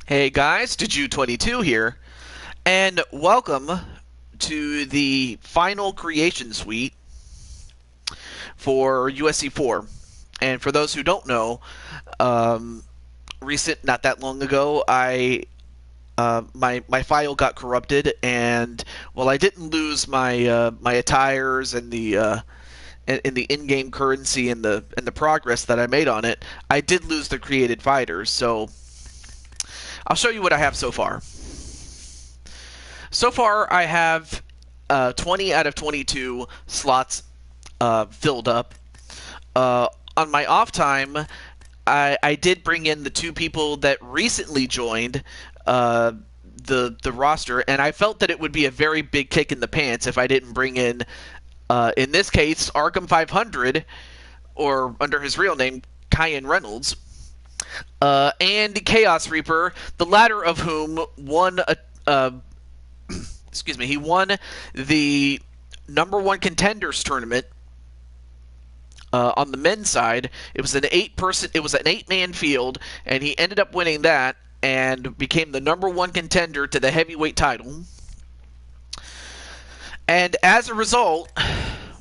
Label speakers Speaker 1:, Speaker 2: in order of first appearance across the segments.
Speaker 1: Hey guys, Did22 here, and welcome to the final creation suite for UFC 4. And for those who don't know, um, not that long ago, my file got corrupted, and while I didn't lose my attires and the in-game currency and the progress that I made on it, I did lose the created fighters. So I'll show you what I have so far. So far, I have 20 out of 22 slots filled up. On my off time, I did bring in the two people that recently joined the roster, and I felt that it would be a very big kick in the pants if I didn't bring in this case, Arkham 500, or under his real name, Kyan Reynolds, and Chaos Reaper, the latter of whom won he won the #1 contenders tournament on the men's side. It was an 8-man field, and he ended up winning that and became the #1 contender to the heavyweight title. And as a result,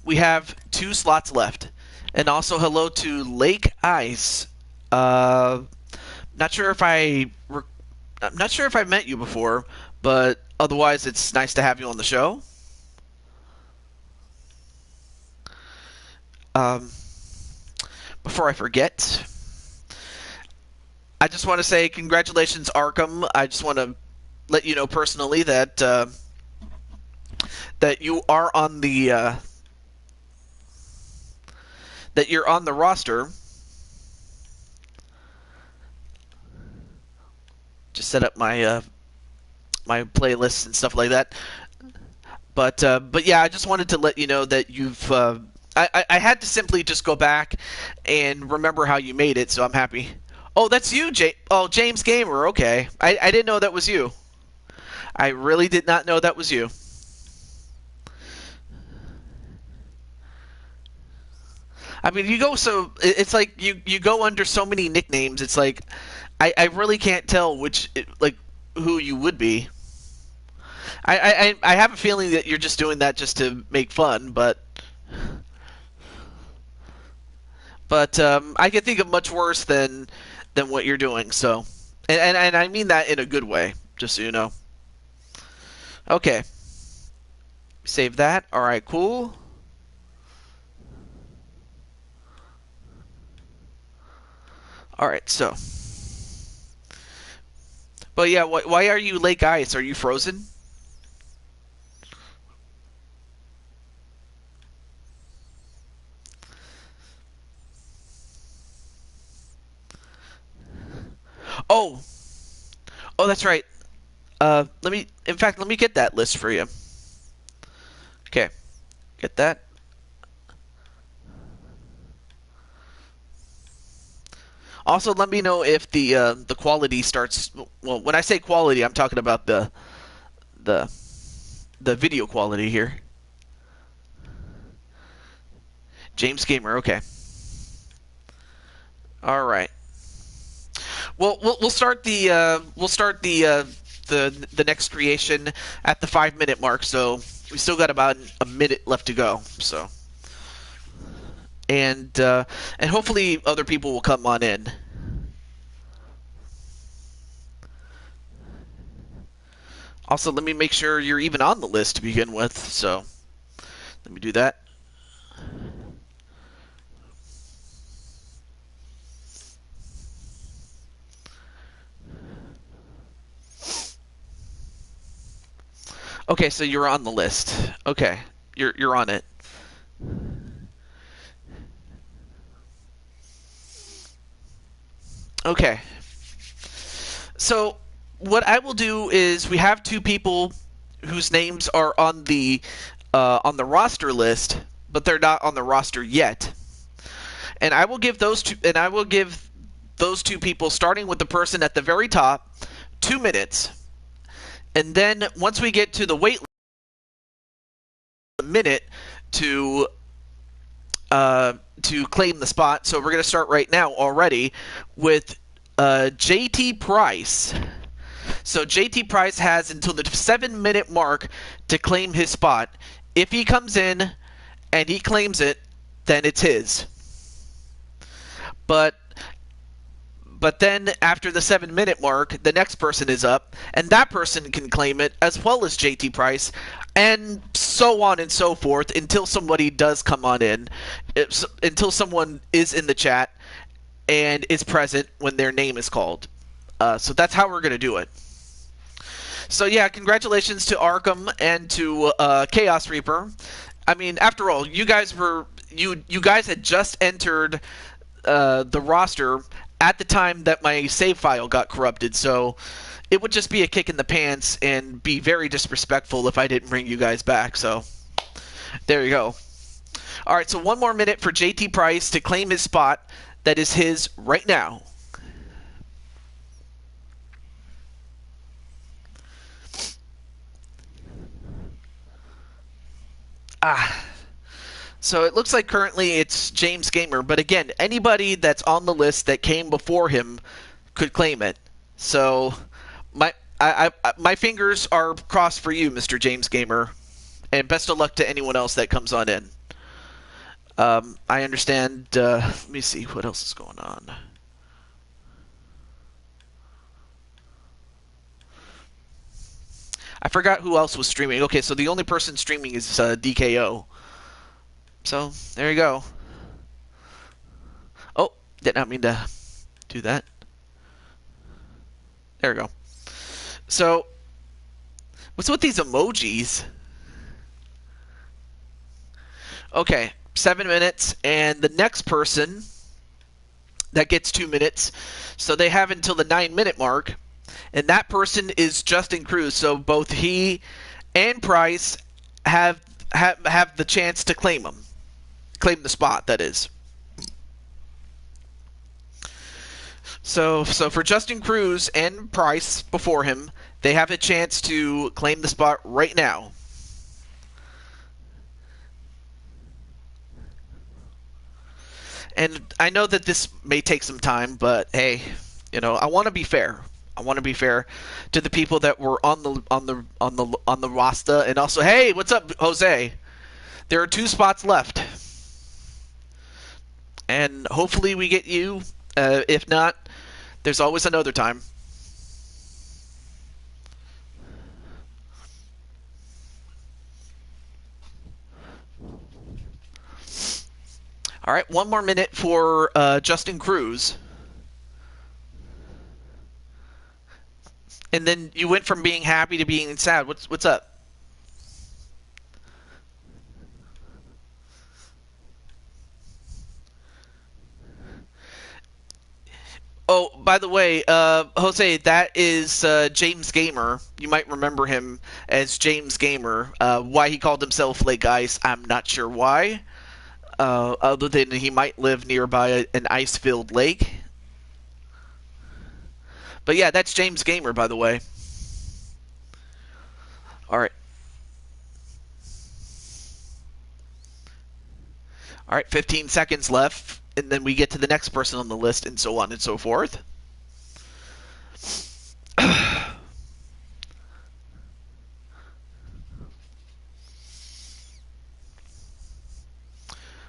Speaker 1: we have 2 slots left. And also hello to Lake Ice. I'm not sure if I met you before, but otherwise it's nice to have you on the show. Before I forget, I just want to say congratulations, Arkham. I just want to let you know personally that that you are on the that you're on the roster. Just set up my my playlists and stuff like that. But yeah, I just wanted to let you know that you've. I had to simply just go back and remember how you made it, so I'm happy. Oh, that's you, James Gamer. Okay, I didn't know that was you. I really did not know that was you. I mean, it's like you go under so many nicknames. It's like I really can't tell who you would be. I have a feeling that you're just doing that just to make fun, but I can think of much worse than what you're doing. So, and I mean that in a good way, just so you know. Okay, save that. All right, cool. All right, so. But yeah, why are you Lake Ice? Are you frozen? Oh, that's right. Let me get that list for you. Okay, get that. Also, let me know if the quality starts. Well, when I say quality, I'm talking about the video quality here. James Gamer, okay. All right. Well, we'll start the next creation at the 5-minute mark. So we still got about a minute left to go. So. And hopefully other people will come on in. Also, let me make sure you're even on the list to begin with. So let me do that. Okay, so you're on the list. Okay, you're on it. Okay. So what I will do is we have 2 people whose names are on the roster list, but they're not on the roster yet. And I will give those two people, starting with the person at the very top, 2 minutes. And then once we get to the wait list, a minute to claim the spot. So we're going to start right now already with JT Price. So JT Price has until the 7-minute mark to claim his spot. If he comes in and he claims it, then it's his. But then after the 7-minute mark, the next person is up, and that person can claim it as well as JT Price, and so on and so forth until somebody does come on in, until someone is in the chat and is present when their name is called. So that's how we're going to do it. So yeah, congratulations to Arkham and to Chaos Reaper. I mean, after all, you guys had just entered the roster at the time that my save file got corrupted, so it would just be a kick in the pants and be very disrespectful if I didn't bring you guys back. So there you go. All right, so 1 more minute for JT Price to claim his spot that is his right now. So it looks like currently it's James Gamer, but again, anybody that's on the list that came before him could claim it. So my fingers are crossed for you, Mr. James Gamer, and best of luck to anyone else that comes on in. I understand. Let me see what else is going on. I forgot who else was streaming. Okay, so the only person streaming is DKO. So, there you go. Oh, did not mean to do that. There we go. So, what's with these emojis? Okay, 7 minutes, and the next person that gets 2 minutes, so they have until the 9-minute mark, and that person is Justin Cruz. So both he and Price have the chance to claim him. Claim the spot, that is. So for Justin Cruz and Price before him, they have a chance to claim the spot right now. And I know that this may take some time, but hey, you know, I want to be fair. I want to be fair to the people that were on the roster, and also, hey, what's up, Jose? There are 2 spots left. And hopefully we get you. If not, there's always another time. All right, 1 more minute for Justin Cruz. And then you went from being happy to being sad. What's up? Oh, by the way, Jose, that is James Gamer. You might remember him as James Gamer. Why he called himself Lake Ice, I'm not sure why. Other than he might live nearby an ice-filled lake. But yeah, that's James Gamer, by the way. All right. All right, 15 seconds left. And then we get to the next person on the list, and so on and so forth.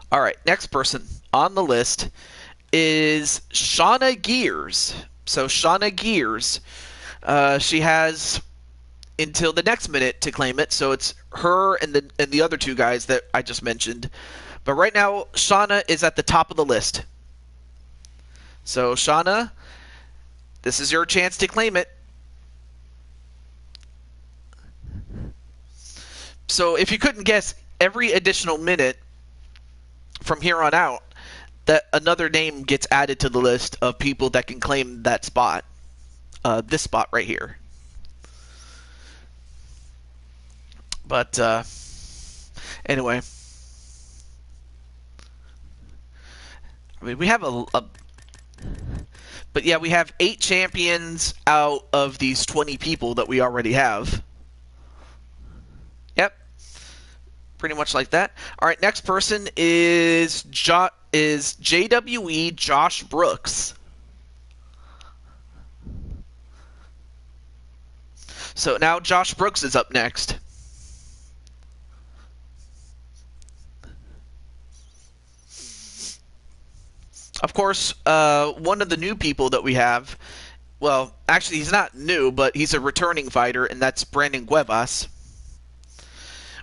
Speaker 1: All right, next person on the list is Shauna Gears. So Shauna Gears, she has until the next minute to claim it. So it's her and the other 2 guys that I just mentioned. But right now, Shauna is at the top of the list. So, Shauna, this is your chance to claim it. So, if you couldn't guess, every additional minute from here on out, that another name gets added to the list of people that can claim that spot. This spot right here. But, anyway. I mean, we have but yeah, we have 8 champions out of these 20 people that we already have. Yep. Pretty much like that. All right, next person is JWE Josh Brooks. So now Josh Brooks is up next. Of course, one of the new people that we have, well, actually he's not new, but he's a returning fighter, and that's Brandon Cuevas.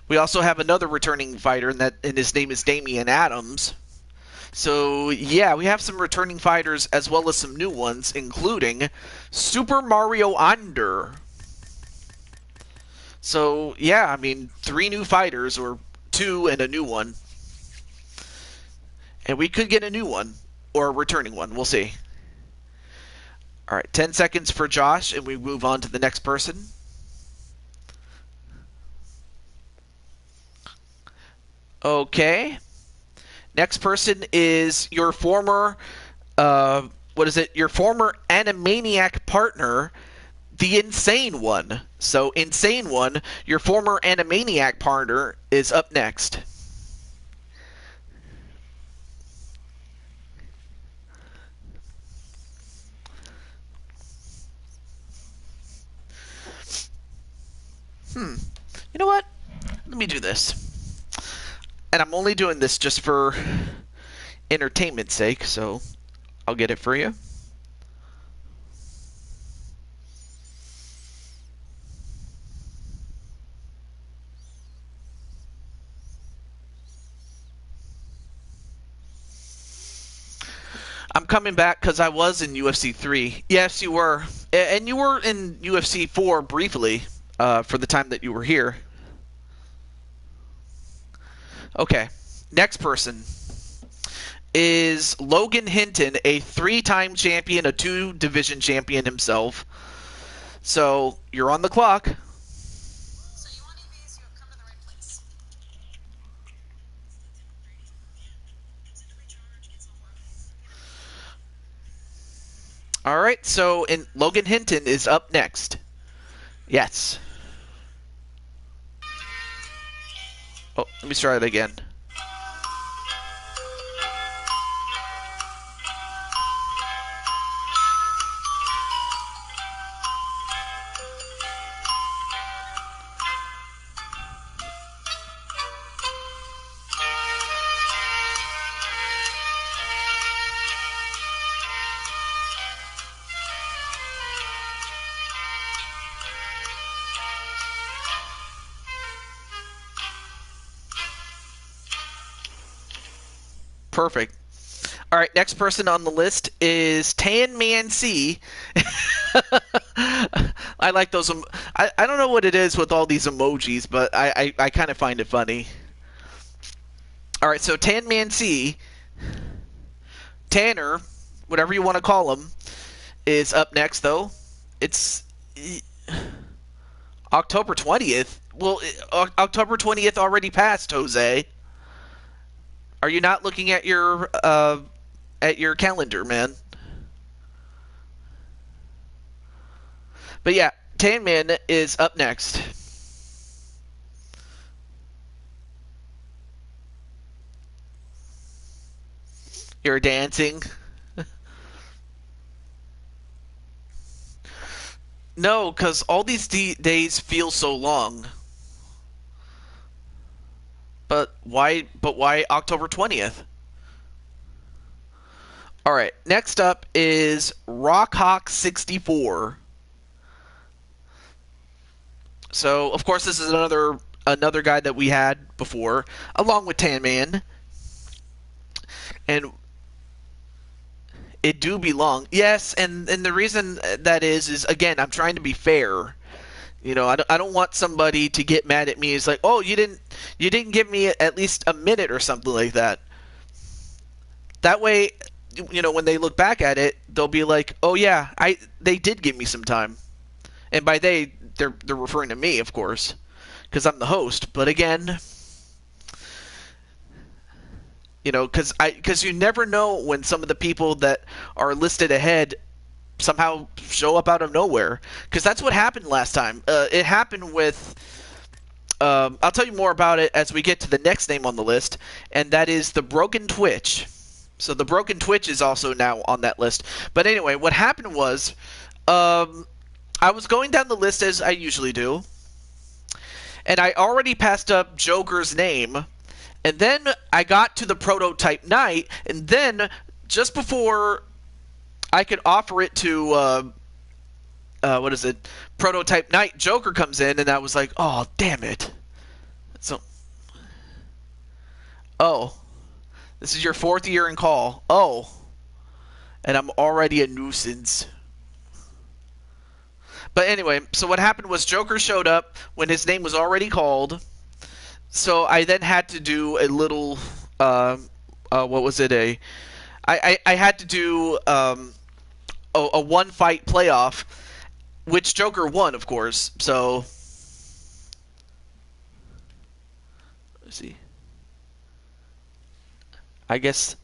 Speaker 1: We also have another returning fighter, and his name is Damian Adams. So, yeah, we have some returning fighters as well as some new ones, including Super Mario Under. So, yeah, I mean, 3 new fighters, or 2 and a new one. And we could get a new one, or a returning one. We'll see. All right, 10 seconds for Josh, and we move on to the next person. Okay. Next person is your former, your former Animaniac partner, the Insane One. So, Insane One, your former Animaniac partner, is up next. You know what? Let me do this. And I'm only doing this just for entertainment's sake, so I'll get it for you. I'm coming back because I was in UFC 3. Yes, you were. And you were in UFC 4 briefly for the time that you were here. Okay. Next person is Logan Hinton, a 3-time champion, a 2-division champion himself. So, you're on the clock.
Speaker 2: So you want EVs, you have come to the right place.
Speaker 1: Alright, so Logan Hinton is up next. Yes. Oh, let me try it again. Perfect. All right, next person on the list is Tan Man C. I like those. I don't know what it is with all these emojis, but I kind of find it funny. All right, so Tan Man C, Tanner, whatever you want to call him, is up next, though. It's October 20th. Well, October 20th already passed, Jose. Are you not looking at your calendar, man? But yeah, Tan Man is up next. You're dancing. No, because all these days feel so long. But why October 20th? All right, next up is Rockhawk64. So, of course, this is another guy that we had before, along with Tan Man. And it do belong. Yes, and the reason that is again, I'm trying to be fair. You know, I don't want somebody to get mad at me. It's like, oh, you didn't give me at least a minute or something like that. That way, you know, when they look back at it, they'll be like, oh yeah, they did give me some time. And by they're referring to me, of course, because I'm the host. But again, you know, because you never know when some of the people that are listed ahead somehow show up out of nowhere, because that's what happened last time. It happened with I'll tell you more about it as we get to the next name on the list, and that is the Broken Twitch. So the Broken Twitch is also now on that list. But anyway, what happened was I I was going down the list as I usually do, and I already passed up Joker's name, and then I got to the prototype night, and then just before I could offer it to what is it? Prototype night, Joker comes in, and I was like, oh, damn it. So, oh, this is your 4th year in call. Oh, and I'm already a nuisance. But anyway, so what happened was Joker showed up when his name was already called. So I then had to do a little, what was it? I had to do a one-fight playoff, which Joker won, of course. So let's see. I guess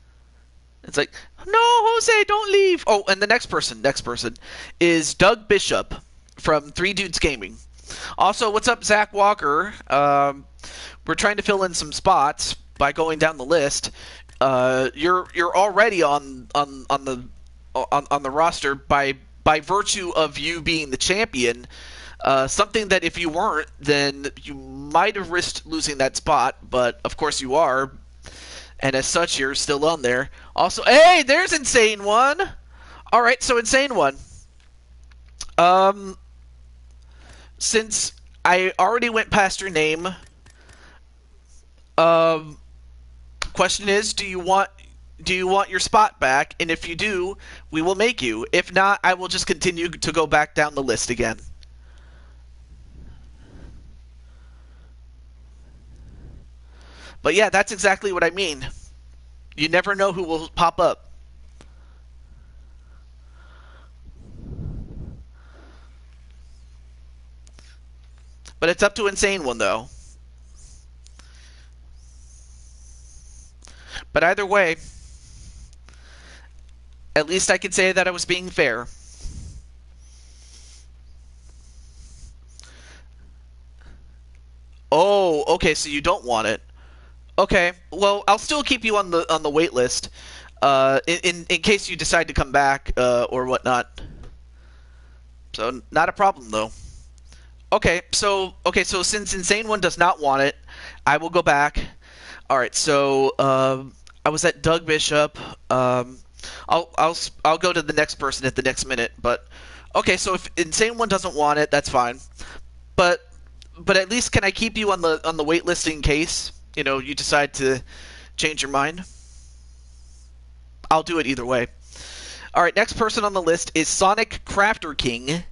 Speaker 1: it's like, no, Jose, don't leave. Oh, and the next person is Doug Bishop from Three Dudes Gaming. Also, what's up, Zach Walker? We're trying to fill in some spots by going down the list. You're already on the roster by virtue of you being the champion. Something that if you weren't, then you might have risked losing that spot. But of course you are, and as such, you're still on there. Also, hey, there's Insane One. All right, so Insane One. Since I already went past your name, question is, do you want your spot back? And if you do, we will make you. If not, I will just continue to go back down the list again. But yeah, that's exactly what I mean. You never know who will pop up. But it's up to Insane One, though. But either way, at least I could say that I was being fair. Oh, okay, so you don't want it. Okay, well, I'll still keep you on the wait list, in case you decide to come back or whatnot. So not a problem though. Okay, so since Insane One does not want it, I will go back. All right, so I was at Doug Bishop. I'll go to the next person at the next minute. But okay, so if Insane One doesn't want it, that's fine. But at least can I keep you on the wait list in case you decide to change your mind? I'll do it either way. All right, next person on the list is Sonic Crafter King.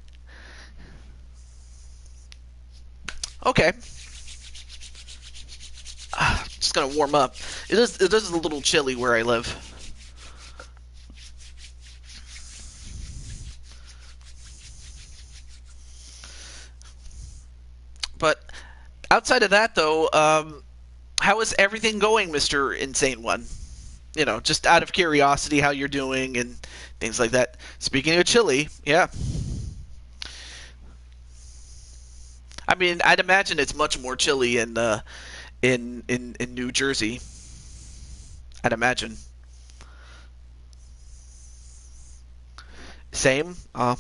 Speaker 1: Okay. Just gonna warm up. It is a little chilly where I live. But outside of that, though, how is everything going, Mr. Insane One? Just out of curiosity, how you're doing and things like that. Speaking of chilly, yeah. I mean, I'd imagine it's much more chilly in New Jersey. I'd imagine. Same. Also,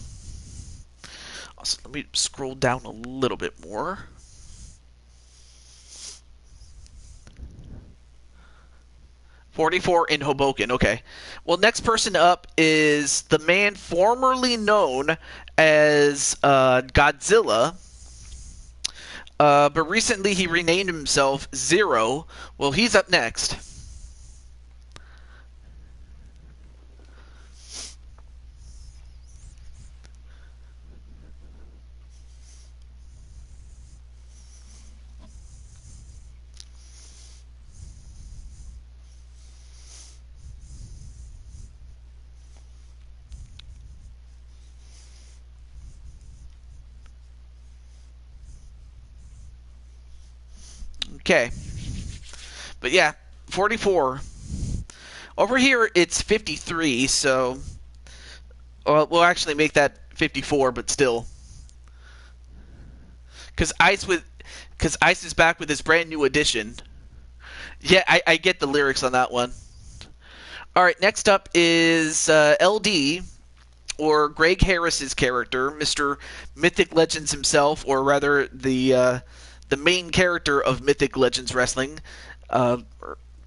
Speaker 1: let me scroll down a little bit more. $44 in Hoboken. Okay. Well, next person up is the man formerly known as Godzilla. But recently he renamed himself Zero. Well, he's up next. Okay. But yeah, 44. Over here, it's 53, so we'll actually make that 54, but still. Because Ice is back with his brand new edition. Yeah, I get the lyrics on that one. All right, next up is LD. or Greg Harris's character, Mr. Mythic Legends himself, or rather the main character of Mythic Legends Wrestling. Uh,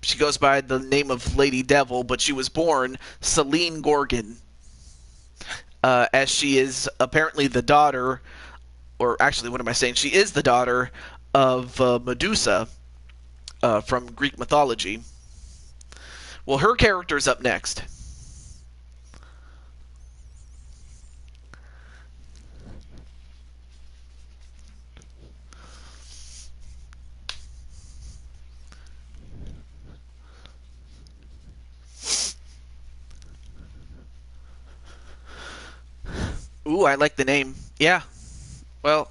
Speaker 1: she goes by the name of Lady Devil, but she was born Celine Gorgon, as she is apparently the daughter, or actually, what am I saying? She is the daughter of Medusa from Greek mythology. Well, her character's up next. Ooh, I like the name. Yeah, well,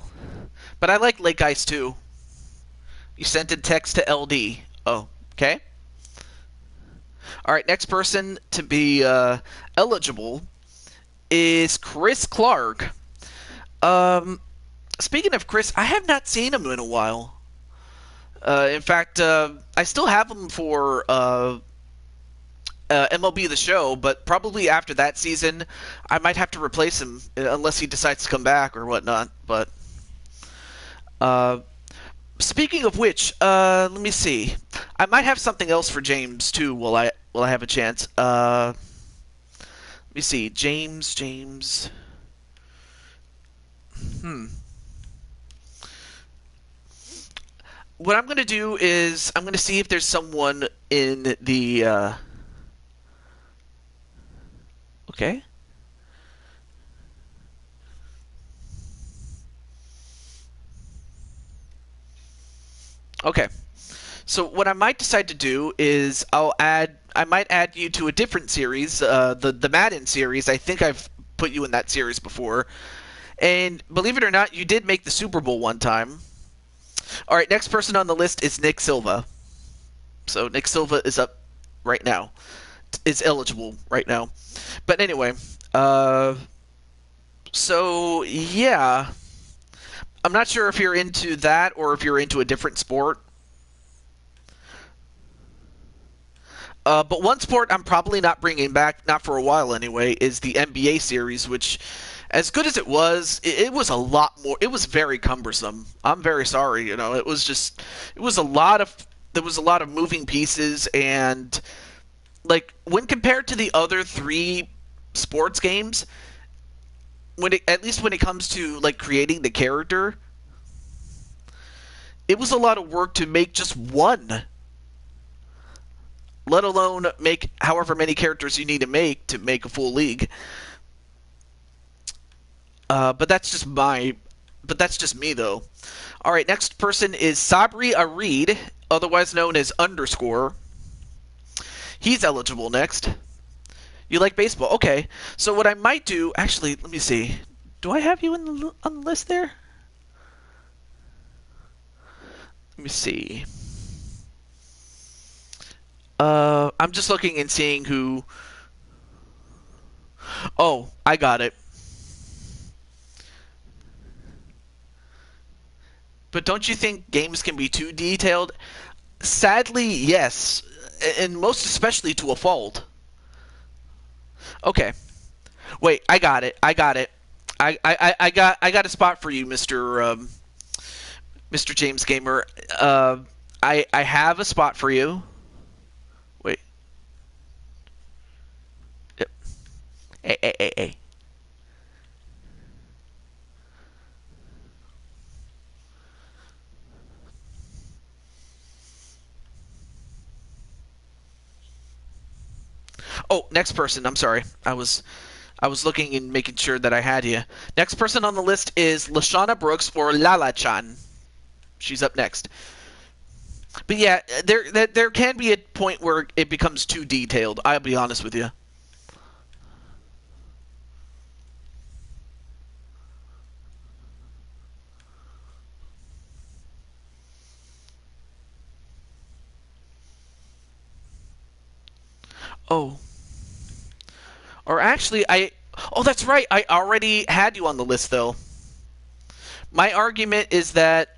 Speaker 1: but I like Lake Ice too. You sent a text to LD. Oh, okay. All right, next person to be eligible is Chris Clark. Speaking of Chris, I have not seen him in a while. In fact, I still have him for MLB The Show, but probably after that season, I might have to replace him unless he decides to come back or whatnot. But speaking of which, let me see. I might have something else for James too. While I have a chance. Let me see, James. What I'm going to do is I'm going to see if there's someone in the. Okay. Okay. So what I might decide to do is I might add you to a different series, the Madden series. I think I've put you in that series before. And believe it or not, you did make the Super Bowl one time. All right, next person on the list is Nick Silva. So Nick Silva is up right now. Is eligible right now. But anyway, so yeah, I'm not sure if you're into that or if you're into a different sport. But one sport I'm probably not bringing back, not for a while anyway, is the NBA series, which, as good as it was a lot more. It was very cumbersome. I'm very sorry. It was just, it was a lot of, there was a lot of moving pieces, and like when compared to the other three sports games, at least when it comes to like creating the character, it was a lot of work to make just one, let alone make however many characters you need to make a full league. But that's just me though. All right, next person is Sabri Arid, otherwise known as Underscore. He's eligible next. You like baseball? Okay. So what I might do, actually, let me see. Do I have you on the list there? Let me see. I'm just looking and seeing who. Oh, I got it. But don't you think games can be too detailed? Sadly, yes, and most especially to a fault. Okay. Wait, I got it. I got a spot for you, Mr. James Gamer. I have a spot for you. Wait. Yep. Hey. Oh, next person. I'm sorry. I was looking and making sure that I had you. Next person on the list is Lashana Brooks, or Lala-chan. She's up next. But yeah, there can be a point where it becomes too detailed. I'll be honest with you. Oh. Or actually, oh, that's right. I already had you on the list, though. My argument is that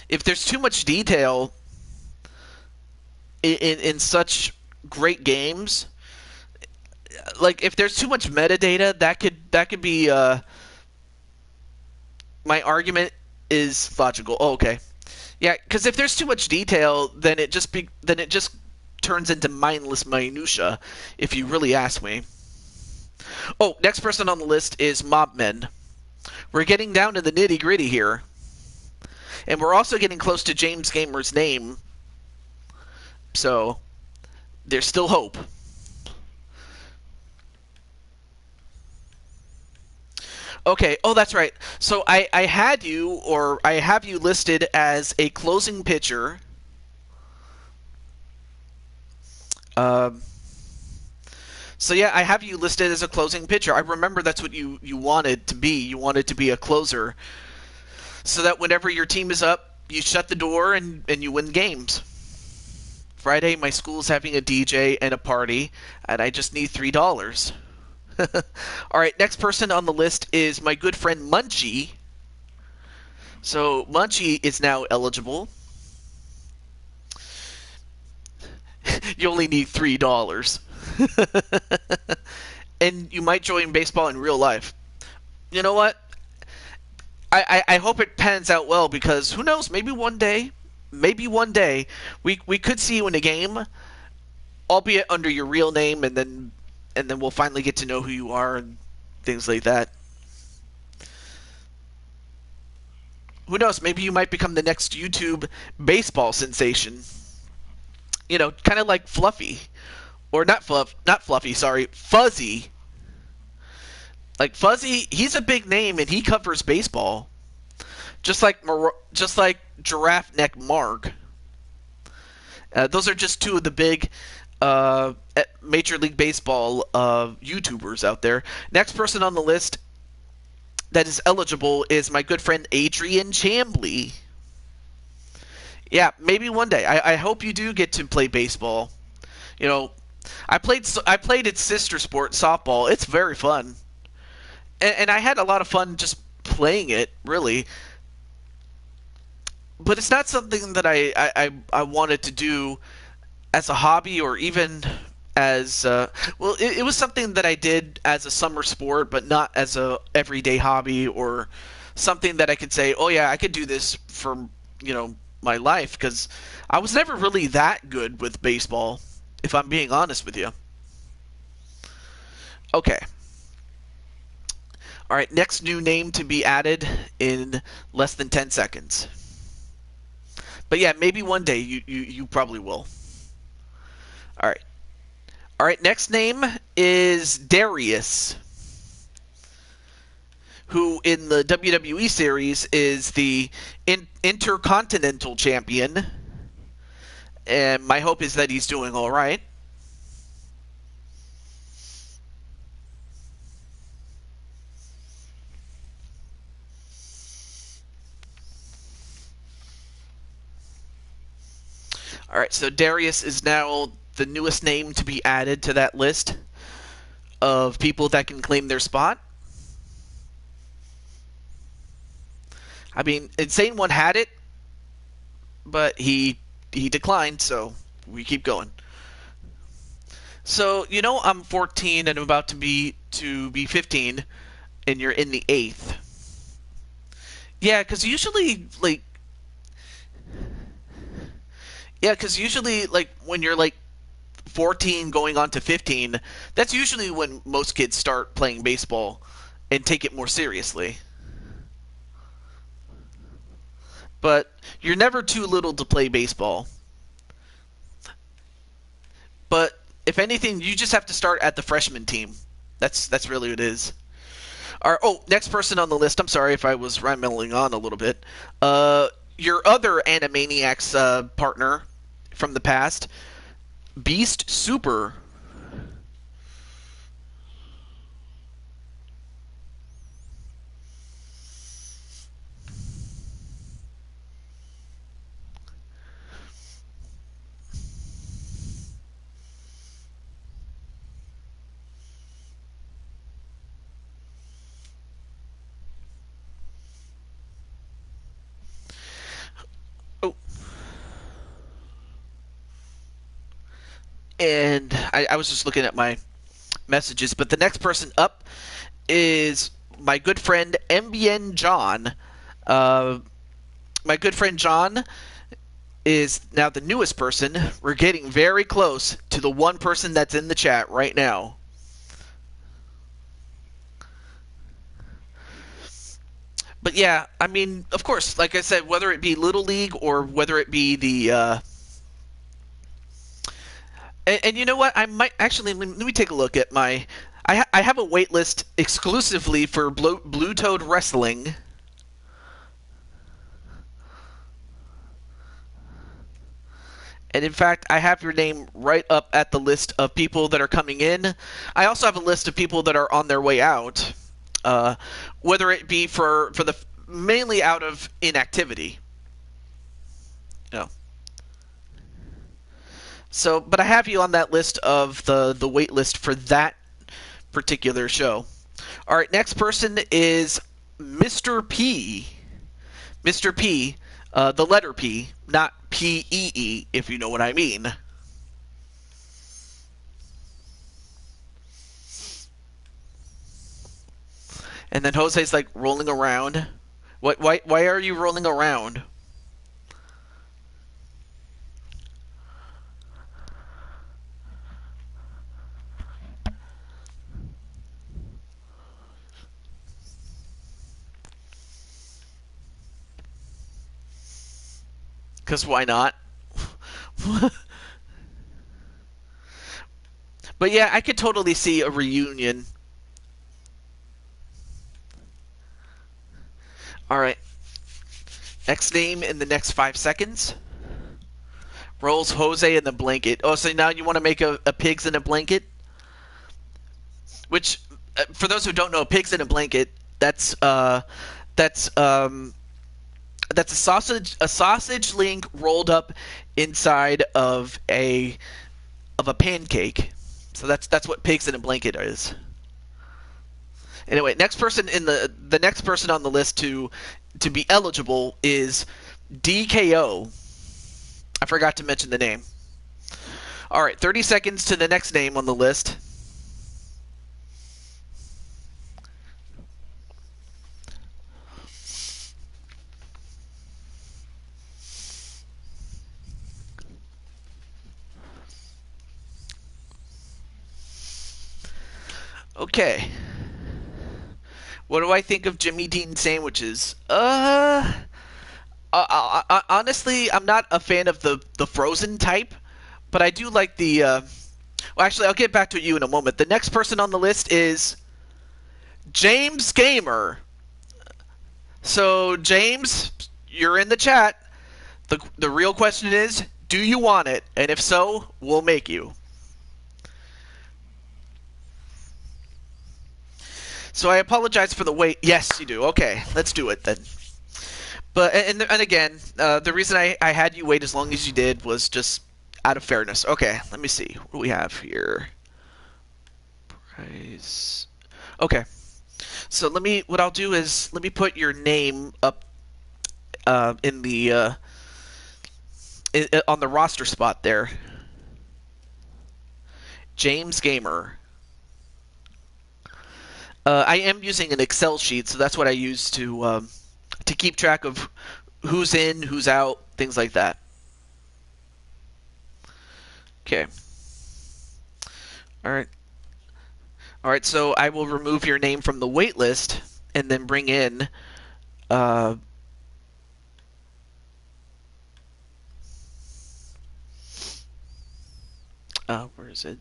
Speaker 1: if there's too much detail in such great games, like if there's too much metadata, that could be my argument is logical. Oh, okay. Yeah, because if there's too much detail, then it just turns into mindless minutia, if you really ask me. Oh, next person on the list is Mobmen. We're getting down to the nitty gritty here, and we're also getting close to James Gamer's name, so there's still hope. Okay. Oh, that's right. So I had you, or I have you listed as a closing pitcher. Um, so yeah, I have you listed as a closing pitcher. I remember that's what you wanted to be. You wanted to be a closer, so that whenever your team is up, you shut the door and you win games. Friday, my school's having a DJ and a party, and I just need $3. All right, next person on the list is my good friend Munchie. So Munchie is now eligible. You only need $3. And you might join baseball in real life. You know what? I hope it pans out well, because who knows, maybe one day, we could see you in a game, albeit under your real name, and then we'll finally get to know who you are and things like that. Who knows, maybe you might become the next YouTube baseball sensation. Kind of like Fluffy. Or not Fluffy, sorry, Fuzzy. Like Fuzzy, he's a big name and he covers baseball. Just like Giraffe Neck Mark. Those are just two of the big Major League Baseball YouTubers out there. Next person on the list that is eligible is my good friend Adrian Chambly. Yeah, maybe one day. I hope you do get to play baseball. I played its sister sport, softball. It's very fun, and I had a lot of fun just playing it, really. But it's not something that I wanted to do as a hobby, or even as well. It was something that I did as a summer sport, but not as a everyday hobby, or something that I could say, oh yeah, I could do this for my life, because I was never really that good with baseball, if I'm being honest with you. Okay. All right, next new name to be added in less than 10 seconds. But yeah, maybe one day you probably will. All right. All right, next name is Darius, who in the WWE series is the Intercontinental Champion. And my hope is that he's doing all right. All right, so Darius is now the newest name to be added to that list of people that can claim their spot. I mean, Insane One had it, but he declined, so we keep going. So I'm 14 and I'm about to be 15, and you're in the 8th. Yeah, because usually when you're like 14 going on to 15, that's usually when most kids start playing baseball and take it more seriously. But you're never too little to play baseball. But if anything, you just have to start at the freshman team. That's really what it is. All right, next person on the list. I'm sorry if I was rambling on a little bit. Your other Animaniacs partner from the past, Beast Super. Oh, and I was just looking at my messages. But the next person up is my good friend MBN John. My good friend John is now the newest person. We're getting very close to the one person that's in the chat right now. But yeah, I mean, of course, like I said, whether it be Little League or whether it be the and you know what? I might actually let me take a look at my. I have a wait list exclusively for Blue Toad Wrestling. And in fact, I have your name right up at the list of people that are coming in. I also have a list of people that are on their way out, whether it be for the mainly out of inactivity. You know. So, but I have you on that list of the wait list for that particular show. All right, next person is Mr. P. Mr. P, the letter P, not P-E-E, if you know what I mean. And then Jose's like rolling around. Why are you rolling around? Because why not? But yeah, I could totally see a reunion. Alright. Next name in the next 5 seconds. Rolls Jose in the blanket. Oh, so now you want to make a pigs in a blanket? Which, for those who don't know, pigs in a blanket, that's a sausage link rolled up inside of a pancake. So that's what pigs in a blanket is. Anyway, next person in the next person on the list to be eligible is DKO. I forgot to mention the name. All right, 30 seconds to the next name on the list. Okay. What do I think of Jimmy Dean sandwiches? Honestly, I'm not a fan of the frozen type, but I do like the. Well, actually, I'll get back to you in a moment. The next person on the list is James Gamer. So, James, you're in the chat. The real question is, do you want it? And if so, we'll make you. So I apologize for the wait. Yes, you do. Okay, let's do it then. But and again, the reason I had you wait as long as you did was just out of fairness. Okay, let me see. What do we have here? Price. Okay. So what I'll do is let me put your name up in the on the roster spot there. James Gamer. I am using an Excel sheet, so that's what I use to keep track of who's in, who's out, things like that. Okay. All right. All right. So I will remove your name from the wait list and then bring in. Where is it?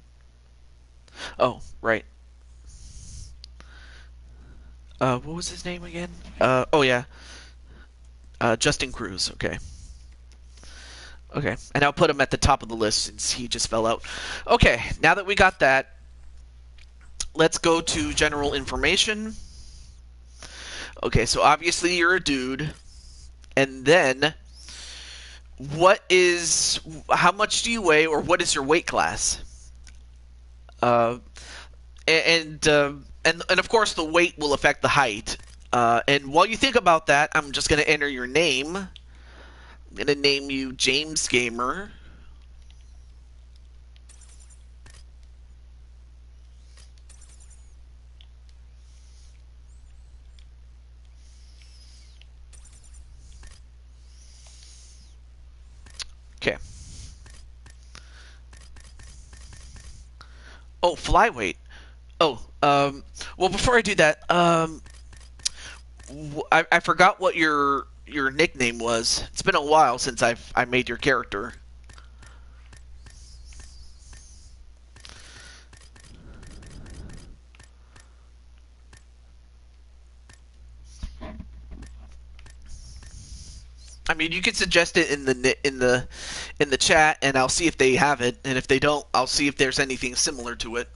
Speaker 1: Oh, right. What was his name again? Oh yeah. Justin Cruz. Okay. Okay, and I'll put him at the top of the list since he just fell out. Okay, now that we got that, let's go to general information. Okay, so obviously you're a dude. And then, how much do you weigh, or what is your weight class? And of course the weight will affect the height. And while you think about that, I'm just going to enter your name. I'm going to name you James Gamer. Oh, flyweight. Oh, well, before I do that, I forgot what your nickname was. It's been a while since I made your character. I mean, you could suggest it in the chat, and I'll see if they have it. And if they don't, I'll see if there's anything similar to it.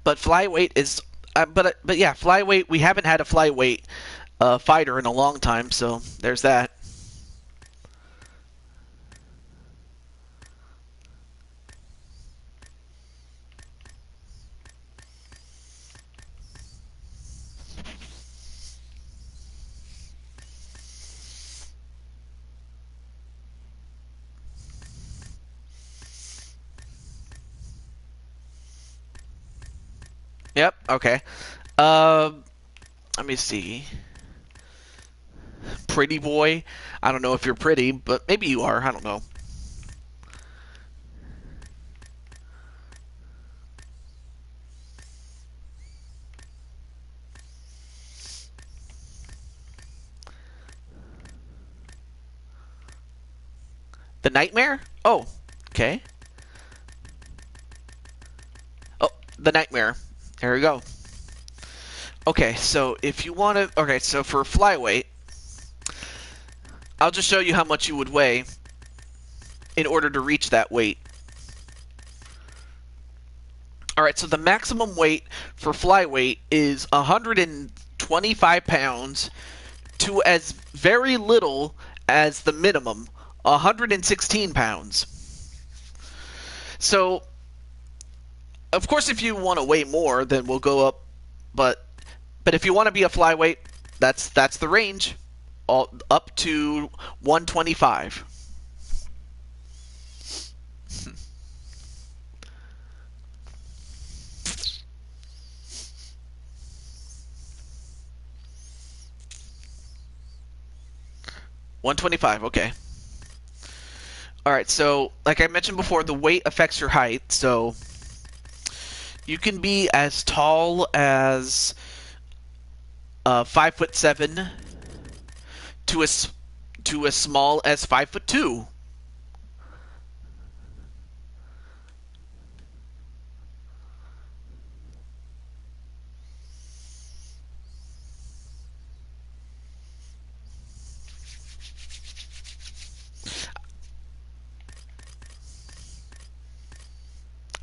Speaker 1: But flyweight is, but yeah, flyweight. We haven't had a flyweight fighter in a long time, so there's that. Yep. Okay. Um, Let me see. Pretty boy. I don't know if you're pretty, but maybe you are. I don't know. The nightmare? Oh, okay. Oh, the nightmare. There we go. Okay, so if you want to, okay, so for flyweight, I'll just show you how much you would weigh in order to reach that weight. All right, so the maximum weight for flyweight is 125 pounds to as very little as the minimum, 116 pounds. So, of course, if you want to weigh more, then we'll go up. But if you want to be a flyweight, that's the range, all up to 125. $125, okay. Alright, so like I mentioned before, the weight affects your height, so you can be as tall as 5'7" to as small as 5'2".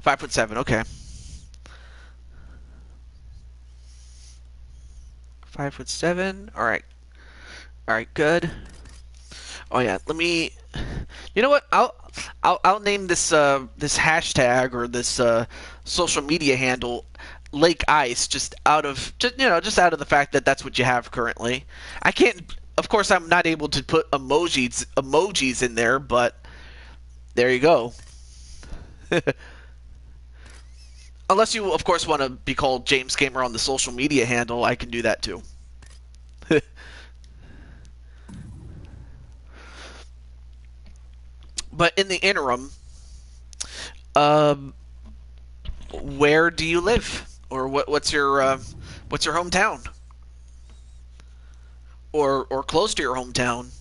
Speaker 1: 5'7", okay. 5'7". All right, good. Oh yeah, let me. You know what? I'll name this hashtag or this social media handle Lake Ice just out of the fact that that's what you have currently. I can't. Of course, I'm not able to put emojis in there, but there you go. Unless you, of course, want to be called James Gamer on the social media handle, I can do that too. But in the interim, um, where do you live, or what's your hometown, or close to your hometown?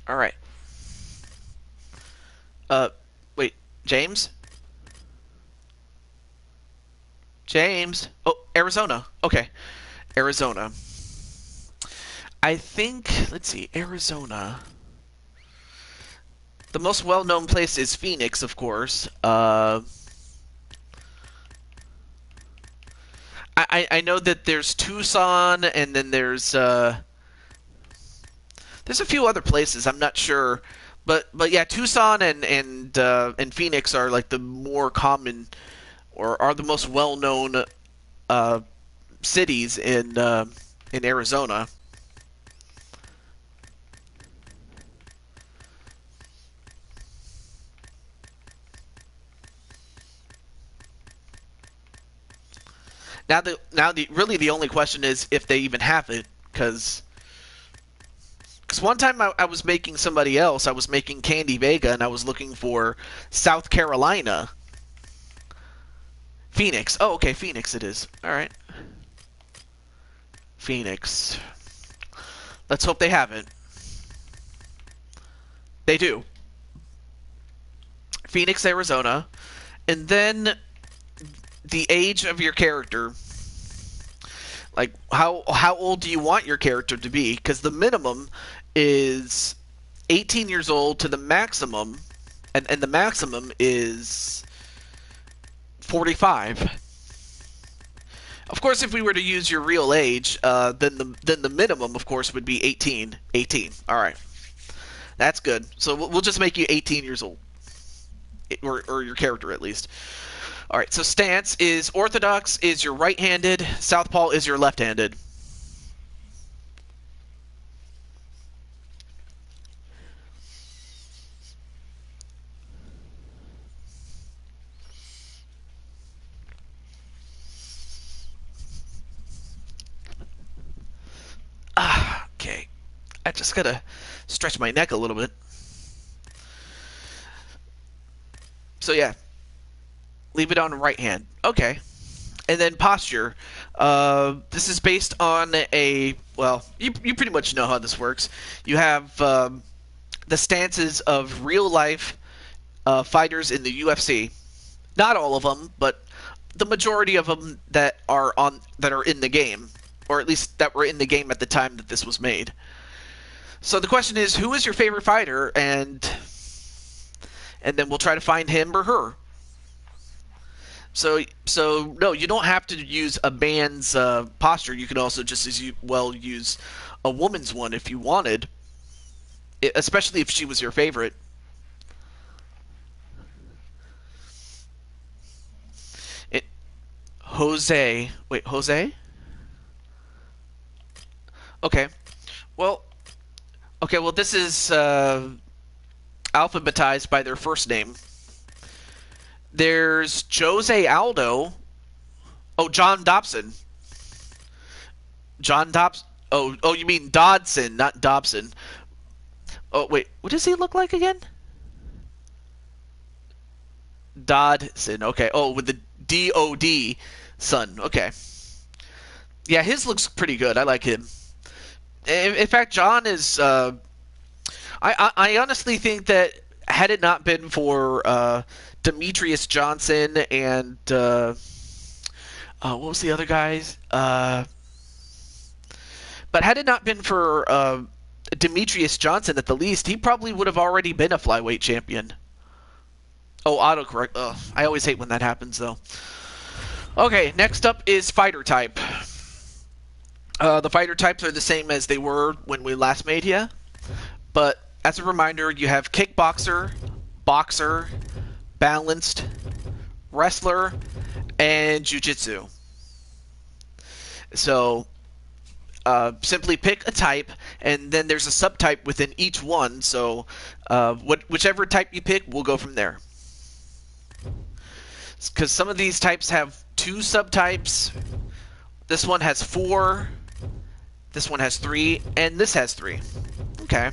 Speaker 1: All right. Uh, Wait, James? James? Oh, Arizona. Okay, Arizona. I think. Let's see, Arizona. The most well-known place is Phoenix, of course. I know that there's Tucson, and then there's a few other places. I'm not sure, but yeah, Tucson and Phoenix are like the more common or are the most well known uh, cities in Arizona. Now the really the only question is if they even have it, because one time I was making somebody else. I was making Candy Vega, and I was looking for South Carolina, Phoenix. Oh, okay, Phoenix it is. All right, Phoenix. Let's hope they have it. They do. Phoenix, Arizona, and then the age of your character. Like how old do you want your character to be? Because the minimum is 18 years old to the maximum, and the maximum is 45. Of course, if we were to use your real age, then the minimum, of course, would be 18. 18. All right, that's good. So we'll just make you 18 years old, or your character at least. All right. So stance is orthodox is your right-handed, southpaw is your left-handed. Okay. I just gotta stretch my neck a little bit. So yeah, leave it on the right hand. Okay. And then posture. This is based on you pretty much know how this works. You have the stances of real life fighters in the UFC. Not all of them, but the majority of them that are in the game, or at least that were in the game at the time that this was made. So the question is, who is your favorite fighter, and then we'll try to find him or her. So no, you don't have to use a man's posture. You can also just as well use a woman's one if you wanted, especially if she was your favorite. It, Jose. Wait, Jose? Okay. Well, okay. Well, this is alphabetized by their first name. There's Jose Aldo. Oh, John Dobson. John Dobson. Oh, you mean Dodson, not Dobson. Oh, wait. What does he look like again? Dodson. Okay. Oh, with the D-O-D, son. Okay. Yeah, his looks pretty good. I like him. In fact, John is. I honestly think that had it not been for Demetrius Johnson and what was the other guys? But had it not been for Demetrius Johnson, at the least, he probably would have already been a flyweight champion. Oh, autocorrect. Ugh, I always hate when that happens, though. Okay, next up is fighter type. The fighter types are the same as they were when we last made here, but as a reminder, you have kickboxer, boxer, balanced, wrestler, and jiu-jitsu. So simply pick a type, and then there's a subtype within each one. So whichever type you pick, we'll go from there. Because some of these types have 2 subtypes. This one has 4. This one has 3, and this has 3. Okay.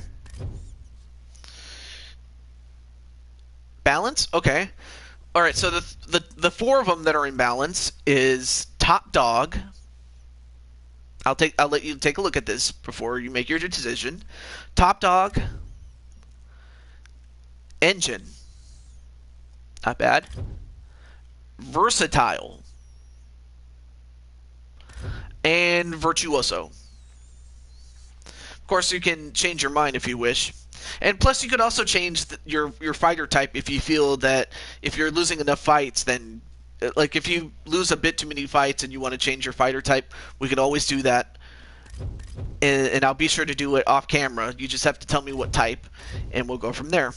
Speaker 1: Balance? Okay. All right, so the 4 of them that are in balance is top dog. I'll let you take a look at this before you make your decision. Top dog, engine. Not bad. Versatile. And virtuoso. Of course, you can change your mind if you wish. And plus, you could also change your fighter type if you feel that if you're losing enough fights, then Like if you lose a bit too many fights and you want to change your fighter type, we can always do that. And I'll be sure to do it off camera. You just have to tell me what type, and we'll go from there.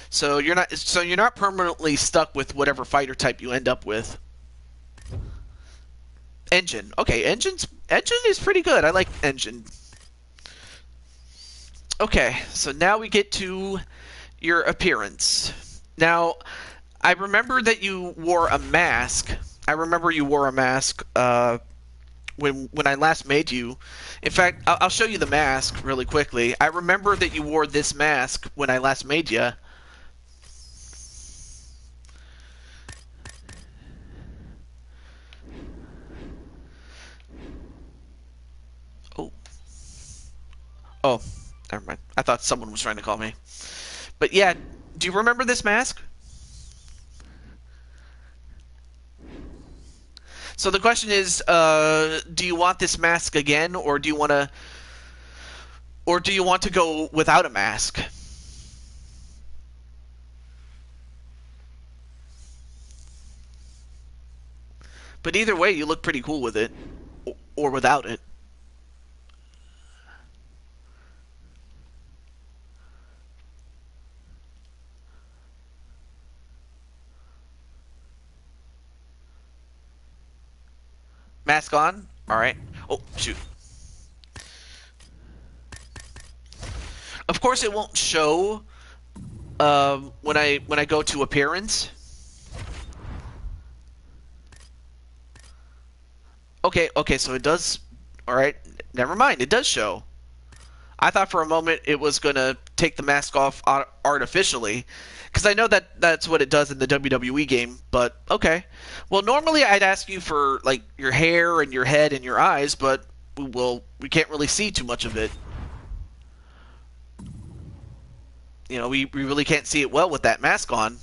Speaker 1: So you're not permanently stuck with whatever fighter type you end up with. Engine. Okay, engine is pretty good. I like engine. Okay, so now we get to your appearance. Now, I remember that you wore a mask. I remember you wore a mask when I last made you. In fact, I'll show you the mask really quickly. I remember that you wore this mask when I last made you. Oh. Oh, never mind. I thought someone was trying to call me. But yeah, do you remember this mask? So the question is, do you want this mask again, or do you want to go without a mask? But either way, you look pretty cool with it, or without it. Mask on? Alright. Oh, shoot. Of course it won't show when I go to appearance. Okay, so it does... Alright, never mind, it does show. I thought for a moment it was going to take the mask off artificially, because I know that that's what it does in the WWE game, but okay. Well, normally I'd ask you for like your hair and your head and your eyes, but we can't really see too much of it. You know, we really can't see it well with that mask on.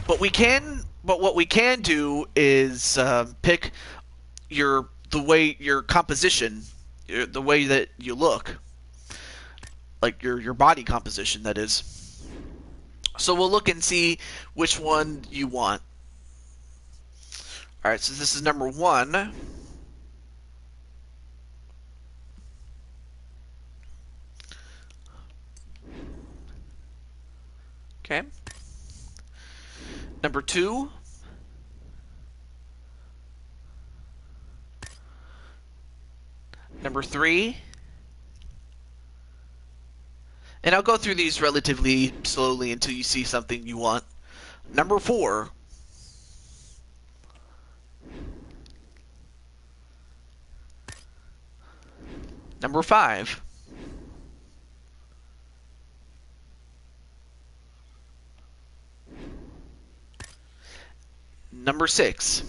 Speaker 1: But what we can do is pick your composition, the way that you look, like your body composition, that is. So we'll look and see which one you want. All right, so this is number 1. Okay. Number 2. Number 3. And I'll go through these relatively slowly until you see something you want. Number 4. Number 5. Number 6.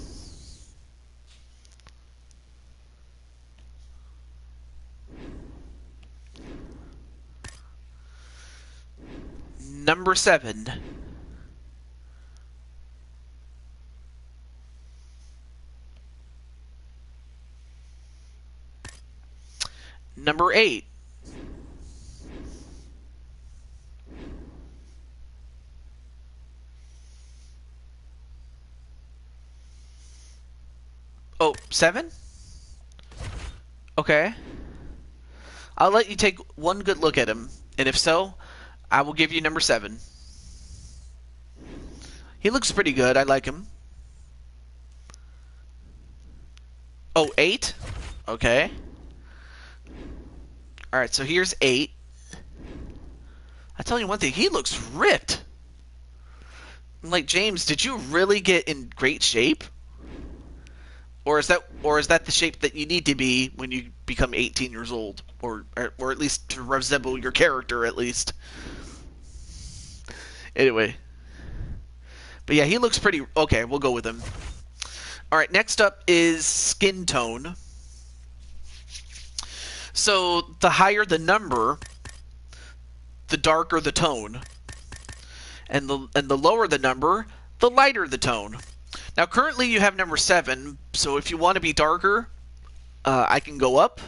Speaker 1: Number 7. Number 8. Oh, 7? Okay. I'll let you take one good look at him, and if so, I will give you number 7. He looks pretty good. I like him. Oh, 8? Okay. Alright, so here's 8. I tell you one thing, he looks ripped. Like, James, did you really get in great shape? Or is that the shape that you need to be when you become 18 years old, or at least to resemble your character at least? Anyway, but yeah, he looks pretty okay. We'll go with him. All right, next up is skin tone. So the higher the number, the darker the tone, and the lower the number, the lighter the tone. Now, currently you have number 7, so if you want to be darker, I can go up.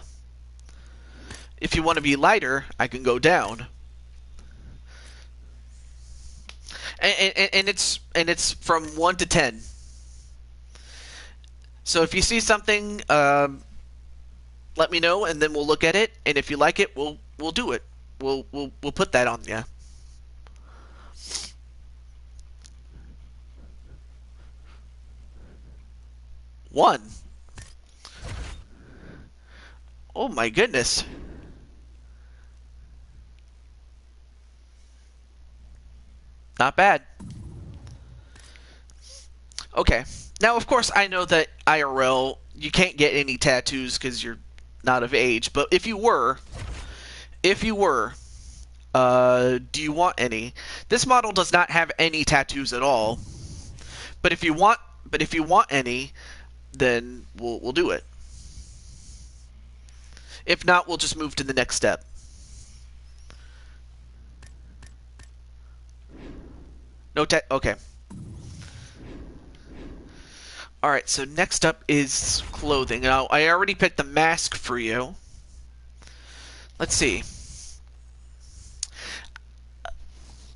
Speaker 1: If you want to be lighter, I can go down. and it's from 1 to 10. So if you see something, let me know, and then we'll look at it. And if you like it, we'll do it. We'll put that on you. One. Oh my goodness. Not bad. Okay. Now, of course, I know that IRL you can't get any tattoos because you're not of age. But if you were, do you want any? This model does not have any tattoos at all. But if you want any, then we'll do it. If not, we'll just move to the next step. No okay. All right. So next up is clothing. Now I already picked the mask for you. Let's see.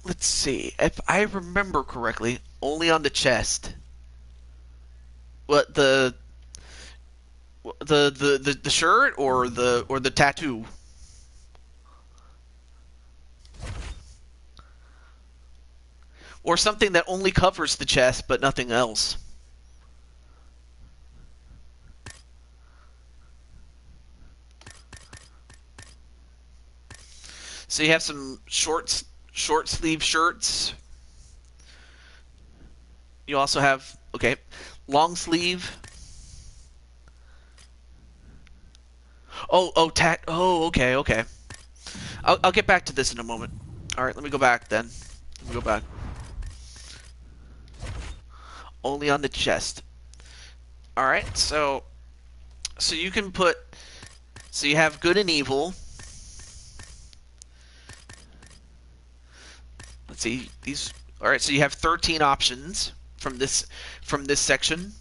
Speaker 1: Let's see. If I remember correctly, only on the chest. What the shirt or the tattoo? Or something that only covers the chest but nothing else. So you have some short sleeve shirts. You also have long sleeve. Okay. I'll get back to this in a moment. All right, let me go back then. Let me go back. Only on the chest. All right, so you can put. So you have good and evil. Let's see these. All right, so you have 13 options from this section.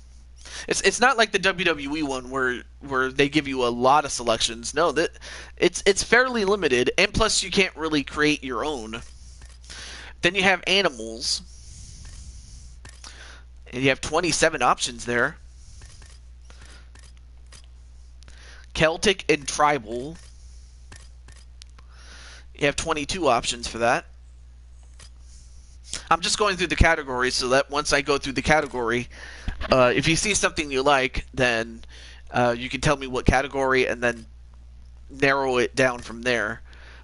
Speaker 1: It's not like the WWE one where they give you a lot of selections. No, that it's fairly limited, and plus you can't really create your own. Then you have animals, and you have 27 options there. Celtic and tribal. You have 22 options for that. I'm just going through the categories so that once I go through the category, if you see something you like, then you can tell me what category and then narrow it down from there.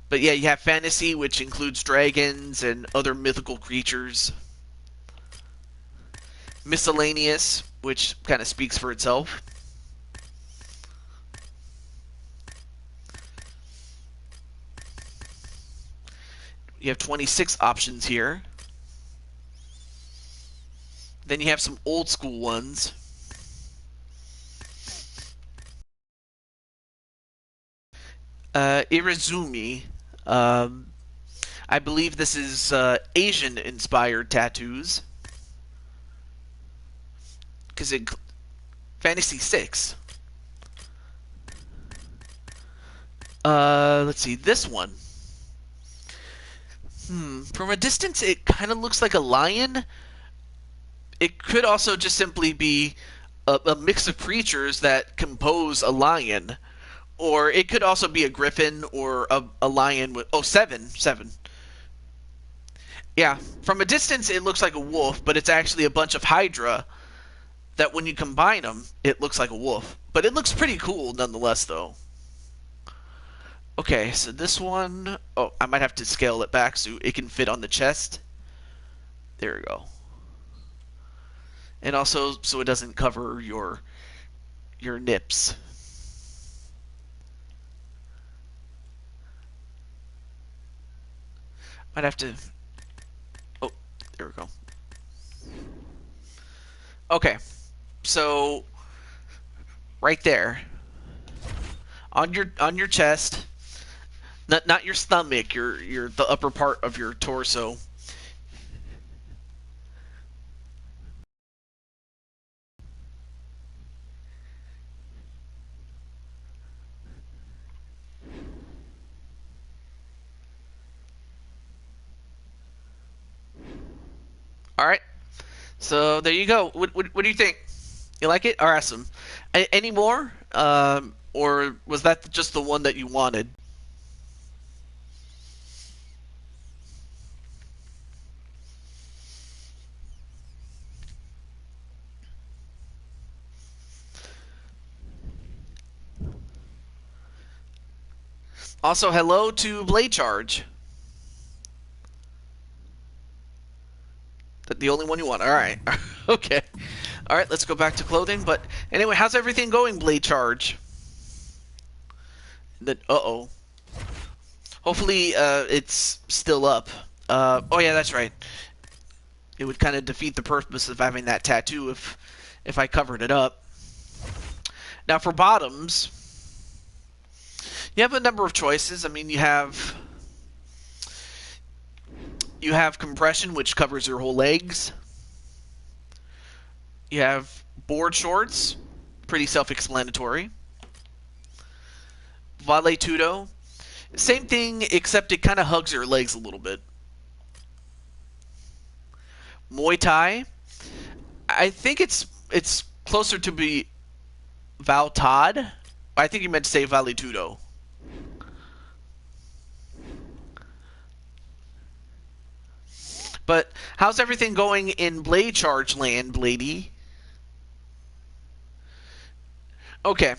Speaker 1: But yeah, you have fantasy, which includes dragons and other mythical creatures. Miscellaneous, which kind of speaks for itself. You have 26 options here. Then you have some old school ones. Irizumi. I believe this is Asian-inspired tattoos. Because it Fantasy 6. Let's see, this one. From a distance, it kind of looks like a lion. It could also just simply be a mix of creatures that compose a lion. Or it could also be a griffin or a lion with... Oh, seven. Yeah, from a distance, it looks like a wolf, but it's actually a bunch of hydra that when you combine them, it looks like a wolf. But it looks pretty cool nonetheless, though. Okay, so this one... Oh, I might have to scale it back so it can fit on the chest. There we go. And also so it doesn't cover your nips. Might have to... Oh, there we go. Okay, so right there on your chest, not your stomach, your the upper part of your torso. All right. So there you go. What do you think? You like it? Awesome. Any more? Or was that just the one that you wanted? Also, hello to Blade Charge. The only one you want. All right. Okay. All right. Let's go back to clothing. But anyway, how's everything going, Blade Charge? Then, uh-oh. Hopefully, it's still up. Oh yeah, that's right. It would kind of defeat the purpose of having that tattoo if I covered it up. Now for bottoms, you have a number of choices. I mean, you have compression, which covers your whole legs. You have board shorts, pretty self-explanatory. Vale tudo, same thing, except it kind of hugs your legs a little bit. Muay Thai, I think it's closer to be Val Todd. I think you meant to say Vale tudo. But how's everything going in Blade Charge land, Blady? Okay.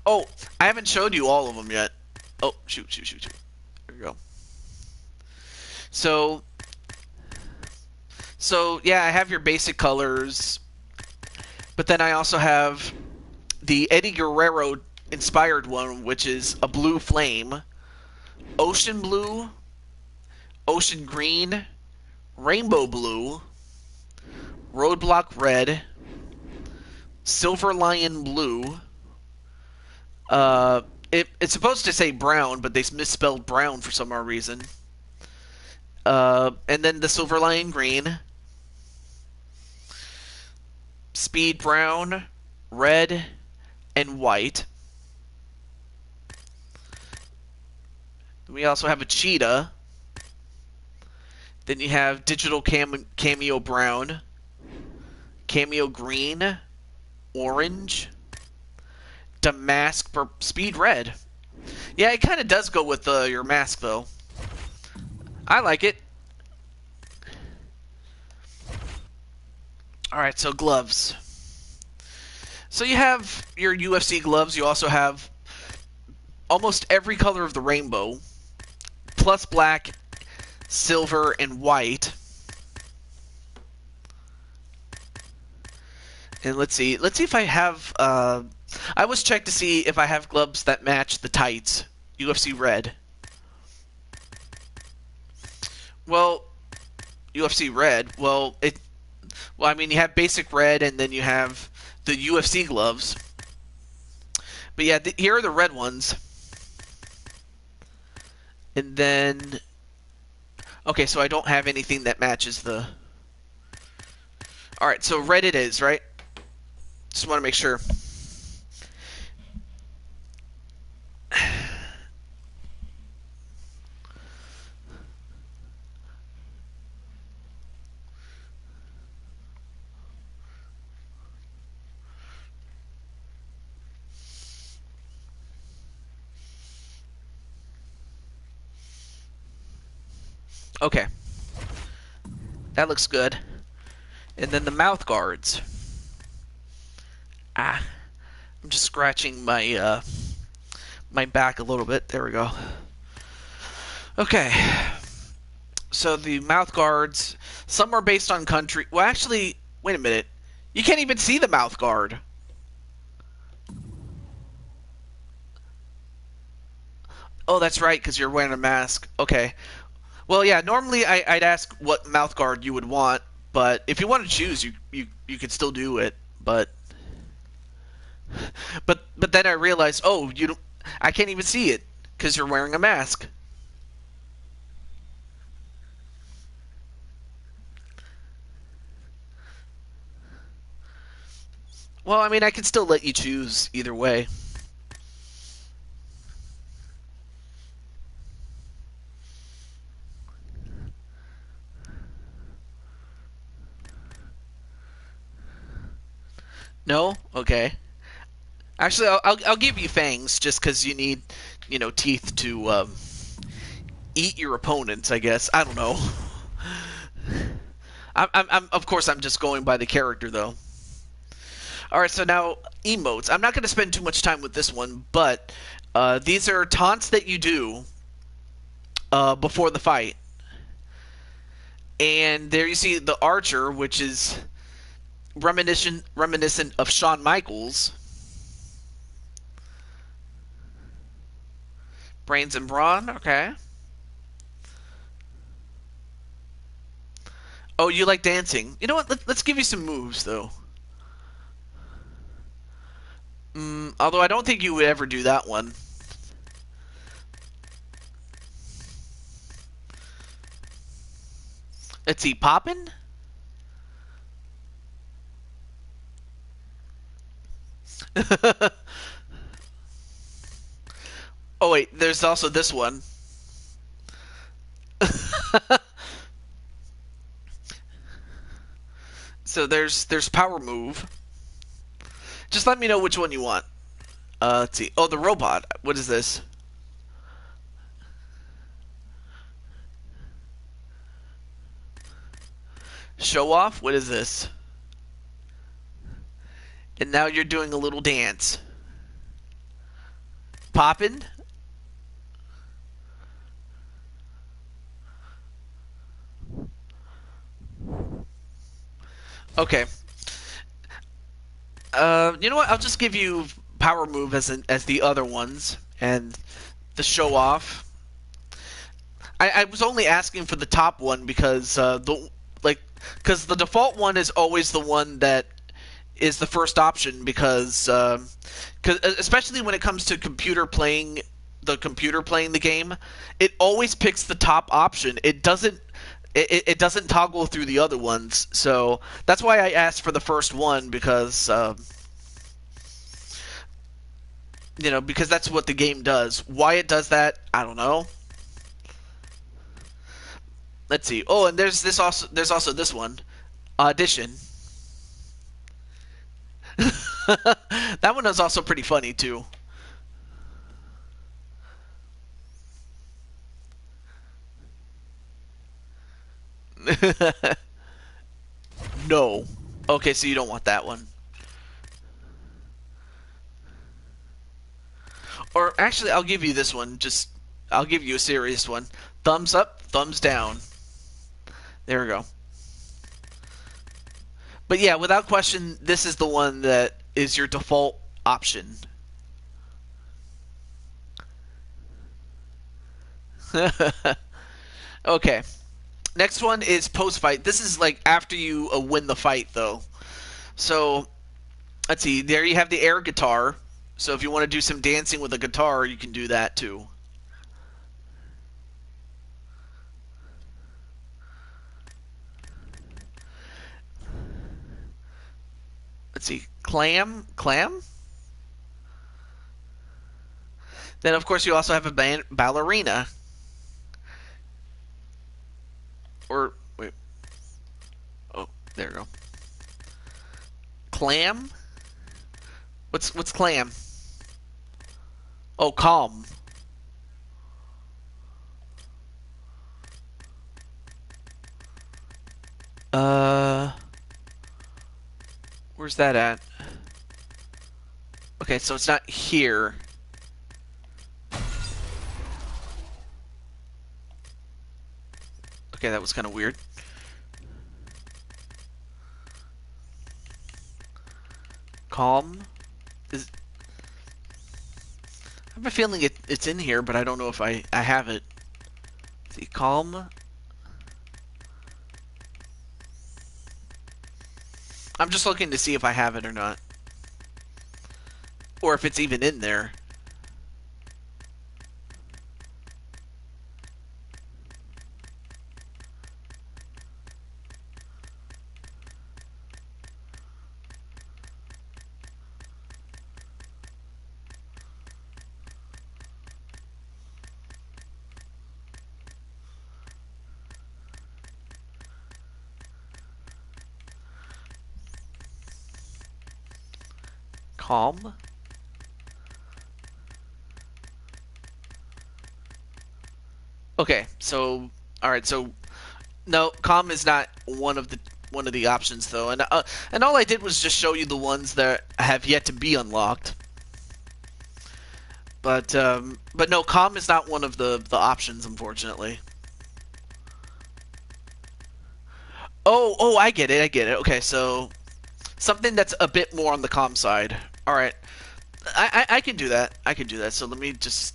Speaker 1: Oh, I haven't showed you all of them yet. Oh, shoot. There we go. So, yeah, I have your basic colors, but then I also have the Eddie Guerrero inspired one, which is a blue flame, ocean blue, ocean green, rainbow blue, roadblock red, silver lion blue. It's supposed to say brown, but they misspelled brown for some odd reason. And then the silver lion green, speed brown, red, and white. We also have a cheetah. Then you have digital cameo brown, cameo green, orange, damask speed red. Yeah, it kind of does go with your mask though. I like it. All right, so gloves. So you have your UFC gloves. You also have almost every color of the rainbow, plus black, silver, and white. And let's see if I have. I always check to see if I have gloves that match the tights. UFC red. Well, UFC red. Well, I mean, you have basic red, and then you have the UFC gloves. But yeah, here are the red ones. And then, okay, so I don't have anything that matches the. All right, so red it is, right? Just want to make sure. Okay. That looks good. And then the mouth guards. I'm just scratching my my back a little bit. There we go. Okay. So the mouth guards, some are based on country. Well, actually, wait a minute. You can't even see the mouth guard. Oh, that's right, because you're wearing a mask. Okay. Well, yeah, normally I'd ask what mouth guard you would want, but if you want to choose, you could still do it. But then I realized, oh, I can't even see it because you're wearing a mask. Well, I mean, I can still let you choose either way. No? Okay. Actually, I'll give you fangs just because you need, teeth to eat your opponents. I guess I don't know. Of course I'm just going by the character though. All right, so now emotes. I'm not going to spend too much time with this one, but these are taunts that you do before the fight. And there you see the archer, which is reminiscent of Shawn Michaels. Brains and brawn, okay. Oh, you like dancing? You know what? Let's give you some moves though. Although I don't think you would ever do that one. Let's see, poppin'? Oh wait, there's also this one. So there's power move. Just let me know which one you want. Let's see. Oh, the robot. What is this? Show off? What is this? And now you're doing a little dance. Poppin'? Okay. You know what? I'll just give you power move as the other ones and the show off. I was only asking for the top one because because the default one is always the one that is the first option because especially when it comes to computer playing the game, it always picks the top option. It doesn't toggle through the other ones. So that's why I asked for the first one because because that's what the game does. Why it does that, I don't know. Let's see. Oh, and there's also this one. Audition. That one is also pretty funny too. No. Okay, so you don't want that one. Or actually, I'll give you this one. I'll give you a serious one. Thumbs up, thumbs down. There we go. But yeah, without question, this is the one that is your default option. Okay. Next one is post fight. This is like after you win the fight, though. So let's see. There you have the air guitar. So if you want to do some dancing with a guitar, you can do that too. Let's see. Clam. Then of course you also have a ballerina. Or wait. Oh, there we go. Clam. What's clam? Oh, calm. Uh, where's that at? Okay, so it's not here. Okay, that was kind of weird. Calm is. I have a feeling it's in here, but I don't know if I have it. Let's see, calm. I'm just looking to see if I have it or not, or if it's even in there. calm. Okay, so all right, so no, calm is not one of the options though, and all I did was just show you the ones that have yet to be unlocked. But no, calm is not one of the options, unfortunately. Oh, I get it, I get it. Okay, so something that's a bit more on the calm side. All right, I can do that. I can do that. So let me just.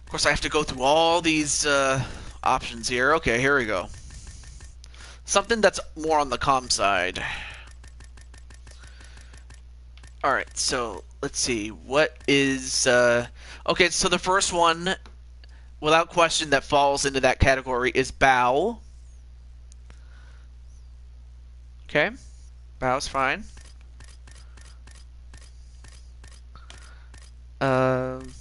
Speaker 1: Of course, I have to go through all these options here. Okay, here we go. Something that's more on the calm side. Alright, so let's see. What is. Okay, so the first one, without question, that falls into that category is bow. Okay, bow's fine. Um.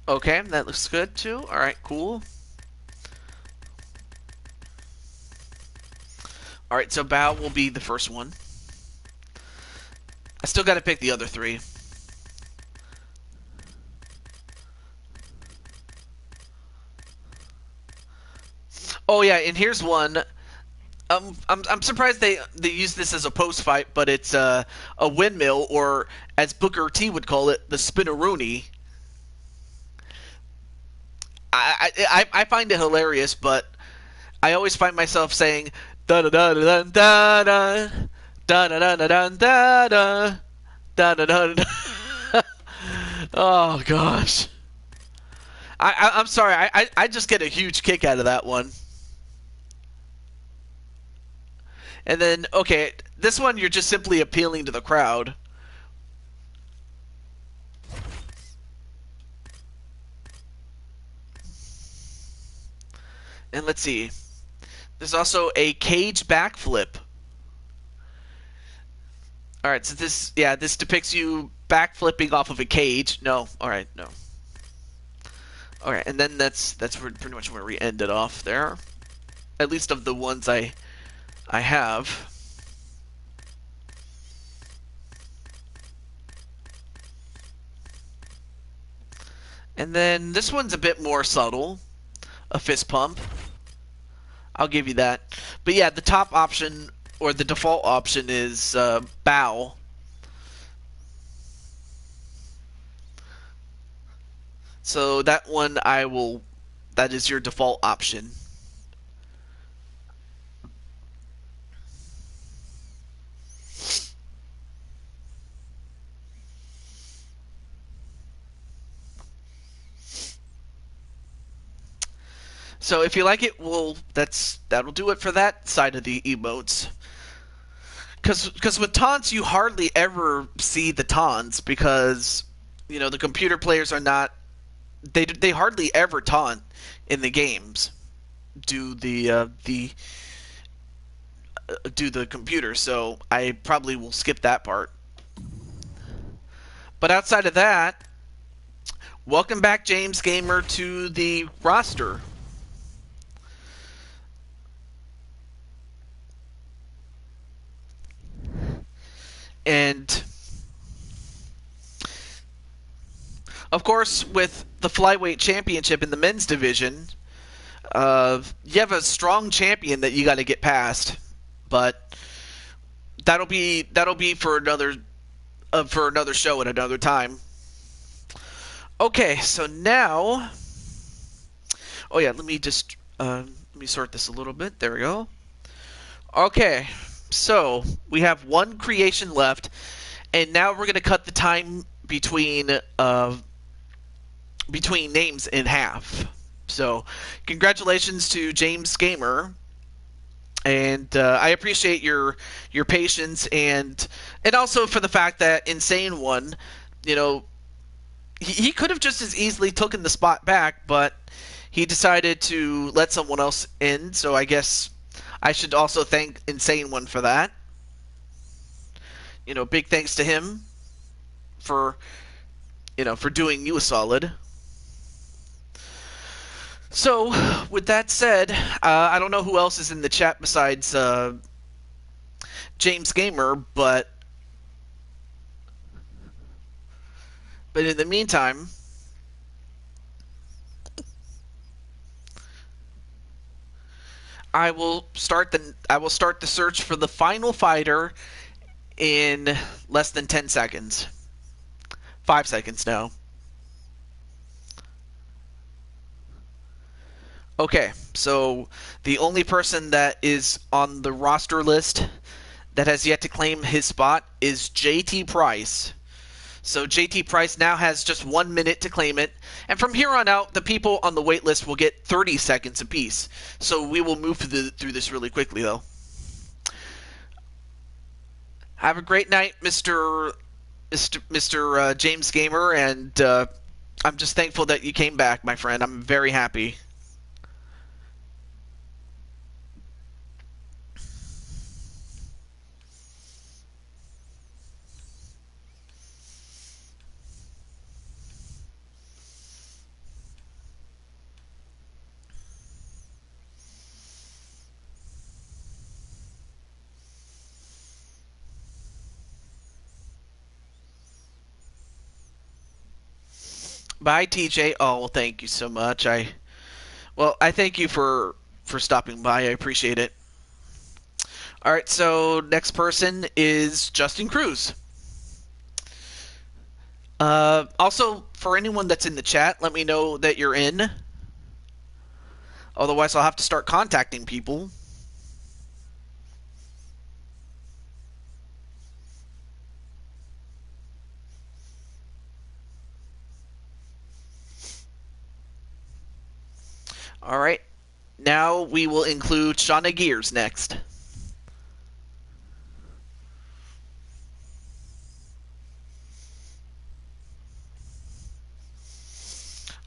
Speaker 1: Okay, that looks good too. Alright, cool. Alright, so bow will be the first one. I still gotta pick the other three. Oh yeah, and here's one. I'm surprised they use this as a post fight, but it's a windmill, or as Booker T would call it, the spinneroonie. I find it hilarious, but I always find myself saying da da da da da da da da da da da da da da da da. Oh gosh, I'm sorry. I just get a huge kick out of that one. And then okay, this one you're just simply appealing to the crowd. And let's see. There's also a cage backflip. All right, so this depicts you backflipping off of a cage. No, all right, no. All right, and then that's pretty much where we ended off there. At least of the ones I have. And then this one's a bit more subtle. A fist pump. I'll give you that. But yeah, the top option, or the default option, is bow. So that one that is your default option. So if you like it, that'll do it for that side of the emotes. Because with taunts, you hardly ever see the taunts because the computer players are not they hardly ever taunt in the games. Do the computer, so I probably will skip that part. But outside of that, welcome back, James Gamer, to the roster. And of course, with the flyweight championship in the men's division, you have a strong champion that you got to get past. But that'll be for another show at another time. Okay, so now, oh yeah, let me sort this a little bit. There we go. Okay, so we have one creation left, and now we're gonna cut the time between names in half. So, congratulations to James Gamer, and I appreciate your patience and also for the fact that Insane One, he could have just as easily taken the spot back, but he decided to let someone else in. So I guess I should also thank Insane One for that. Big thanks to him for doing you a solid. So, with that said, I don't know who else is in the chat besides James Gamer, but in the meantime, I will start the search for the final fighter in less than 10 seconds. 5 seconds now. Okay, so the only person that is on the roster list that has yet to claim his spot is JT Price. So JT Price now has just 1 minute to claim it, and from here on out, the people on the wait list will get 30 seconds apiece. So we will move through this really quickly, though. Have a great night, Mr. James Gamer, and I'm just thankful that you came back, my friend. I'm very happy. Bye, TJ. Oh, well, thank you so much. I thank you for stopping by. I appreciate it. All right, so next person is Justin Cruz. Also, for anyone that's in the chat, let me know that you're in. Otherwise, I'll have to start contacting people. All right. Now we will include Shauna Gears next.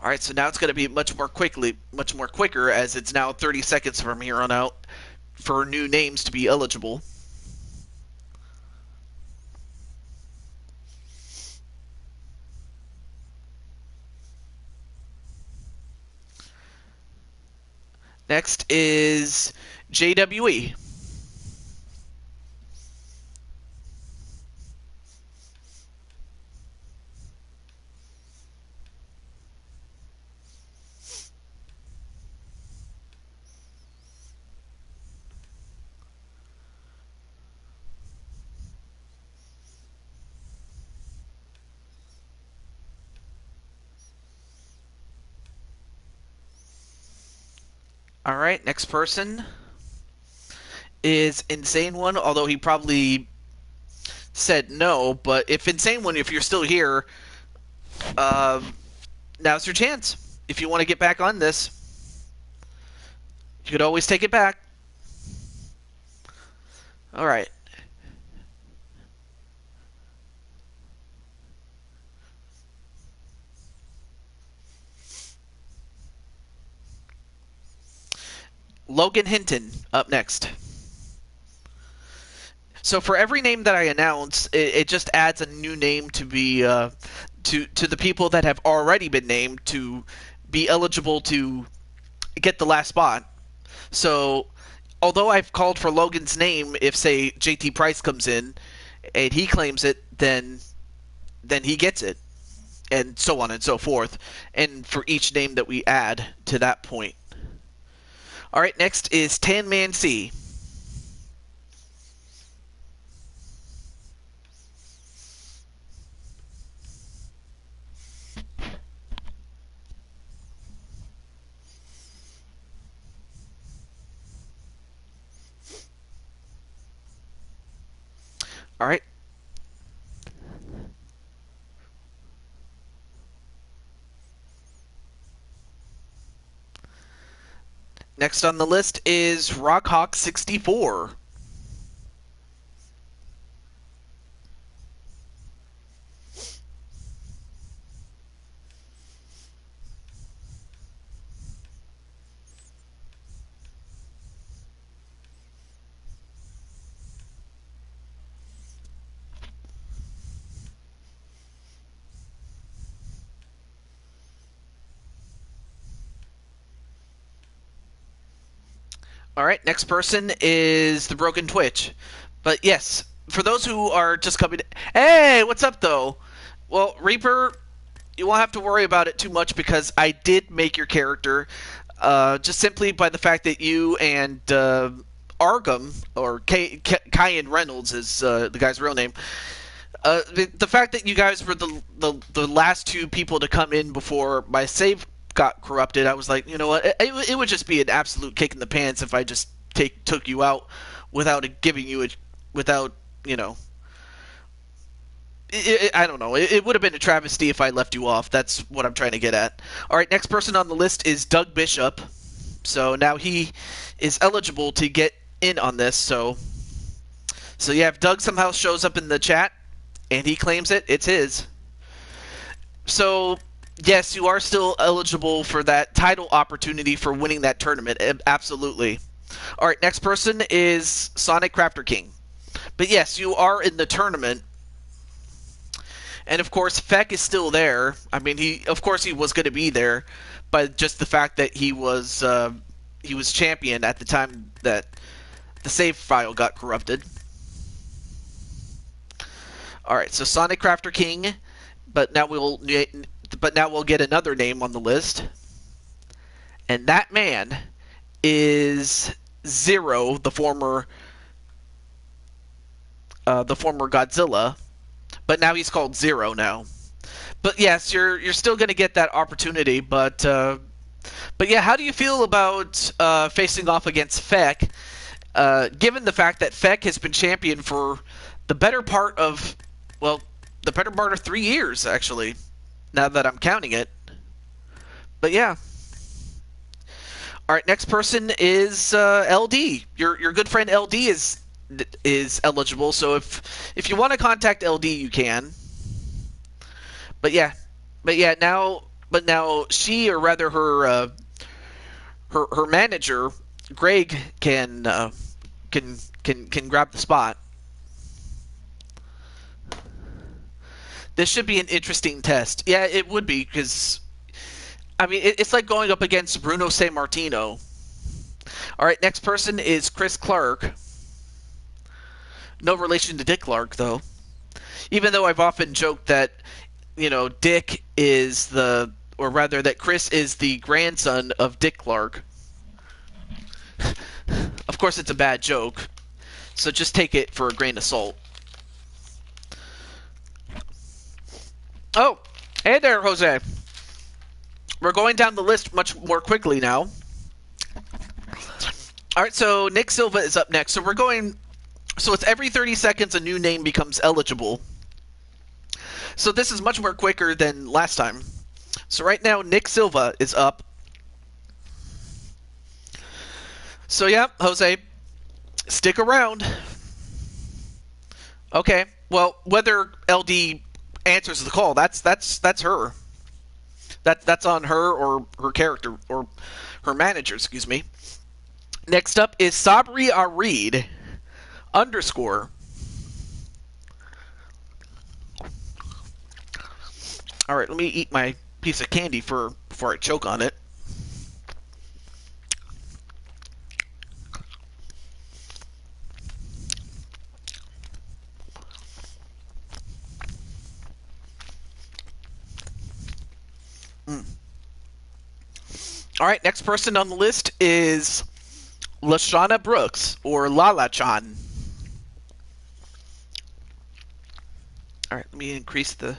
Speaker 1: All right, so now it's going to be much more quicker, as it's now 30 seconds from here on out for new names to be eligible. Next is JWE. All right, next person is Insane One, although he probably said no. But if you're still here, now's your chance. If you want to get back on this, you could always take it back. All right. Logan Hinton up next. So for every name that I announce, it just adds a new name to be to the people that have already been named to be eligible to get the last spot. So although I've called for Logan's name, if say JT Price comes in and he claims it, then he gets it, and so on and so forth. And for each name that we add to that point. All right, next is Tan Man C. All right. Next on the list is Rockhawk64. All right, next person is the Broken Twitch. But yes, for those who are just coming, hey, what's up though? Well, Reaper, you won't have to worry about it too much because I did make your character, just simply by the fact that you and Argum, or Kyan Reynolds is the guy's real name. The fact that you guys were the last two people to come in before my save got corrupted, I was like, you know what? It would just be an absolute kick in the pants if I just took you out without giving you without, you know. I don't know. It would have been a travesty if I left you off. That's what I'm trying to get at. All right, next person on the list is Doug Bishop. So now he is eligible to get in on this. So yeah, if Doug somehow shows up in the chat and he claims it, it's his. So yes, you are still eligible for that title opportunity for winning that tournament. Absolutely. All right, next person is Sonic Crafter King. But yes, you are in the tournament. And of course, Feck is still there. I mean, he was going to be there, but just the fact that he was champion at the time that the save file got corrupted. All right, so Sonic Crafter King, but now we'll get another name on the list, and that man is Zero, the former Godzilla. But now he's called Zero now. But yes, you're still going to get that opportunity. But yeah, how do you feel about facing off against Feck? Given the fact that Feck has been champion for the better part of 3 years, actually. Now that I'm counting it. But yeah. All right, next person is LD. Your good friend LD is eligible, so if you want to contact LD, you can. But now she, or rather her manager, Greg, can grab the spot. This should be an interesting test. Yeah, it would be, because I mean it's like going up against Bruno Sammartino. All right, next person is Chris Clark. No relation to Dick Clark, though. Even though I've often joked that, you know, Dick is that Chris is the grandson of Dick Clark. Of course, it's a bad joke, so just take it for a grain of salt. Oh, hey there, Jose. We're going down the list much more quickly now. All right, so Nick Silva is up next. So it's every 30 seconds a new name becomes eligible. So this is much more quicker than last time. So right now, Nick Silva is up. So yeah, Jose, stick around. Okay, well, whether LD answers the call, that's her. That's on her or her character, or her manager, excuse me. Next up is Sabri Arid _. All right, let me eat my piece of candy before I choke on it. All right, next person on the list is Lashana Brooks, or Lala-chan. All right, let me increase the...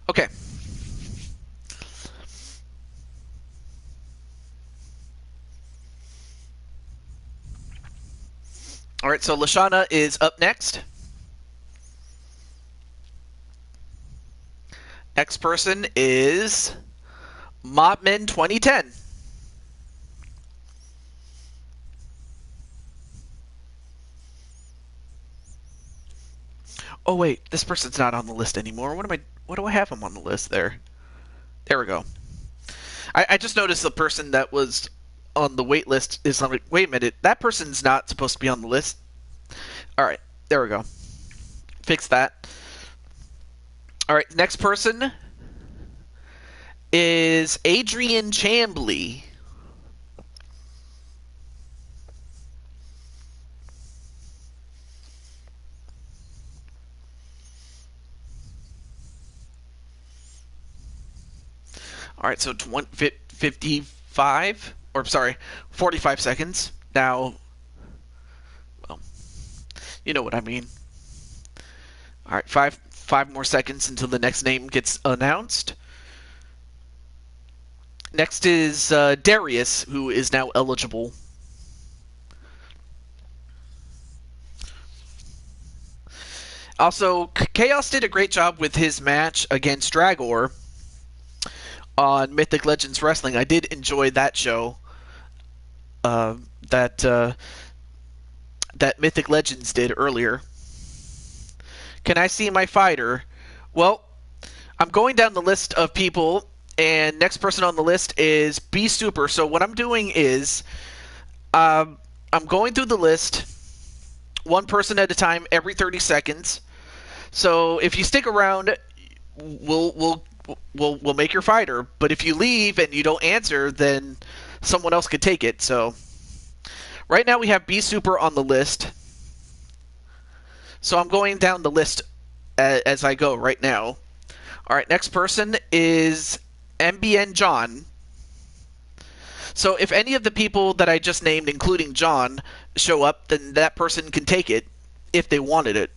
Speaker 1: Okay. All right, so Lashana is up next. Next person is Mobman 2010. Oh wait, this person's not on the list anymore. What do I have him on the list there? There we go. I just noticed the person that was on the wait list is like, wait a minute, that person's not supposed to be on the list. Alright, there we go. Fix that. Alright, next person is Adrian Chambly. All right, so 55, or sorry, 45 seconds. Now, well, you know what I mean. All right, five more seconds until the next name gets announced. Next is Darius, who is now eligible. Also, Chaos did a great job with his match against Dragor on Mythic Legends Wrestling. I did enjoy that show. That that Mythic Legends did earlier. Can I see my fighter? Well, I'm going down the list of people, and next person on the list is B Super. So what I'm doing is, I'm going through the list, one person at a time, every 30 seconds. So if you stick around, we'll make your fighter. But if you leave and you don't answer, then someone else could take it. So right now we have B Super on the list. So I'm going down the list as I go right now. All right, next person is MBN John. So if any of the people that I just named, including John, show up, then that person can take it if they wanted it.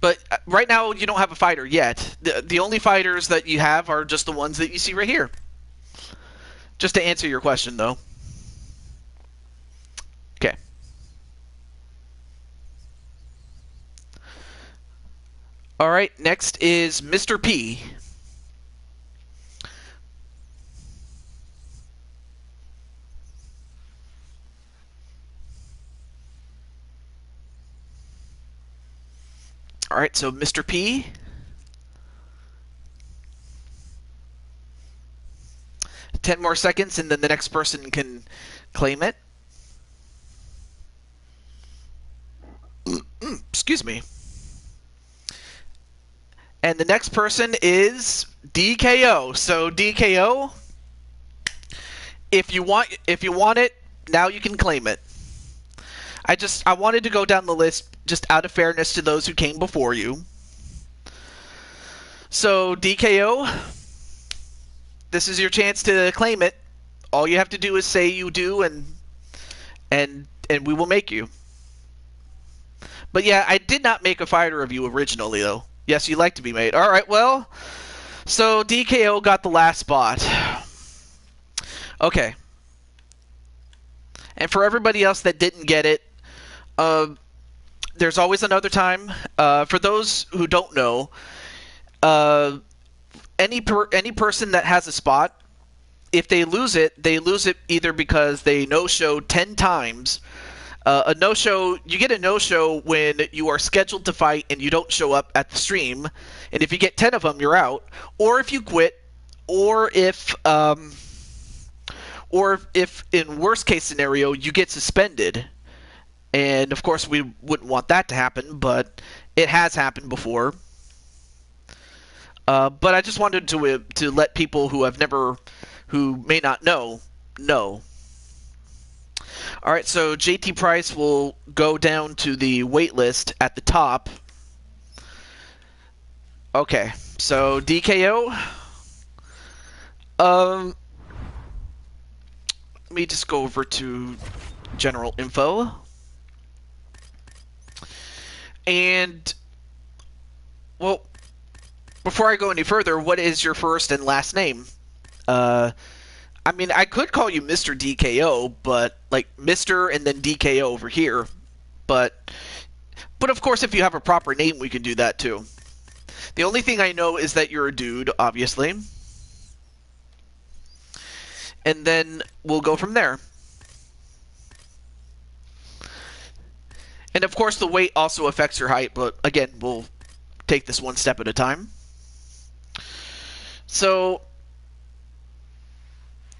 Speaker 1: But right now, you don't have a fighter yet. The only fighters that you have are just the ones that you see right here. Just to answer your question, though. Okay. All right, next is Mr. P. All right, so Mr. P. Ten more seconds, and then the next person can claim it. Excuse me. And the next person is DKO. So DKO, if you want it, now you can claim it. I wanted to go down the list just out of fairness to those who came before you. So DKO, this is your chance to claim it. All you have to do is say you do, and we will make you. But yeah, I did not make a fighter of you originally, though. Yes, you like to be made. All right, well, so DKO got the last spot. Okay. And for everybody else that didn't get it, there's always another time. For those who don't know, any person that has a spot, if they lose it either because they no-showed 10 times. A no-show, you get a no-show when you are scheduled to fight and you don't show up at the stream, and if you get 10 of them, you're out. Or if you quit, or if in worst case scenario you get suspended. And of course we wouldn't want that to happen, but it has happened before. But I just wanted to let people who may not know. All right, so JT Price will go down to the wait list at the top. Okay, so DKO. Let me just go over to general info. And, well, before I go any further, what is your first and last name? I mean, I could call you Mr. DKO, but, like, Mr. and then DKO over here. But of course, if you have a proper name, we can do that, too. The only thing I know is that you're a dude, obviously. And then we'll go from there. And, of course, the weight also affects your height, but, again, we'll take this one step at a time. So,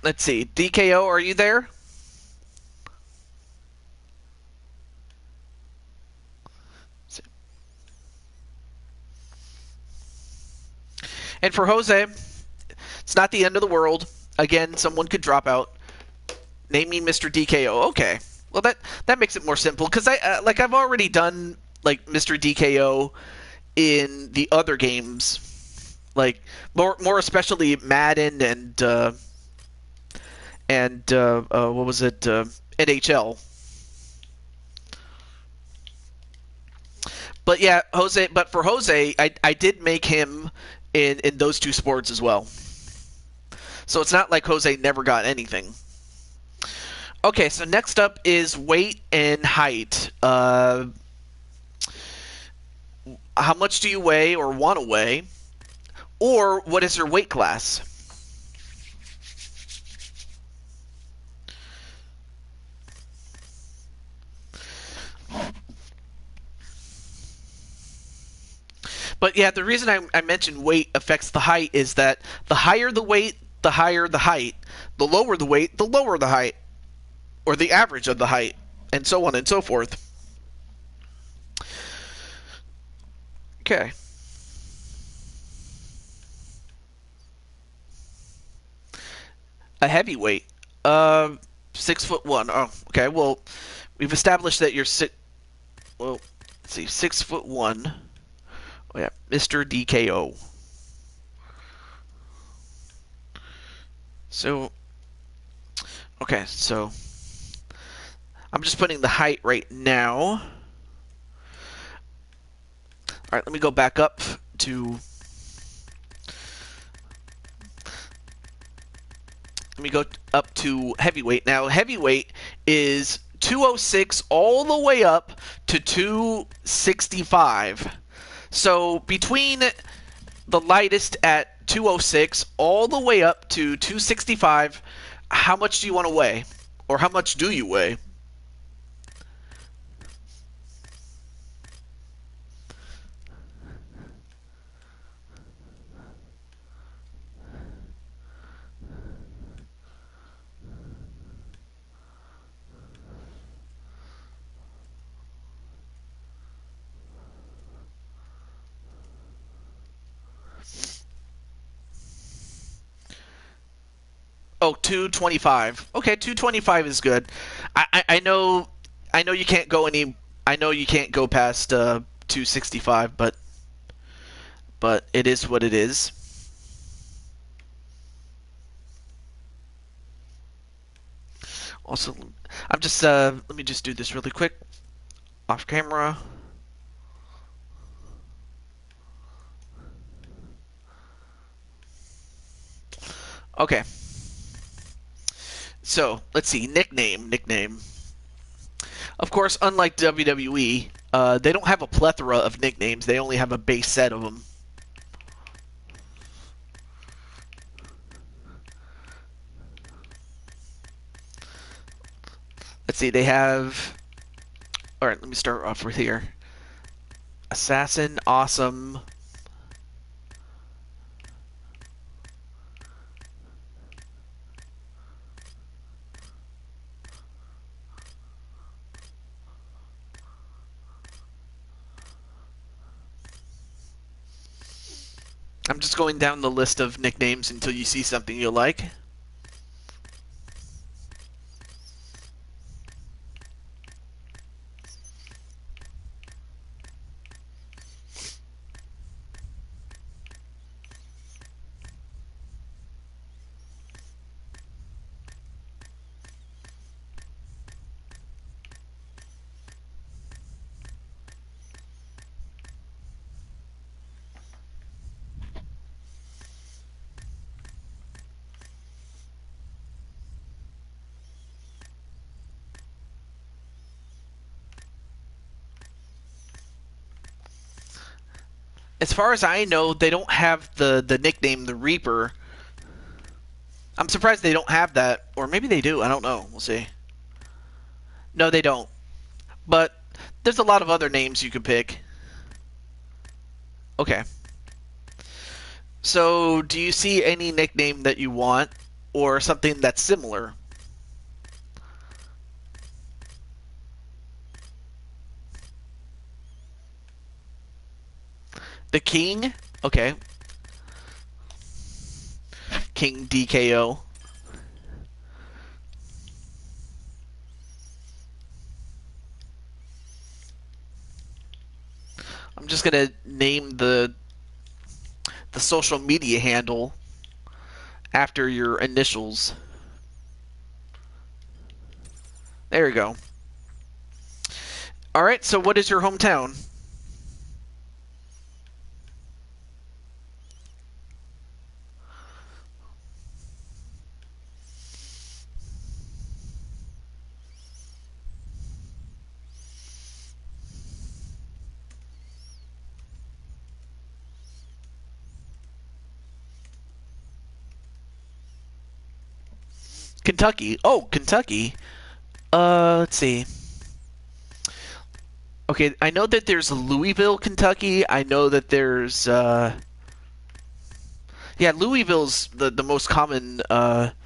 Speaker 1: let's see. DKO, are you there? And for Jose, it's not the end of the world. Again, someone could drop out. Name me Mr. DKO. Okay. Well, that makes it more simple because I've already done like Mr. DKO in the other games, like more especially Madden and what was it, NHL. But yeah, Jose. But for Jose, I did make him in those two sports as well. So it's not like Jose never got anything. Okay, so next up is weight and height. How much do you weigh or want to weigh? Or what is your weight class? But yeah, the reason I mentioned weight affects the height is that the higher the weight, the higher the height. The lower the weight, the lower the height. Or the average of the height. And so on and so forth. Okay. A heavyweight. 6'1". Oh, okay. Well, we've established that you're six. Well, let's see, 6'1". Oh yeah, Mr. DKO. So, okay, so I'm just putting the height right now. All right, let me go back up to. Let me go up to heavyweight. Now, heavyweight is 206 all the way up to 265. So between the lightest at 206 all the way up to 265, how much do you want to weigh? Or how much do you weigh? Oh, 225. Okay, 225 is good. I know you can't go any. I know you can't go past 265, but it is what it is. Also, I'm just let me just do this really quick off camera. Okay. So let's see. Nickname. Of course, unlike WWE, they don't have a plethora of nicknames. They only have a base set of them. Let's see. They have. All right. Let me start off with here. Assassin, Awesome. I'm just going down the list of nicknames until you see something you like. As far as I know, they don't have the nickname the Reaper. I'm surprised they don't have that, or maybe they do. I don't know. We'll see. No, they don't. But there's a lot of other names you could pick. Okay. So, do you see any nickname that you want, or something that's similar? The King? Okay. King DKO. I'm just gonna name the social media handle after your initials. There you go. All right, so what is your hometown? Kentucky. Oh, Kentucky. Let's see. Okay, I know that there's Louisville, Kentucky. I know that there's yeah, Louisville's the most common the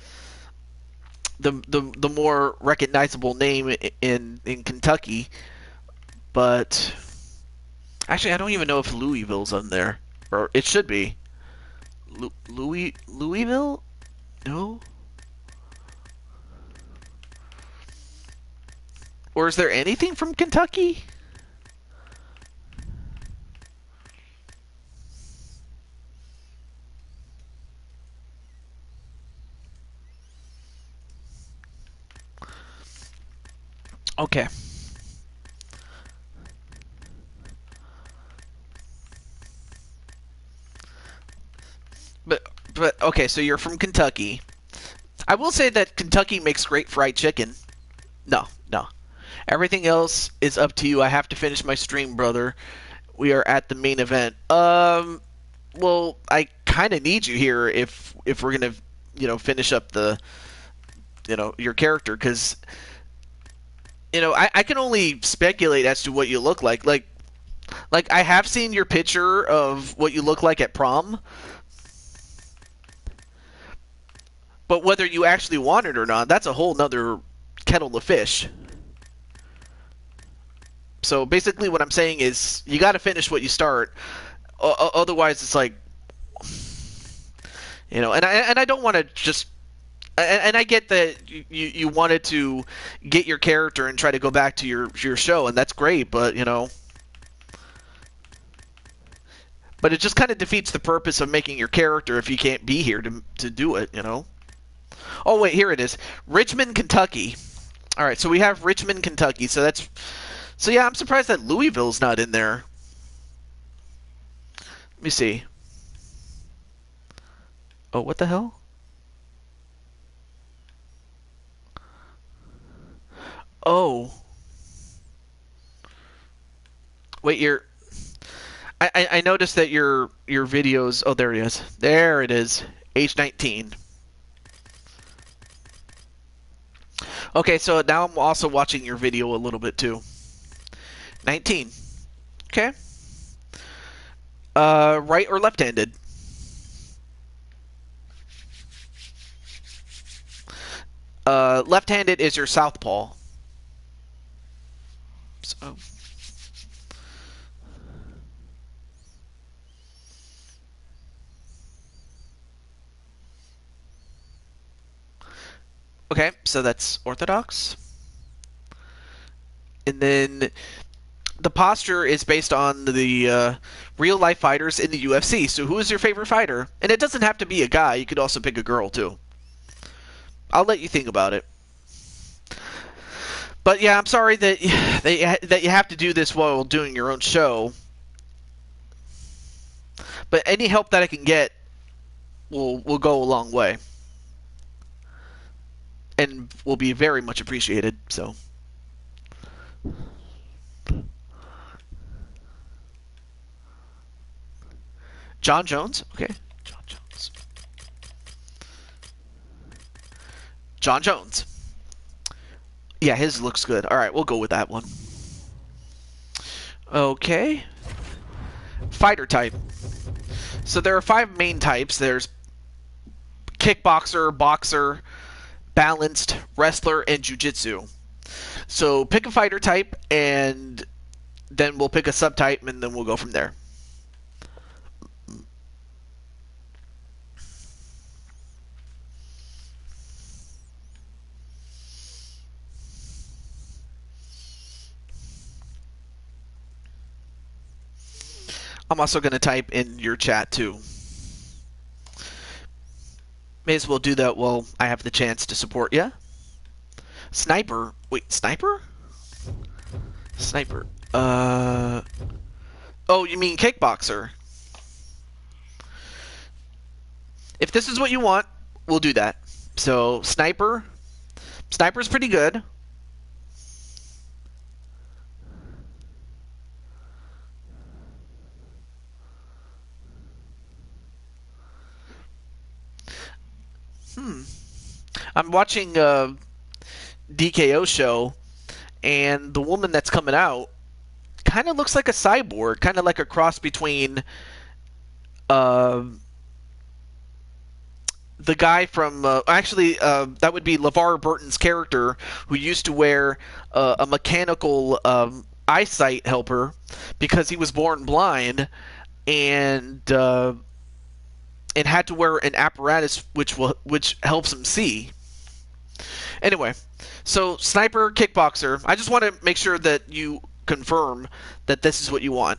Speaker 1: more recognizable name in Kentucky, but actually I don't even know if Louisville's on there, or it should be. Louisville? No. Or is there anything from Kentucky? Okay. But okay, so you're from Kentucky. I will say that Kentucky makes great fried chicken. No, no. Everything else is up to you. I have to finish my stream, brother. We are at the main event. Well, I kind of need you here if we're gonna, finish up the, your character, because, I can only speculate as to what you look like. Like I have seen your picture of what you look like at prom, but whether you actually want it or not, that's a whole nother kettle of fish. So basically, what I'm saying is you got to finish what you start. Otherwise, it's like, and I don't want to just. And I get that you wanted to get your character and try to go back to your show, and that's great, but but it just kind of defeats the purpose of making your character if you can't be here to do it, Oh wait, here it is, Richmond, Kentucky. All right, so we have Richmond, Kentucky. So yeah, I'm surprised that Louisville's not in there. Let me see. Oh, what the hell? Oh. Wait, I noticed that your videos. Oh, there it is. There it is. Age 19. Okay, so now I'm also watching your video a little bit too. 19. Okay. Right or left-handed? Left-handed is your southpaw. So. Okay, so that's orthodox. And then the posture is based on the real life fighters in the UFC. So who is your favorite fighter? And it doesn't have to be a guy. You could also pick a girl too. I'll let you think about it. But yeah, I'm sorry that you have to do this while doing your own show. But any help that I can get will go a long way, and will be very much appreciated. So. Jon Jones? Okay. Jon Jones. Jon Jones. Yeah, his looks good. Alright, we'll go with that one. Okay. Fighter type. So there are 5 main types. There's kickboxer, boxer, balanced, wrestler, and jiu-jitsu. So pick a fighter type, and then we'll pick a subtype, and then we'll go from there. I'm also going to type in your chat too. May as well do that while I have the chance to support you. Sniper? Wait, sniper? Sniper. Oh, you mean kickboxer? If this is what you want, we'll do that. So, sniper. Sniper's pretty good. I'm watching DKO show, and the woman that's coming out kind of looks like a cyborg, kind of like a cross between uh, the guy from that would be LeVar Burton's character, who used to wear a mechanical eyesight helper because he was born blind, and had to wear an apparatus which helps him see. Anyway, so sniper, kickboxer. I just want to make sure that you confirm that this is what you want.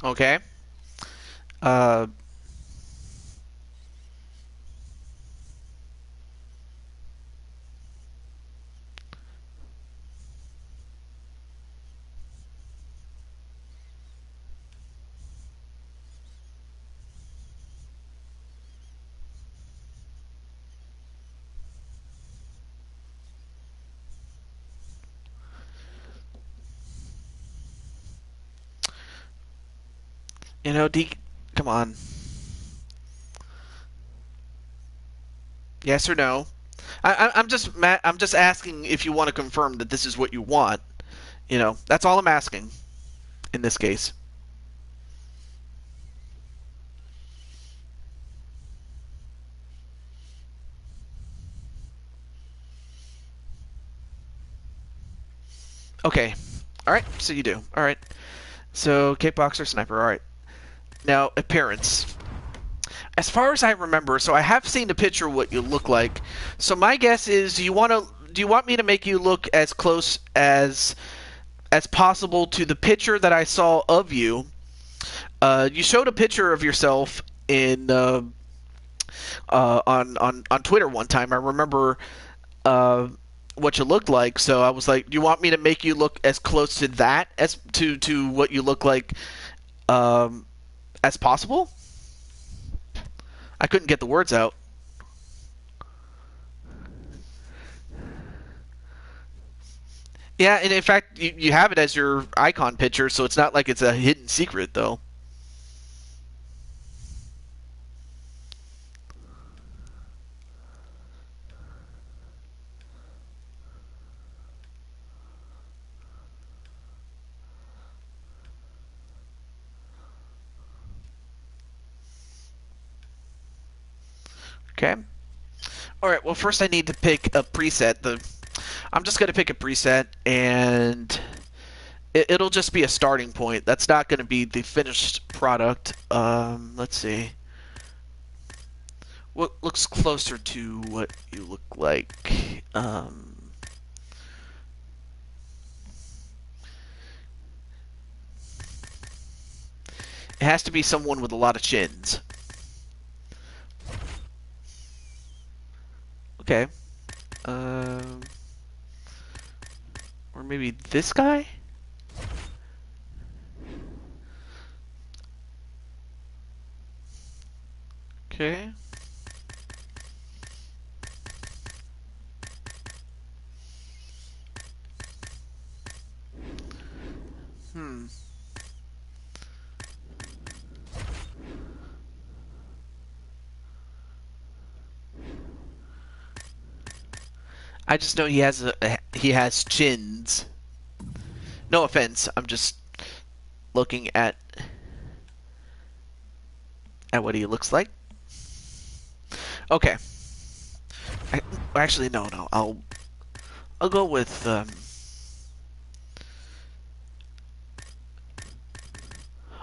Speaker 1: Okay. Uh, D. Come on. Yes or no? I'm just asking if you want to confirm that this is what you want. That's all I'm asking in this case. Okay. All right. So you do. All right. So kickboxer, sniper. All right. Now appearance. As far as I remember, so I have seen a picture of what you look like. So my guess is, do you want me to make you look as close as possible to the picture that I saw of you? You showed a picture of yourself in on Twitter one time. I remember what you looked like, so I was like, do you want me to make you look as close to that as to what you look like as possible? I couldn't get the words out. Yeah, and in fact, you have it as your icon picture, so it's not like it's a hidden secret, though. Okay. All right. Well, first I need to pick a preset. I'm just gonna pick a preset, and it'll just be a starting point. That's not gonna be the finished product. Let's see. What looks closer to what you look like? It has to be someone with a lot of chins. Okay. Or maybe this guy? Okay. Hmm. I just know he has chins. No offense. I'm just looking at what he looks like. Okay. I, actually, no. I'll go with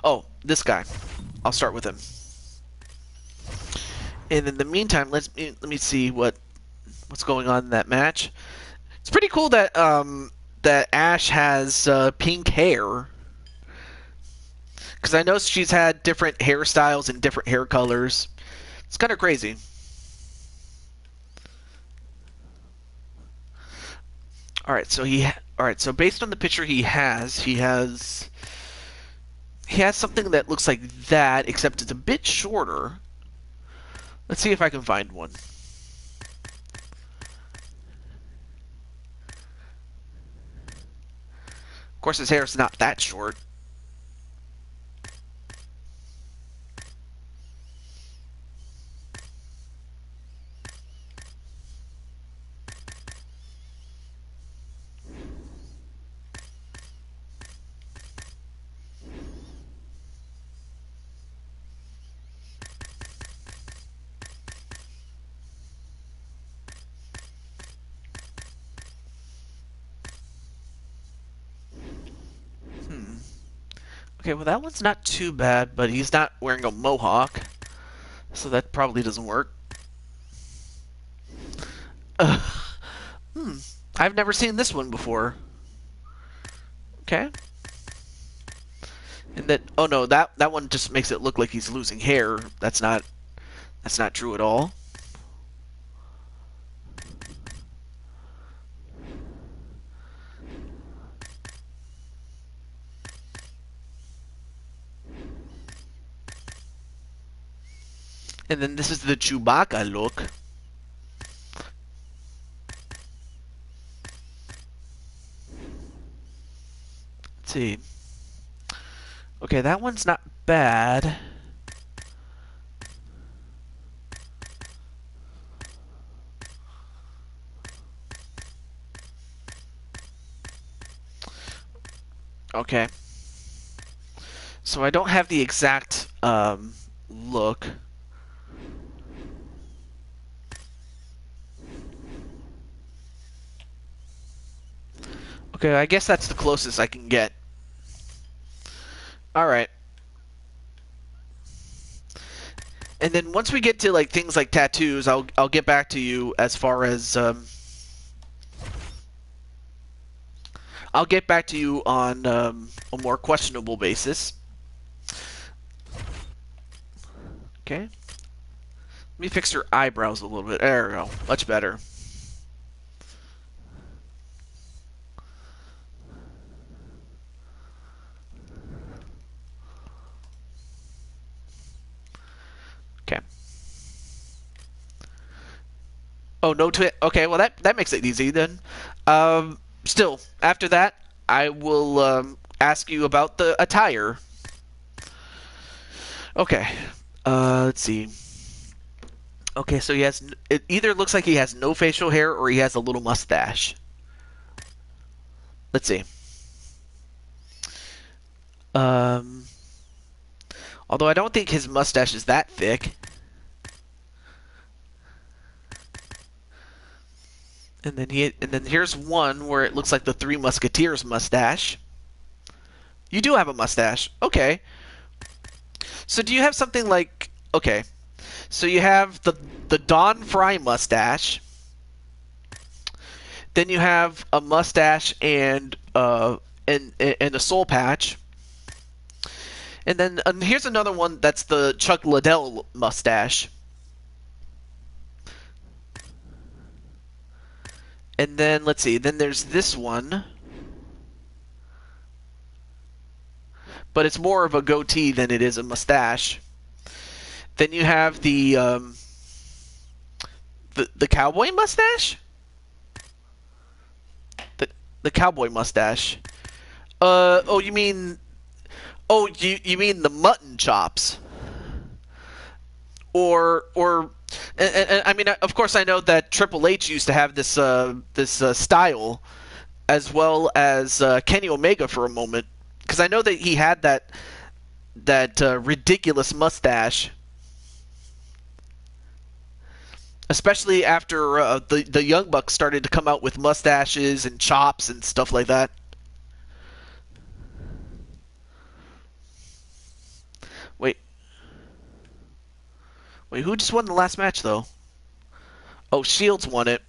Speaker 1: oh, this guy. I'll start with him. And in the meantime, let me see what's going on in that match. It's pretty cool that that Ash has pink hair, because I know she's had different hairstyles and different hair colors. It's kind of crazy. All right, so based on the picture he has something that looks like that, except it's a bit shorter. Let's see if I can find one. Of course, his hair is not that short. Okay, well that one's not too bad, but he's not wearing a mohawk, so that probably doesn't work. Uh, I've never seen this one before. Okay. And that oh no, that one just makes it look like he's losing hair. That's not true at all. And then this is the Chewbacca look. Let's see. Okay, that one's not bad. Okay. So I don't have the exact look. Okay, I guess that's the closest I can get. Alright. And then once we get to like things like tattoos, I'll get back to you as far as I'll get back to you on a more questionable basis. Okay. Let me fix your eyebrows a little bit. There we go. Much better. Okay. Oh, no twin. Okay, well that makes it easy then. Still, after that, I will ask you about the attire. Okay. Let's see. Okay, so it either looks like he has no facial hair or he has a little mustache. Let's see. Um, although I don't think his mustache is that thick. And then here's one where it looks like the Three Musketeers mustache. You do have a mustache. Okay. So do you have something like okay. So you have the Don Fry mustache. Then you have a mustache and a soul patch. And then here's another one that's the Chuck Liddell mustache. And then let's see. Then there's this one. But it's more of a goatee than it is a mustache. Then you have the cowboy mustache. The cowboy mustache. Oh, you mean... Oh, you mean the mutton chops? Or and I mean, of course, I know that Triple H used to have this style, as well as Kenny Omega for a moment, because I know that he had that ridiculous mustache, especially after the Young Bucks started to come out with mustaches and chops and stuff like that. Wait, wait, who just won the last match though? Oh, Shields won it.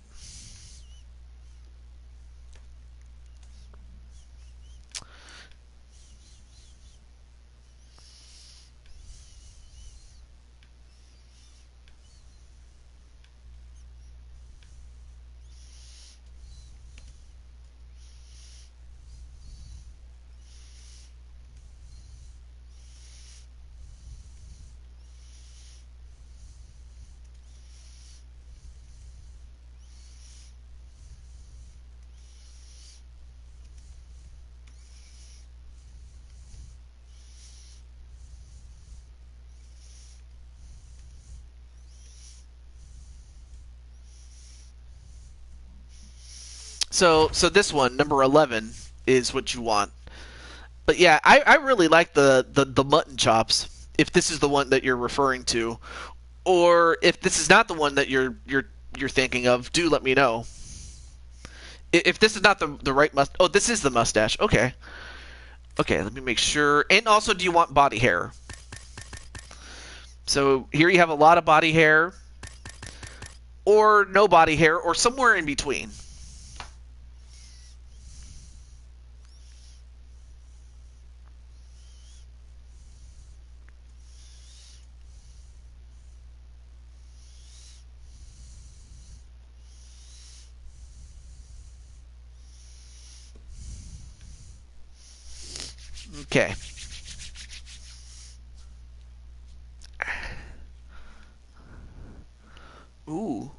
Speaker 1: So this one, number 11, is what you want. But yeah, I really like the mutton chops. If this is the one that you're referring to, or if this is not the one that you're thinking of, do let me know. If this is not the right oh, this is the mustache. Okay, okay. Let me make sure. And also, do you want body hair? So here you have a lot of body hair, or no body hair, or somewhere in between. Okay. Ooh.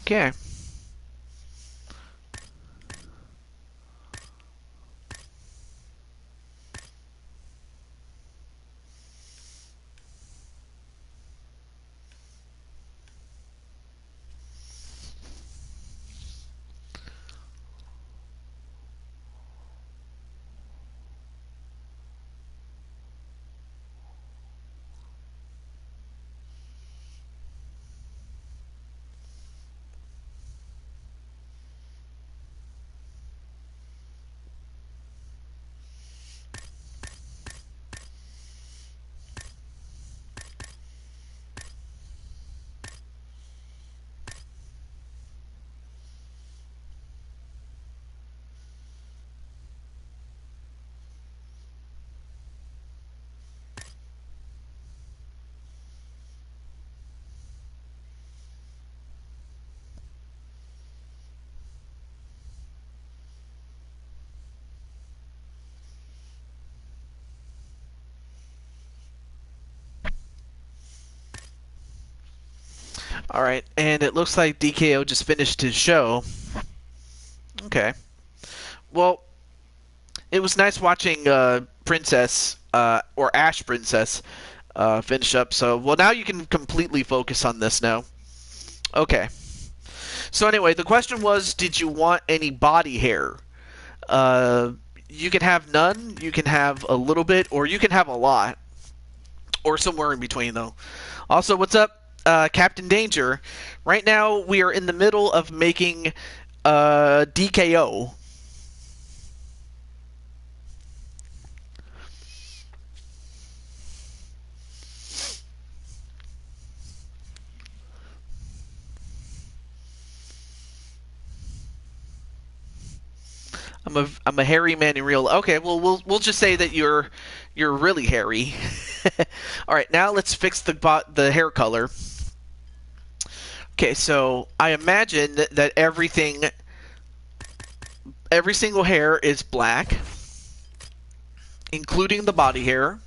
Speaker 1: Okay. All right, and it looks like DKO just finished his show. Okay. Well, it was nice watching Princess or Ash Princess finish up. So, well, now you can completely focus on this now. Okay. So anyway, the question was, did you want any body hair? Uh, you can have none, you can have a little bit, or you can have a lot, or somewhere in between, though. Also, what's up, Captain Danger? Right now, we are in the middle of making DKO. I'm a hairy man in real. Okay, well we'll just say that you're really hairy. All right, now let's fix the hair color. Okay, so I imagine that every single hair is black, including the body hair.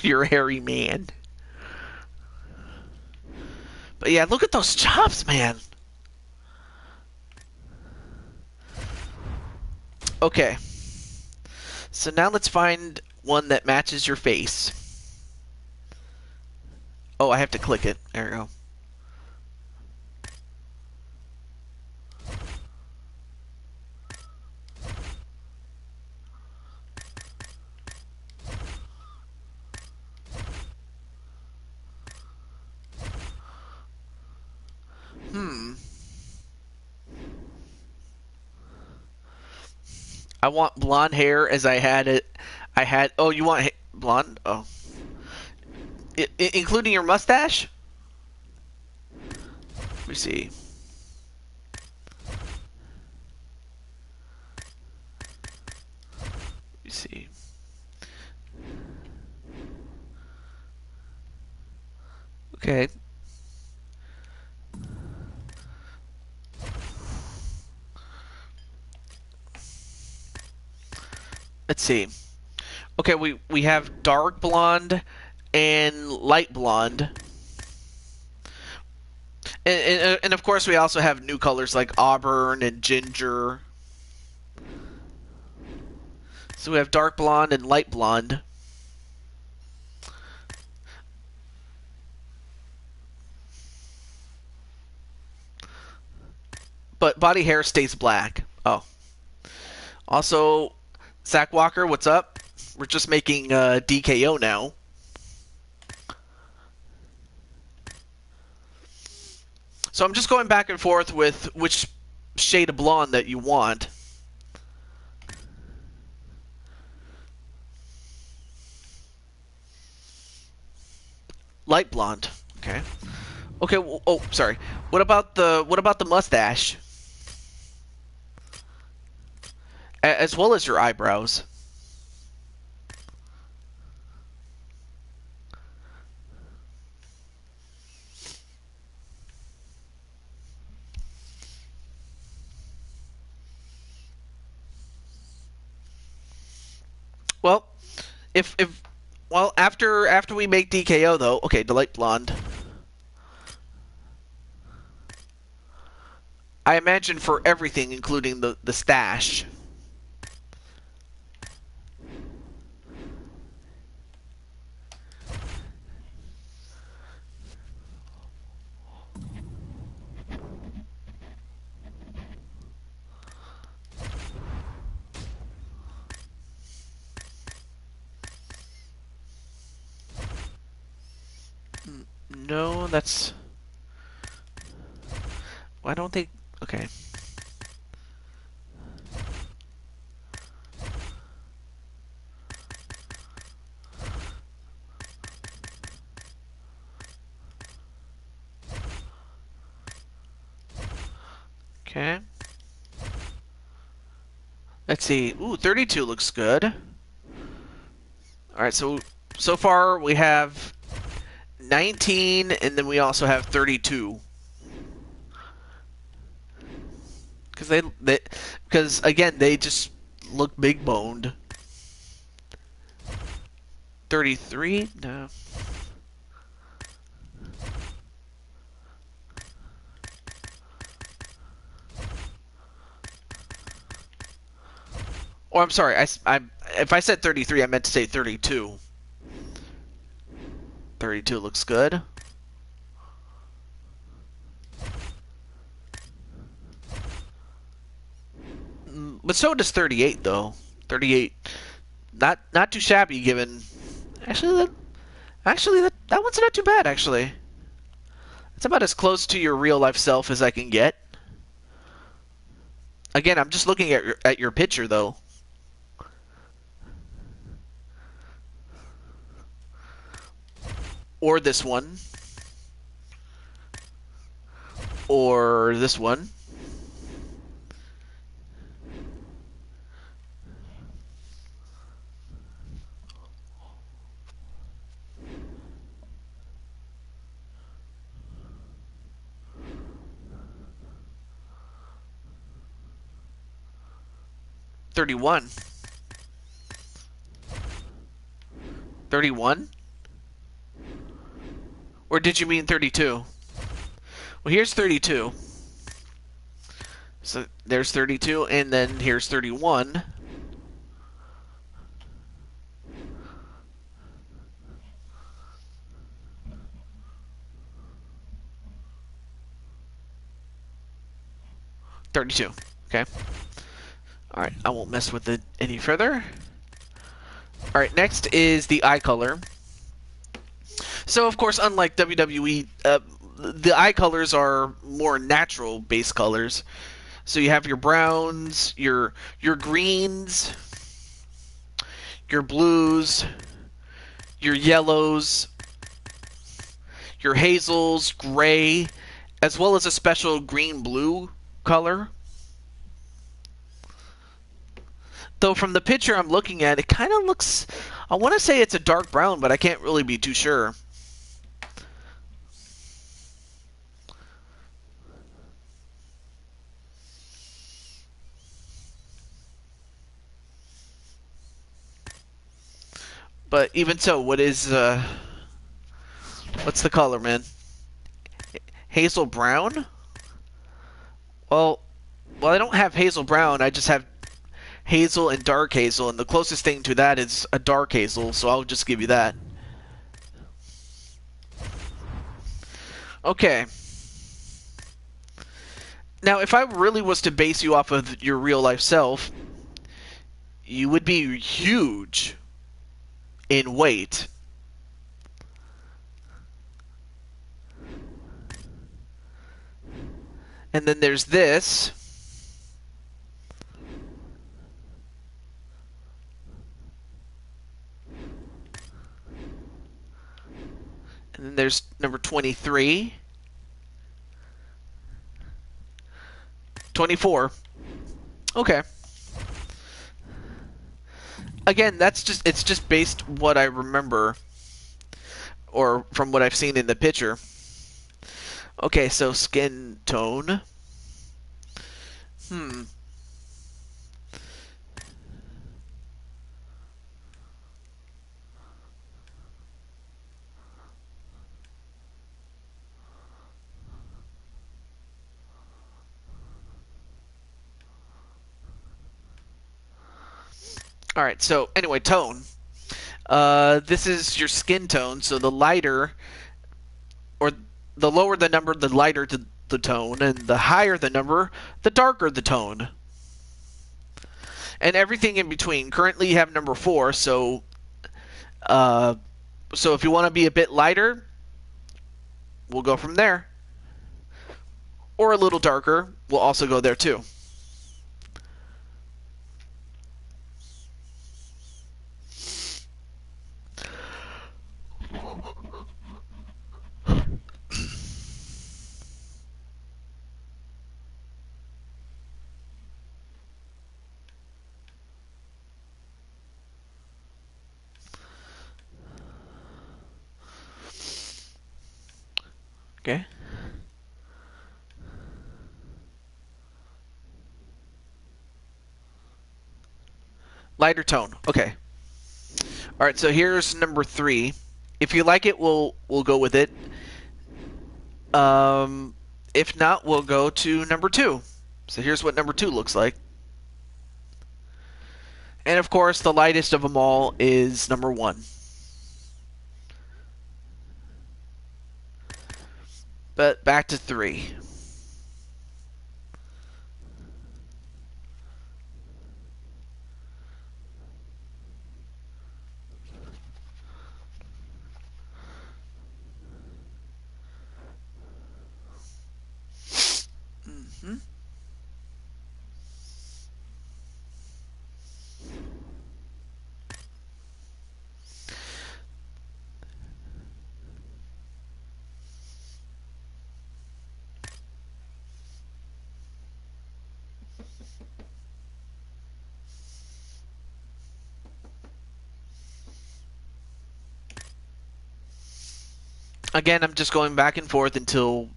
Speaker 1: You're a hairy man. But yeah, look at those chops, man. Okay. So now let's find one that matches your face. Oh, I have to click it. There we go. I want blonde hair as I had it. Oh, you want blonde? Oh. Including your mustache? Let me see. Let me see. Okay. Let's see. Okay, we have dark blonde and light blonde. And of course we also have new colors like auburn and ginger. So we have dark blonde and light blonde. But body hair stays black. Oh. Also, Zach Walker, what's up? We're just making DKO now. So I'm just going back and forth with which shade of blonde that you want. Light blonde. Okay. Okay. Oh, sorry. What about the mustache? As well as your eyebrows. Well, if well after we make DKO though, okay, the light blonde. I imagine for everything, including the stash. No, that's. Why don't they? Okay. Okay. Let's see. Ooh, 32 looks good. All right, so far we have 19, and then we also have 32. Because again they just look big boned. 33? No. Or I'm sorry, if I said 33, I meant to say 32. 32 looks good. But so does 38 though. 38, not too shabby given. Actually that one's not too bad actually. It's about as close to your real life self as I can get. Again, I'm just looking at your picture though. Or this one. Or this one. 31. 31? Or did you mean 32? Well, here's 32. So there's 32, and then here's 31. $32. Okay. Alright, I won't mess with it any further. Alright, next is the eye color. So, of course, unlike WWE, the eye colors are more natural base colors. So you have your browns, your greens, your blues, your yellows, your hazels, gray, as well as a special green-blue color. Though from the picture I'm looking at, it kind of looks... I want to say it's a dark brown, but I can't really be too sure. But even so, what's the color, man? Hazel brown? Well, I don't have hazel brown. I just have hazel and dark hazel, and the closest thing to that is a dark hazel, so I'll just give you that. Okay. Now, if I really was to base you off of your real-life self, you would be huge in weight. And then there's this. And then there's number 23. 24. Okay. Again, it's just based what I remember or from what I've seen in the picture. Okay, so skin tone. Alright, so anyway, tone. This is your skin tone, so the lighter, or the lower the number, the lighter the tone, and the higher the number, the darker the tone. And everything in between. Currently you have number 4, so if you want to be a bit lighter, we'll go from there. Or a little darker, we'll also go there too. Okay. Lighter tone. Okay. All right. So here's number 3. If you like it, we'll go with it. If not, we'll go to number 2. So here's what number 2 looks like. And of course, the lightest of them all is number 1. But back to 3. Again, I'm just going back and forth until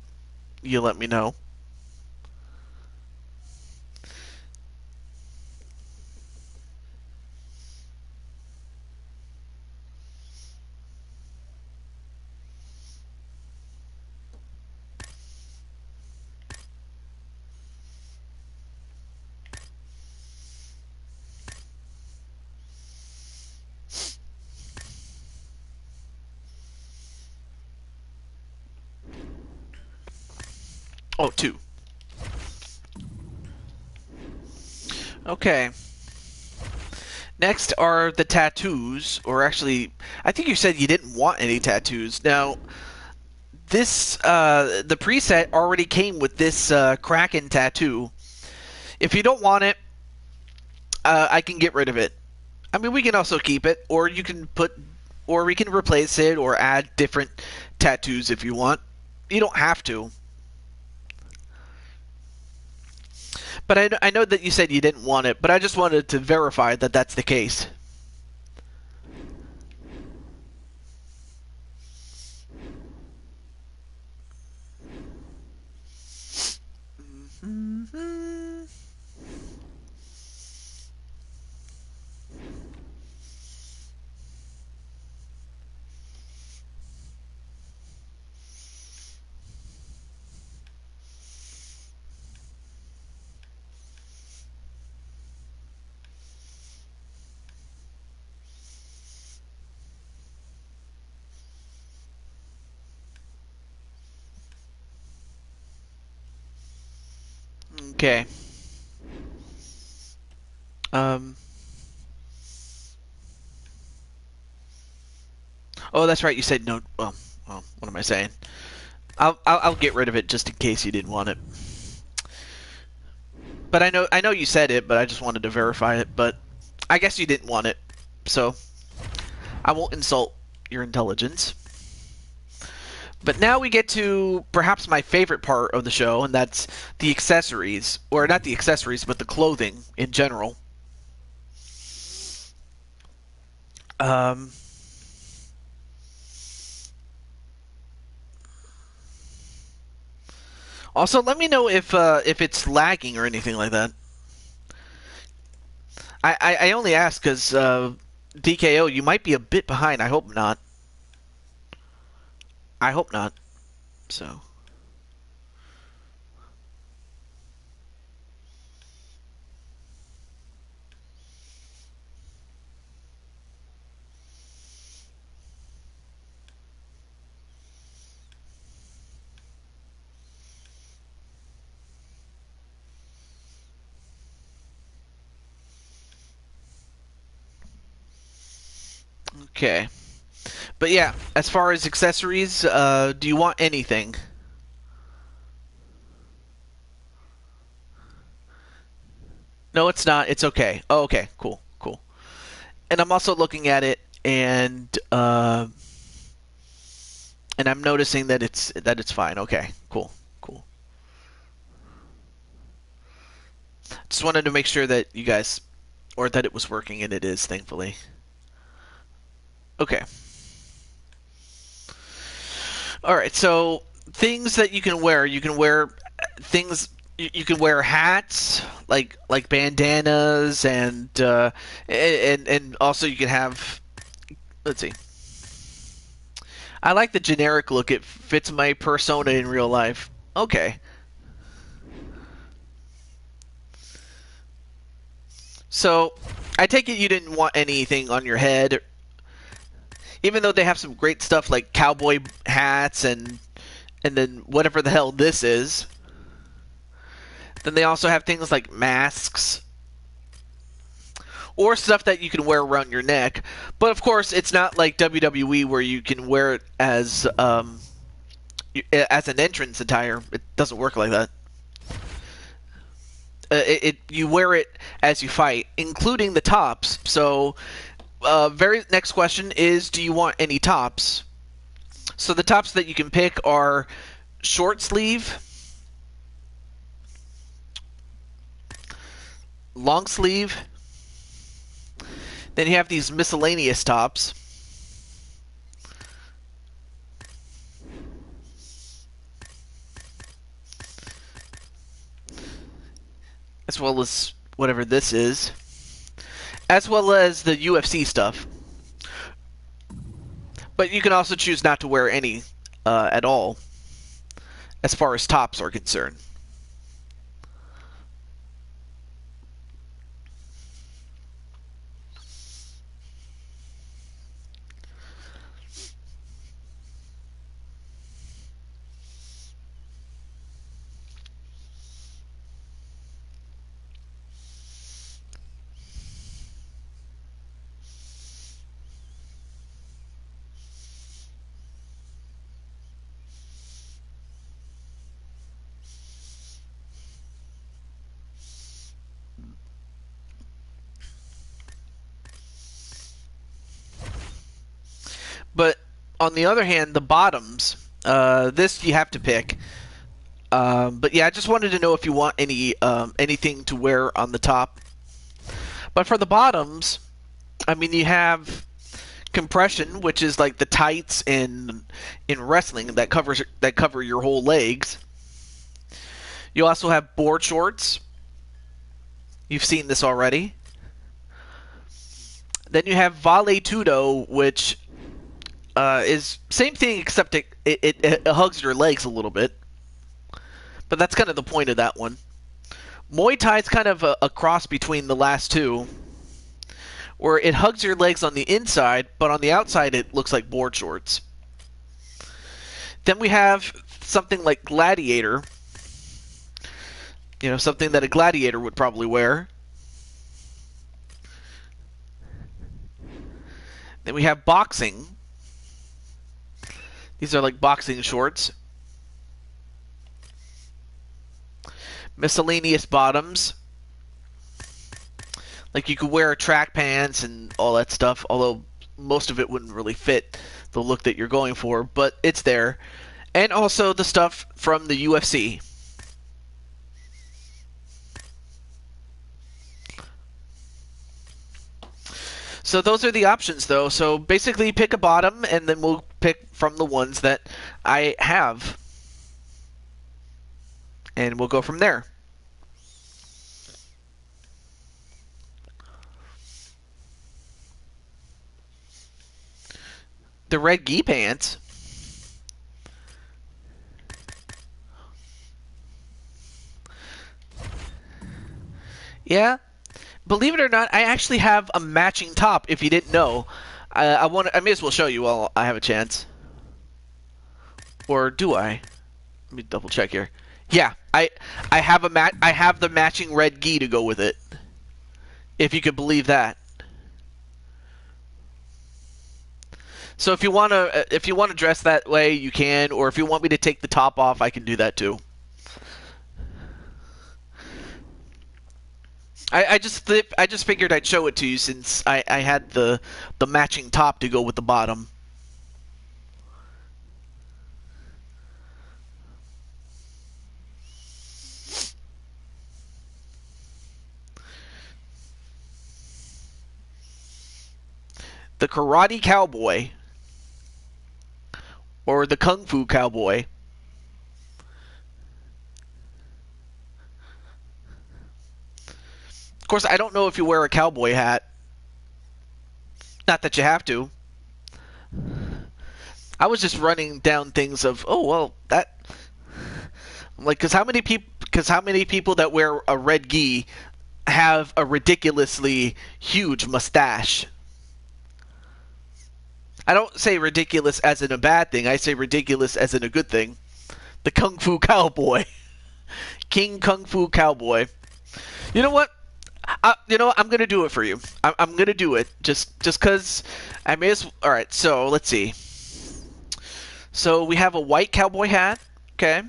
Speaker 1: you let me know. Oh, two. Okay. Next are the tattoos, or actually, I think you said you didn't want any tattoos. Now, the preset already came with this Kraken tattoo. If you don't want it, I can get rid of it. I mean, we can also keep it, or you can or we can replace it, or add different tattoos if you want. You don't have to. But I know that you said you didn't want it, but I just wanted to verify that that's the case. Mm-hmm. Okay. Um. Oh, that's right. You said no. Well, what am I saying? I'll get rid of it just in case you didn't want it. But I know you said it, but I just wanted to verify it. But I guess you didn't want it, so I won't insult your intelligence. But now we get to perhaps my favorite part of the show, and that's the accessories, or not the accessories, but the clothing in general. Um. Also, let me know if it's lagging or anything like that. I only ask because DKO, you might be a bit behind. I hope not. I hope not. So. Okay. But yeah, as far as accessories, do you want anything? No, it's not. It's okay. Oh, okay. Cool. Cool. And I'm also looking at it, and I'm noticing that it's fine. Okay. Cool. Cool. Just wanted to make sure that you guys, or that it was working, and it is, thankfully. Okay. All right. So things that you can wear. You can wear things. You can wear hats like bandanas, and also you can have. Let's see. I like the generic look. It fits my persona in real life. Okay. So, I take it you didn't want anything on your head, even though they have some great stuff like cowboy hats and then whatever the hell this is. Then they also have things like masks or stuff that you can wear around your neck. But of course, it's not like WWE where you can wear it as an entrance attire. It doesn't work like that. You wear it as you fight, including the tops. So, very next question is: do you want any tops? So the tops that you can pick are short sleeve, long sleeve. Then you have these miscellaneous tops. As well as whatever this is. As well as the UFC stuff. But you can also choose not to wear any at all, as far as tops are concerned. on the other hand, the bottoms, this you have to pick. But yeah, I just wanted to know if you want anything to wear on the top. But for the bottoms, I mean, you have compression, which is like the tights in wrestling that cover your whole legs. You also have board shorts. You've seen this already. Then you have vale-tudo, which is same thing except it hugs your legs a little bit. But that's kind of the point of that one. Muay Thai is kind of a cross between the last two, where it hugs your legs on the inside, but on the outside it looks like board shorts. Then we have something like gladiator. You know, something that a gladiator would probably wear. Then we have boxing. These are like boxing shorts. Miscellaneous bottoms. Like you could wear track pants and all that stuff, although most of it wouldn't really fit the look that you're going for, but it's there. And also the stuff from the UFC. So those are the options, though. So basically pick a bottom, and then we'll pick from the ones that I have. And we'll go from there. The red gi pants. Yeah. Believe it or not, I actually have a matching top. If you didn't know, I may as well show you while I have a chance. Or do I? Let me double check here. Yeah, I have I have the matching red gi to go with it. If you could believe that. So if you want to dress that way, you can, or if you want me to take the top off, I can do that too. I just figured I'd show it to you since I had the matching top to go with the bottom. The Karate Cowboy or the Kung Fu Cowboy. Of course, I don't know if you wear a cowboy hat. Not that you have to. I was just running down things of, oh well, that like because how many people that wear a red gi have a ridiculously huge mustache? I don't say ridiculous as in a bad thing. I say ridiculous as in a good thing. The Kung Fu Cowboy. King Kung Fu Cowboy. You know what? I'm going to do it for you. I'm going to do it just because I may as well. All right, so let's see. So we have a white cowboy hat, okay?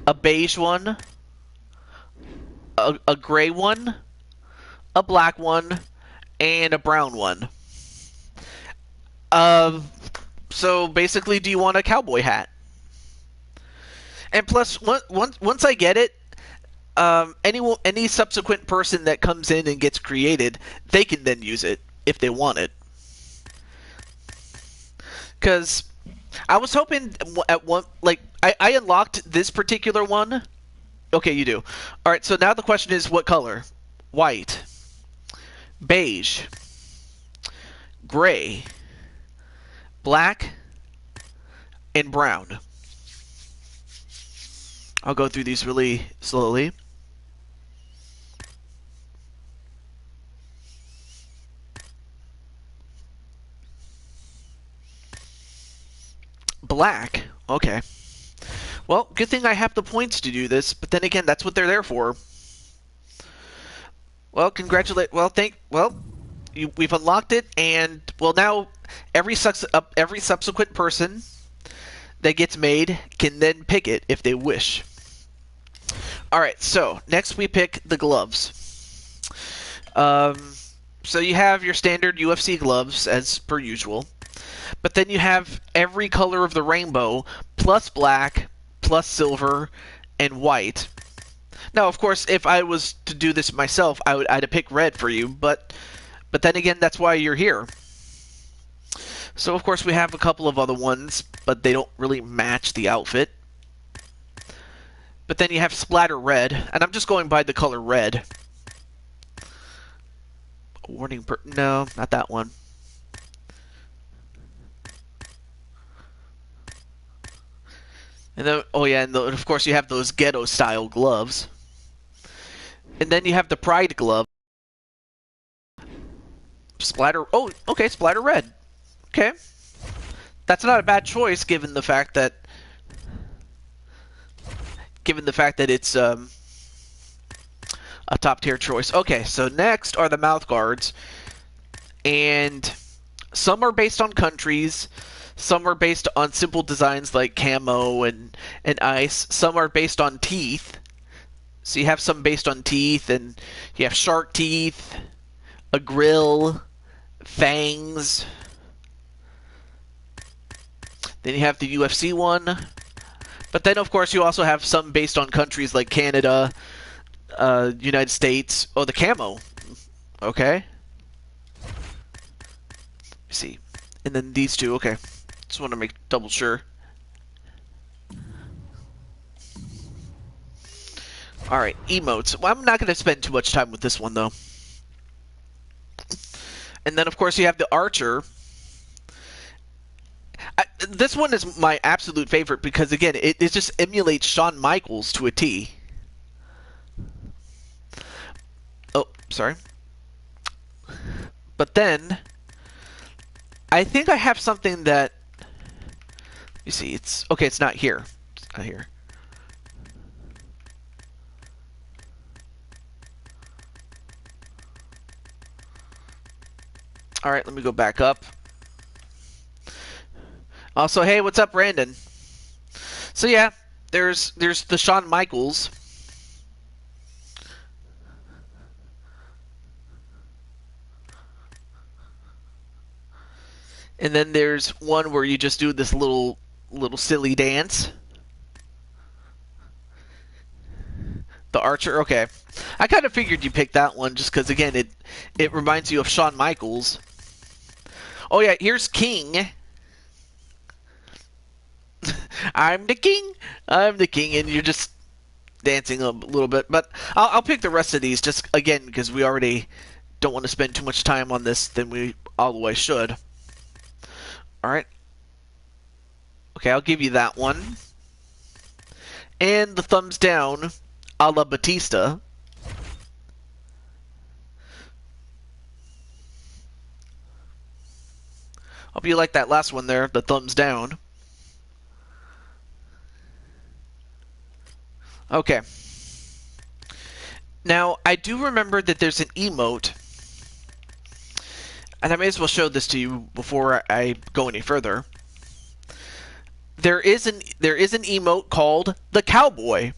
Speaker 1: A beige one, a gray one, a black one, and a brown one. So basically, do you want a cowboy hat? And plus, once I get it, any subsequent person that comes in and gets created, they can then use it if they want it. Because I was hoping at one, like I unlocked this particular one. Okay, you do. All right. So now the question is, what color? White, beige, gray, black, and brown. I'll go through these really slowly. Black. Okay. Well, good thing I have the points to do this, but then again, that's what they're there for. Well, we've unlocked it, and well, now every subsequent person that gets made can then pick it if they wish. All right, so next we pick the gloves. So you have your standard UFC gloves as per usual. But then you have every color of the rainbow, plus black, plus silver, and white. Now, of course, if I was to do this myself, I'd pick red for you, but then again, that's why you're here. So, of course, we have a couple of other ones, but they don't really match the outfit. But then you have splatter red, and I'm just going by the color red. Warning, no, not that one. And then, oh yeah, and of course you have those ghetto-style gloves. And then you have the Pride glove. Splatter, oh, okay, splatter red. Okay. That's not a bad choice, given the fact that it's a top-tier choice. Okay, so next are the mouth guards. And some are based on countries. Some are based on simple designs like camo and ice. Some are based on teeth. So you have some based on teeth, and you have shark teeth, a grill, fangs. Then you have the UFC one. But then, of course, you also have some based on countries like Canada, United States. Oh, the camo. Okay. Let me see. And then these two. Okay. Just want to make double sure. Alright, emotes. Well, I'm not going to spend too much time with this one, though. And then, of course, you have the archer. This one is my absolute favorite because, again, it just emulates Shawn Michaels to a T. Oh, sorry. But then, I think I have something that... You see, it's... Okay, it's not here. It's not here. Alright, let me go back up. Also, hey, what's up, Brandon? So yeah, there's the Shawn Michaels. And then there's one where you just do this little silly dance. The archer, okay. I kind of figured you picked that one just because, again, it reminds you of Shawn Michaels. Oh yeah, here's King. I'm the king, and you're just dancing a little bit. But I'll pick the rest of these just, again, because we already don't want to spend too much time on this than we otherwise should. Alright. Okay, I'll give you that one. And the thumbs down, a la Batista. Hope you like that last one there, the thumbs down. Okay. Now, I do remember that there's an emote, and I may as well show this to you before I go any further. There is an emote called the Cowboy.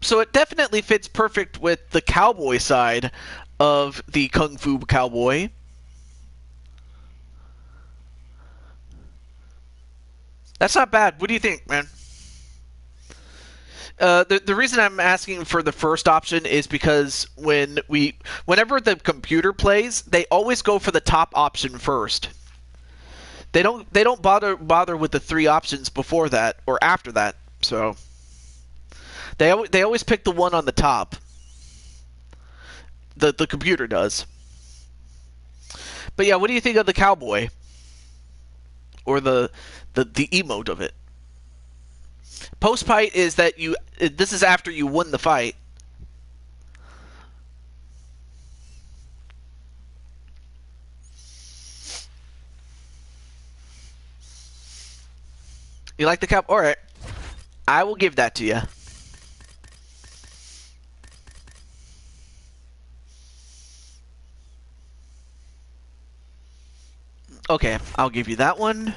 Speaker 1: So it definitely fits perfect with the cowboy side of the Kung Fu Cowboy. That's not bad. What do you think, man? The reason I'm asking for the first option is because whenever the computer plays, they always go for the top option first. They don't bother with the three options before that or after that. So they always pick the one on the top. The computer does. But yeah, what do you think of the cowboy? Or the emote of it? Post-fight is that this is after you won the fight. You like the cup? Alright. I will give that to you. Okay, I'll give you that one.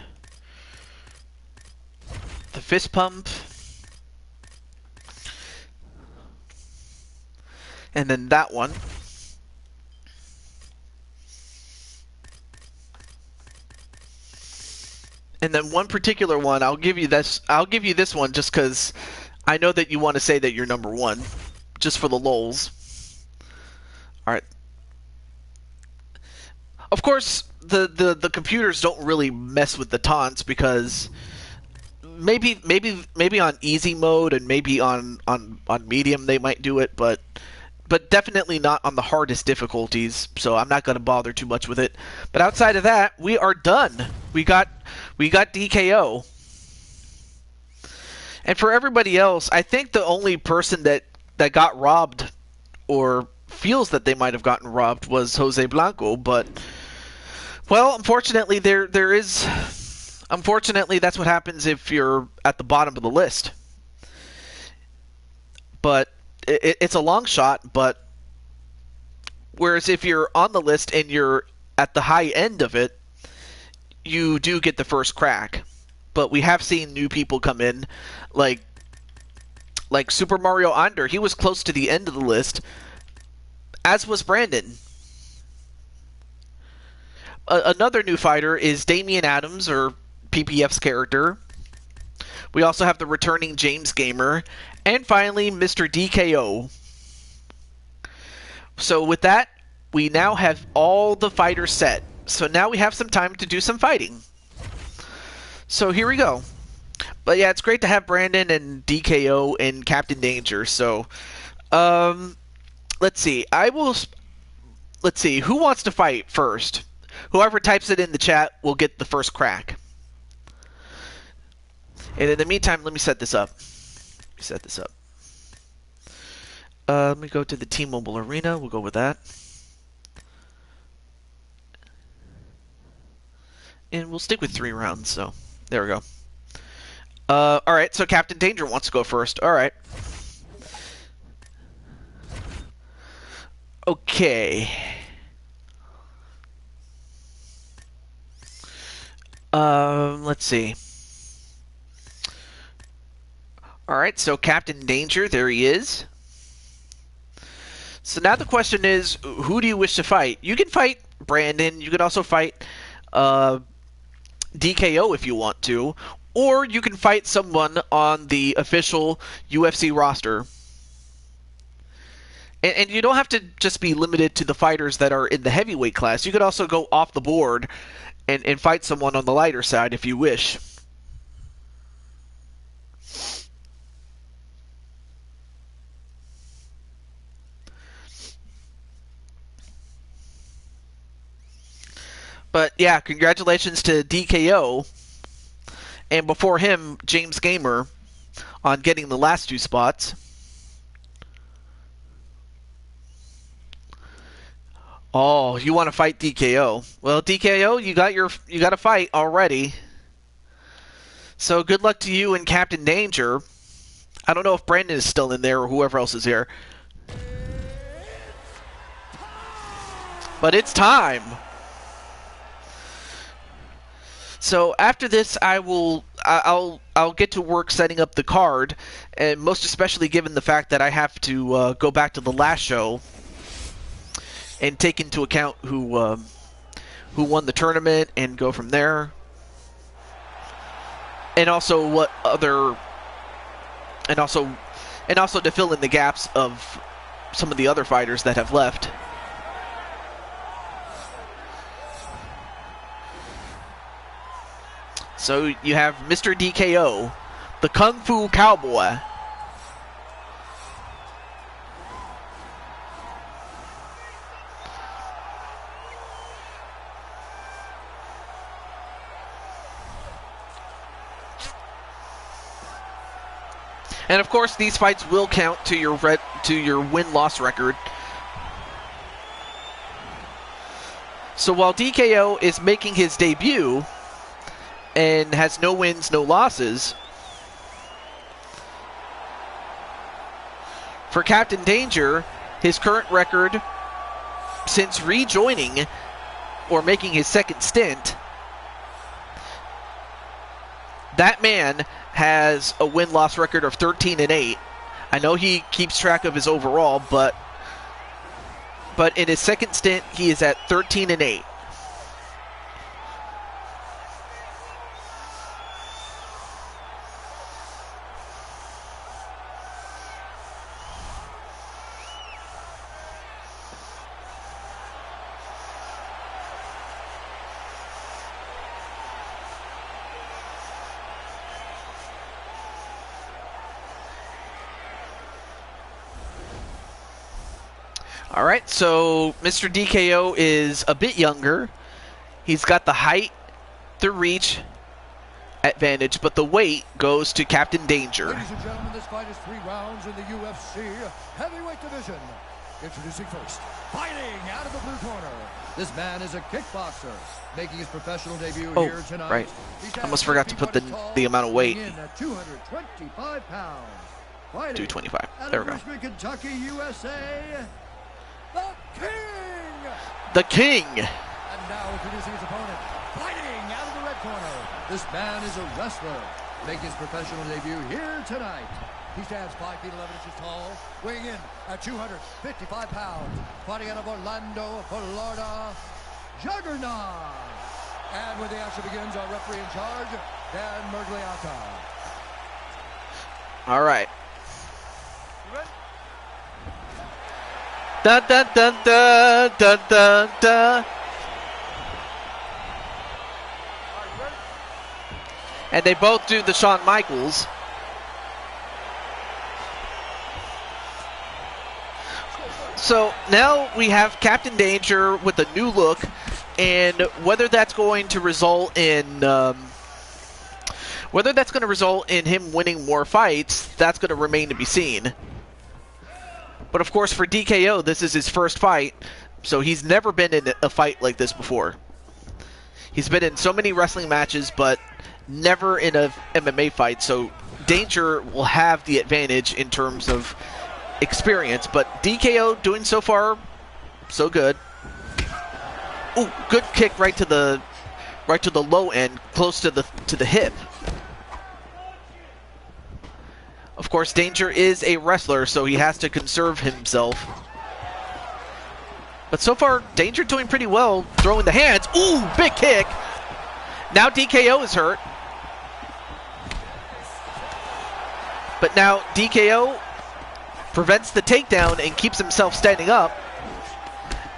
Speaker 1: The fist pump. And then that one. And then one particular one, I'll give you this. I'll give you this one just because I know that you want to say that you're number one, just for the lulz. All right. Of course, the computers don't really mess with the taunts because maybe on easy mode and maybe on medium they might do it, but definitely not on the hardest difficulties, so I'm not going to bother too much with it. But outside of that, we are done. We got DKO. And for everybody else, I think the only person that got robbed or feels that they might have gotten robbed was Jose Blanco, but well, unfortunately unfortunately that's what happens if you're at the bottom of the list. But it's a long shot, but whereas if you're on the list and you're at the high end of it, you do get the first crack. But we have seen new people come in, like Super Mario Under. He was close to the end of the list, as was Brandon. Another new fighter is Damian Adams, or PPF's character. We also have the returning James Gamer. And finally, Mr. DKO. So with that, we now have all the fighters set. So now we have some time to do some fighting. So here we go. But yeah, it's great to have Brandon and DKO and Captain Danger. So, let's see. Let's see. Who wants to fight first? Whoever types it in the chat will get the first crack. And in the meantime, let me set this up. Let me go to the T-Mobile Arena. We'll go with that. And we'll stick with 3 rounds, so there we go. Alright, so Captain Danger wants to go first. Alright. Okay. Let's see. Alright, so Captain Danger, there he is. So now the question is, who do you wish to fight? You can fight Brandon. You can also fight DKO if you want to. Or you can fight someone on the official UFC roster. And you don't have to just be limited to the fighters that are in the heavyweight class. You could also go off the board and fight someone on the lighter side if you wish. But yeah, congratulations to DKO. And before him, James Gamer on getting the last 2 spots. Oh, you want to fight DKO? Well, DKO, you got a fight already. So good luck to you and Captain Danger. I don't know if Brandon is still in there or whoever else is here. But it's time. So after this, I'll get to work setting up the card, and most especially given the fact that I have to go back to the last show and take into account who won the tournament and go from there, and also and also to fill in the gaps of some of the other fighters that have left. So you have Mr. DKO, the Kung Fu Cowboy. And of course, these fights will count to your win-loss record. So while DKO is making his debut and has no wins, no losses, for Captain Danger, his current record since rejoining or making his second stint, that man has a win-loss record of 13-8. I know he keeps track of his overall, but in his second stint, he is at 13-8. All right, so Mr. DKO is a bit younger. He's got the height, the reach advantage, but the weight goes to Captain Danger.
Speaker 3: Ladies and gentlemen, this fight is 3 rounds in the UFC heavyweight division. Introducing first, fighting out of the blue corner. This man is a kickboxer, making his professional debut here tonight.
Speaker 1: Right. I almost forgot to put the amount of weight.
Speaker 3: In at 225 pounds. Fighting
Speaker 1: 225.
Speaker 3: out
Speaker 1: There
Speaker 3: of
Speaker 1: we go.
Speaker 3: Richmond, Kentucky, USA, the King!
Speaker 1: The King!
Speaker 3: And now introducing his opponent, fighting out of the red corner. This man is a wrestler, making his professional debut here tonight. He stands 5 feet 11 inches tall, weighing in at 255 pounds, fighting out of Orlando, Florida, Juggernaut. And when the action begins, our referee in charge, Dan Mergliata.
Speaker 1: All right. Dun dun dun dun dun dun dun. And they both do the Shawn Michaels. So now we have Captain Danger with a new look, and whether that's going to result in him winning more fights, that's going to remain to be seen. But of course, for DKO, this is his first fight, so he's never been in a fight like this before. He's been in so many wrestling matches, but never in a MMA fight, so Danger will have the advantage in terms of experience, but DKO doing so far so good. Ooh, good kick right to the low end, close to the hip. Of course, Danger is a wrestler, so he has to conserve himself. But so far, Danger doing pretty well, throwing the hands. Ooh, big kick. Now DKO is hurt. But now DKO prevents the takedown and keeps himself standing up.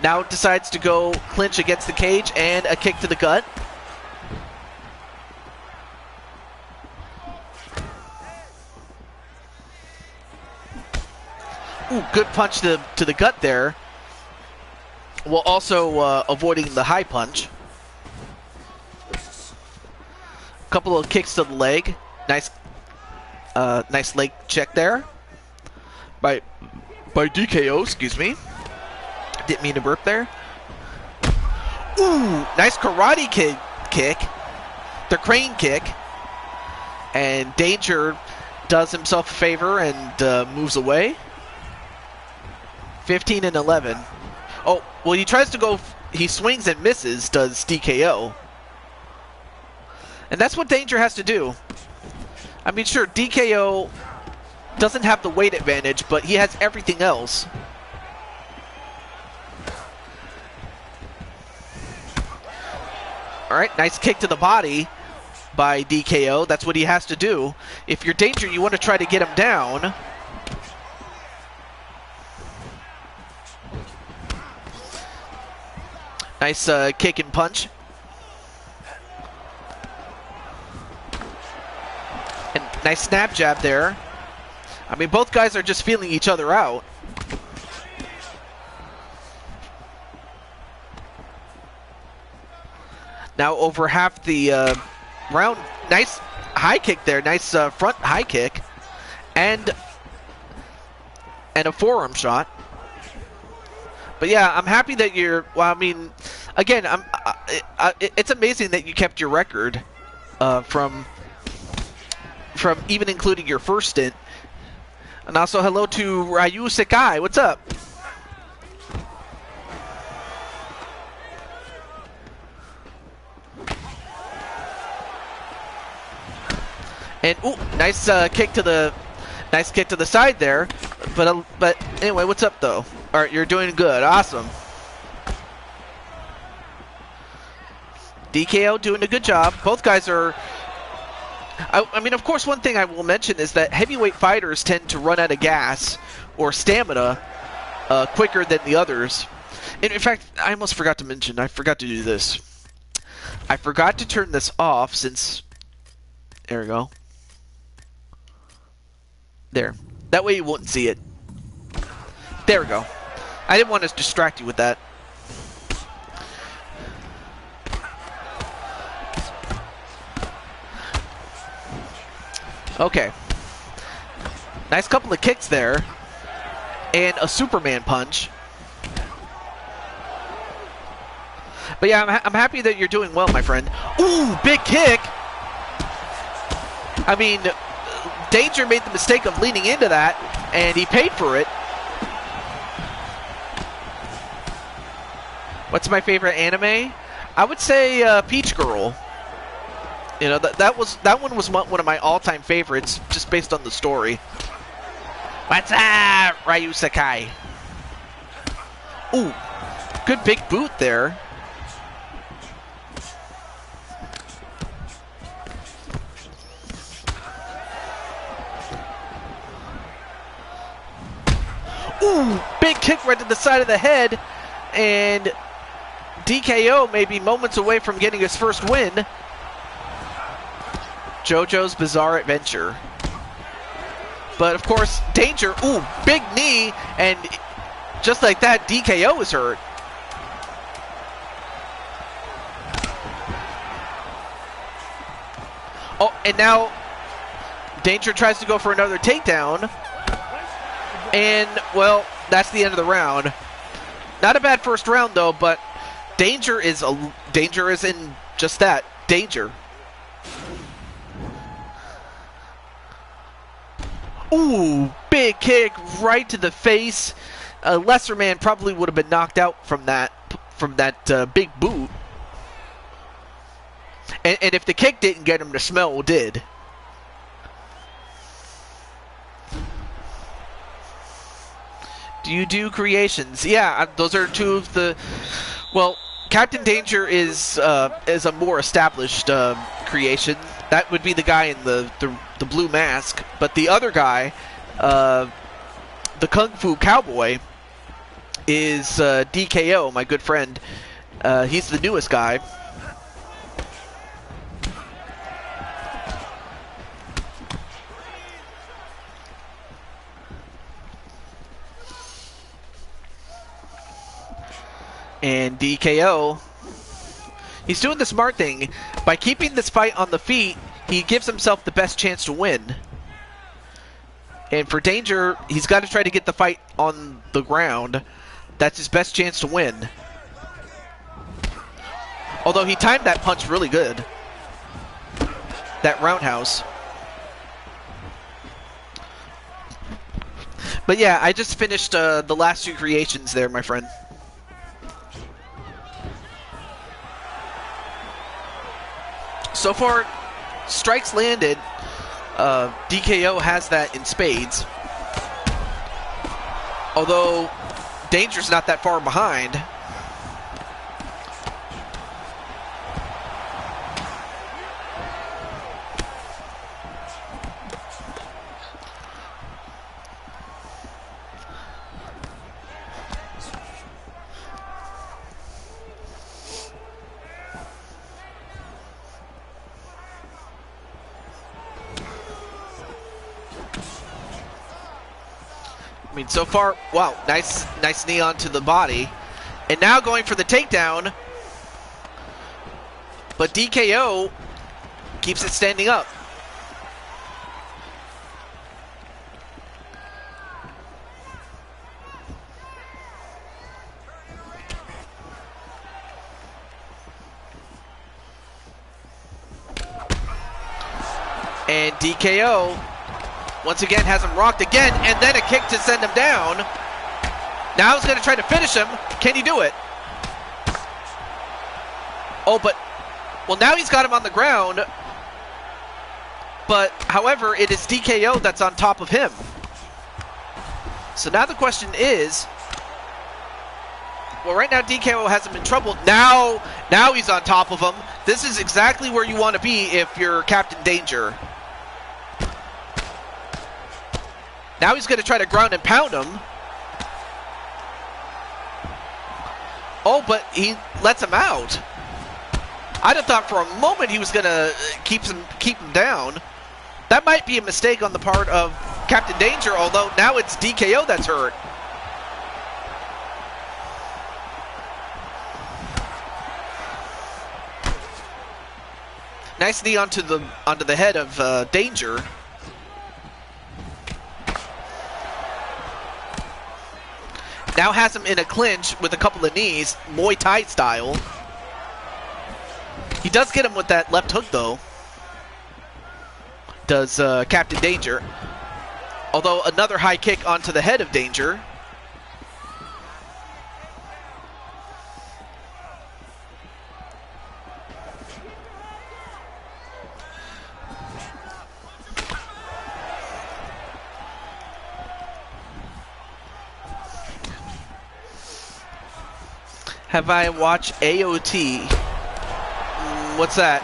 Speaker 1: Now decides to go clinch against the cage and a kick to the gut. Ooh, good punch to the gut there. While also avoiding the high punch. Couple of kicks to the leg. Nice leg check there. By DKO, excuse me. Didn't mean to burp there. Ooh, nice karate kick. The crane kick. And Danger does himself a favor and moves away. 15 and 11. Oh, well, he tries to go, he swings and misses, does DKO. And that's what Danger has to do. I mean, sure, DKO doesn't have the weight advantage, but he has everything else. All right, nice kick to the body by DKO. That's what he has to do. If you're Danger, you want to try to get him down. Nice kick and punch. And nice snap jab there. I mean, both guys are just feeling each other out. Now over half the round. Nice high kick there. Nice front high kick. And a forearm shot. But yeah, I'm happy that you're. Well, I mean, again, it's amazing that you kept your record from even including your first stint. And also, hello to Ryu Sakai. What's up? And ooh, nice kick to the side there. But anyway, what's up though? All right, you're doing good. Awesome. DKO doing a good job. Both guys are. I mean, of course, one thing I will mention is that heavyweight fighters tend to run out of gas or stamina quicker than the others. And in fact, I almost forgot to mention. I forgot to do this. I forgot to turn this off since. There we go. There. That way you won't see it. There we go. I didn't want to distract you with that. Okay. Nice couple of kicks there. And a Superman punch. But yeah, I'm happy that you're doing well, my friend. Ooh, big kick! I mean, Danger made the mistake of leaning into that, and he paid for it. What's my favorite anime? I would say Peach Girl. You know, that one was one of my all-time favorites, just based on the story. What's up, Ryu Sakai? Ooh, good big boot there. Ooh, big kick right to the side of the head, and DKO may be moments away from getting his first win. JoJo's Bizarre Adventure. But of course, Danger, ooh, big knee, and just like that, DKO is hurt. Oh, and now Danger tries to go for another takedown. And, well, that's the end of the round. Not a bad first round, though, but Danger is in just that, danger. Ooh, big kick right to the face. A lesser man probably would have been knocked out from that big boot. And if the kick didn't get him, the smell did. Do you do creations? Yeah, those are two of the... Well, Captain Danger is a more established creation. That would be the guy in the blue mask. But the other guy, the Kung Fu Cowboy, is DKO, my good friend. He's the newest guy. And DKO, he's doing the smart thing. By keeping this fight on the feet, he gives himself the best chance to win. And for Danger, he's got to try to get the fight on the ground. That's his best chance to win. Although he timed that punch really good. That roundhouse. But yeah, I just finished the last two creations there, my friend. So far, strikes landed. DKO has that in spades. Although, Danger's not that far behind. I mean, so far, wow, nice knee onto the body. And now going for the takedown. But DKO keeps it standing up. And DKO once again has him rocked again, and then a kick to send him down. Now he's going to try to finish him. Can he do it? Oh, but... Well, now he's got him on the ground. But, however, it is DKO that's on top of him. So now the question is... Well, right now DKO has him in trouble. Now he's on top of him. This is exactly where you want to be if you're Captain Danger. Now he's going to try to ground and pound him. Oh, but he lets him out. I'd have thought for a moment he was going to keep him down. That might be a mistake on the part of Captain Danger, although now it's DKO that's hurt. Nice knee onto the head of Danger. Now has him in a clinch with a couple of knees, Muay Thai style. He does get him with that left hook though. Does Captain Danger. Although another high kick onto the head of Danger. Have I watched AOT? What's that?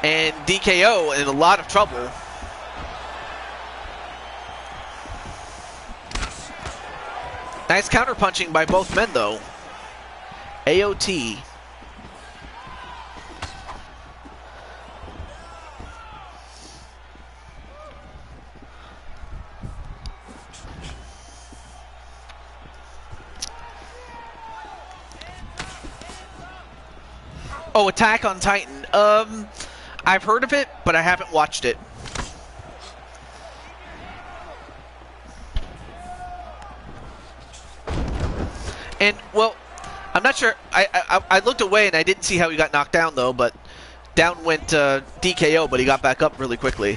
Speaker 1: And DKO in a lot of trouble. Nice counter punching by both men though. AOT. Oh, Attack on Titan. I've heard of it, but I haven't watched it. And, well, I'm not sure. I looked away and I didn't see how he got knocked down, though, but down went DKO, but he got back up really quickly.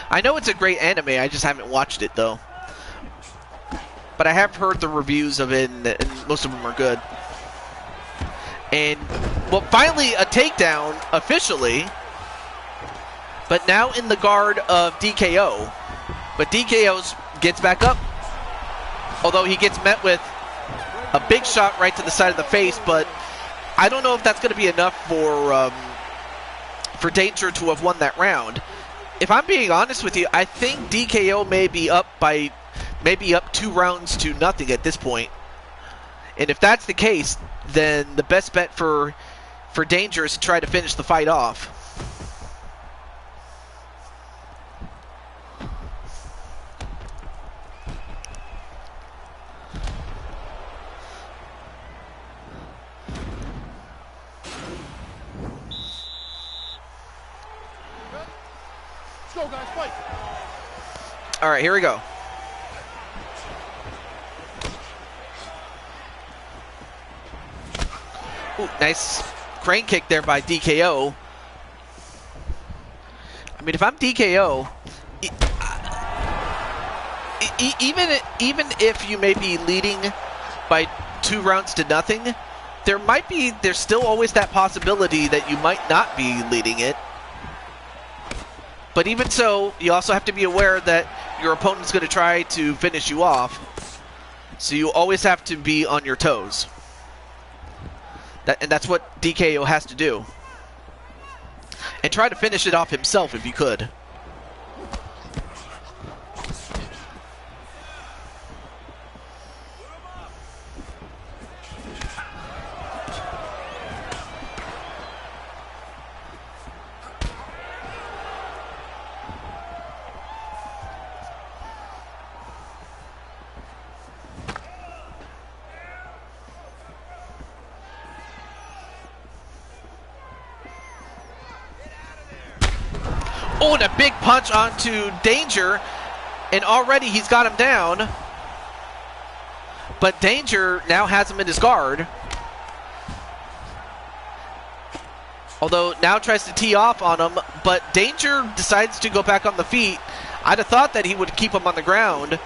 Speaker 1: I know it's a great anime, I just haven't watched it, though. But I have heard the reviews of it, and most of them are good. And, well, finally a takedown, officially. But now in the guard of DKO. But DKO gets back up. Although he gets met with a big shot right to the side of the face. But I don't know if that's going to be enough for Danger to have won that round. If I'm being honest with you, I think DKO may be up by... maybe up 2-0 at this point. And if that's the case, then the best bet for Danger is to try to finish the fight off.
Speaker 3: Let's go, guys, fight.
Speaker 1: All right, here we go. Ooh, nice crane kick there by DKO. I mean, if I'm DKO, even if you may be leading by 2-0, there's still always that possibility that you might not be leading it. But even so, you also have to be aware that your opponent's going to try to finish you off. So you always have to be on your toes. And that's what DKO has to do. And try to finish it off himself if you could. Oh, and a big punch onto Danger, and already he's got him down. But Danger now has him in his guard. Although now tries to tee off on him, but Danger decides to go back on the feet. I'd have thought that he would keep him on the ground.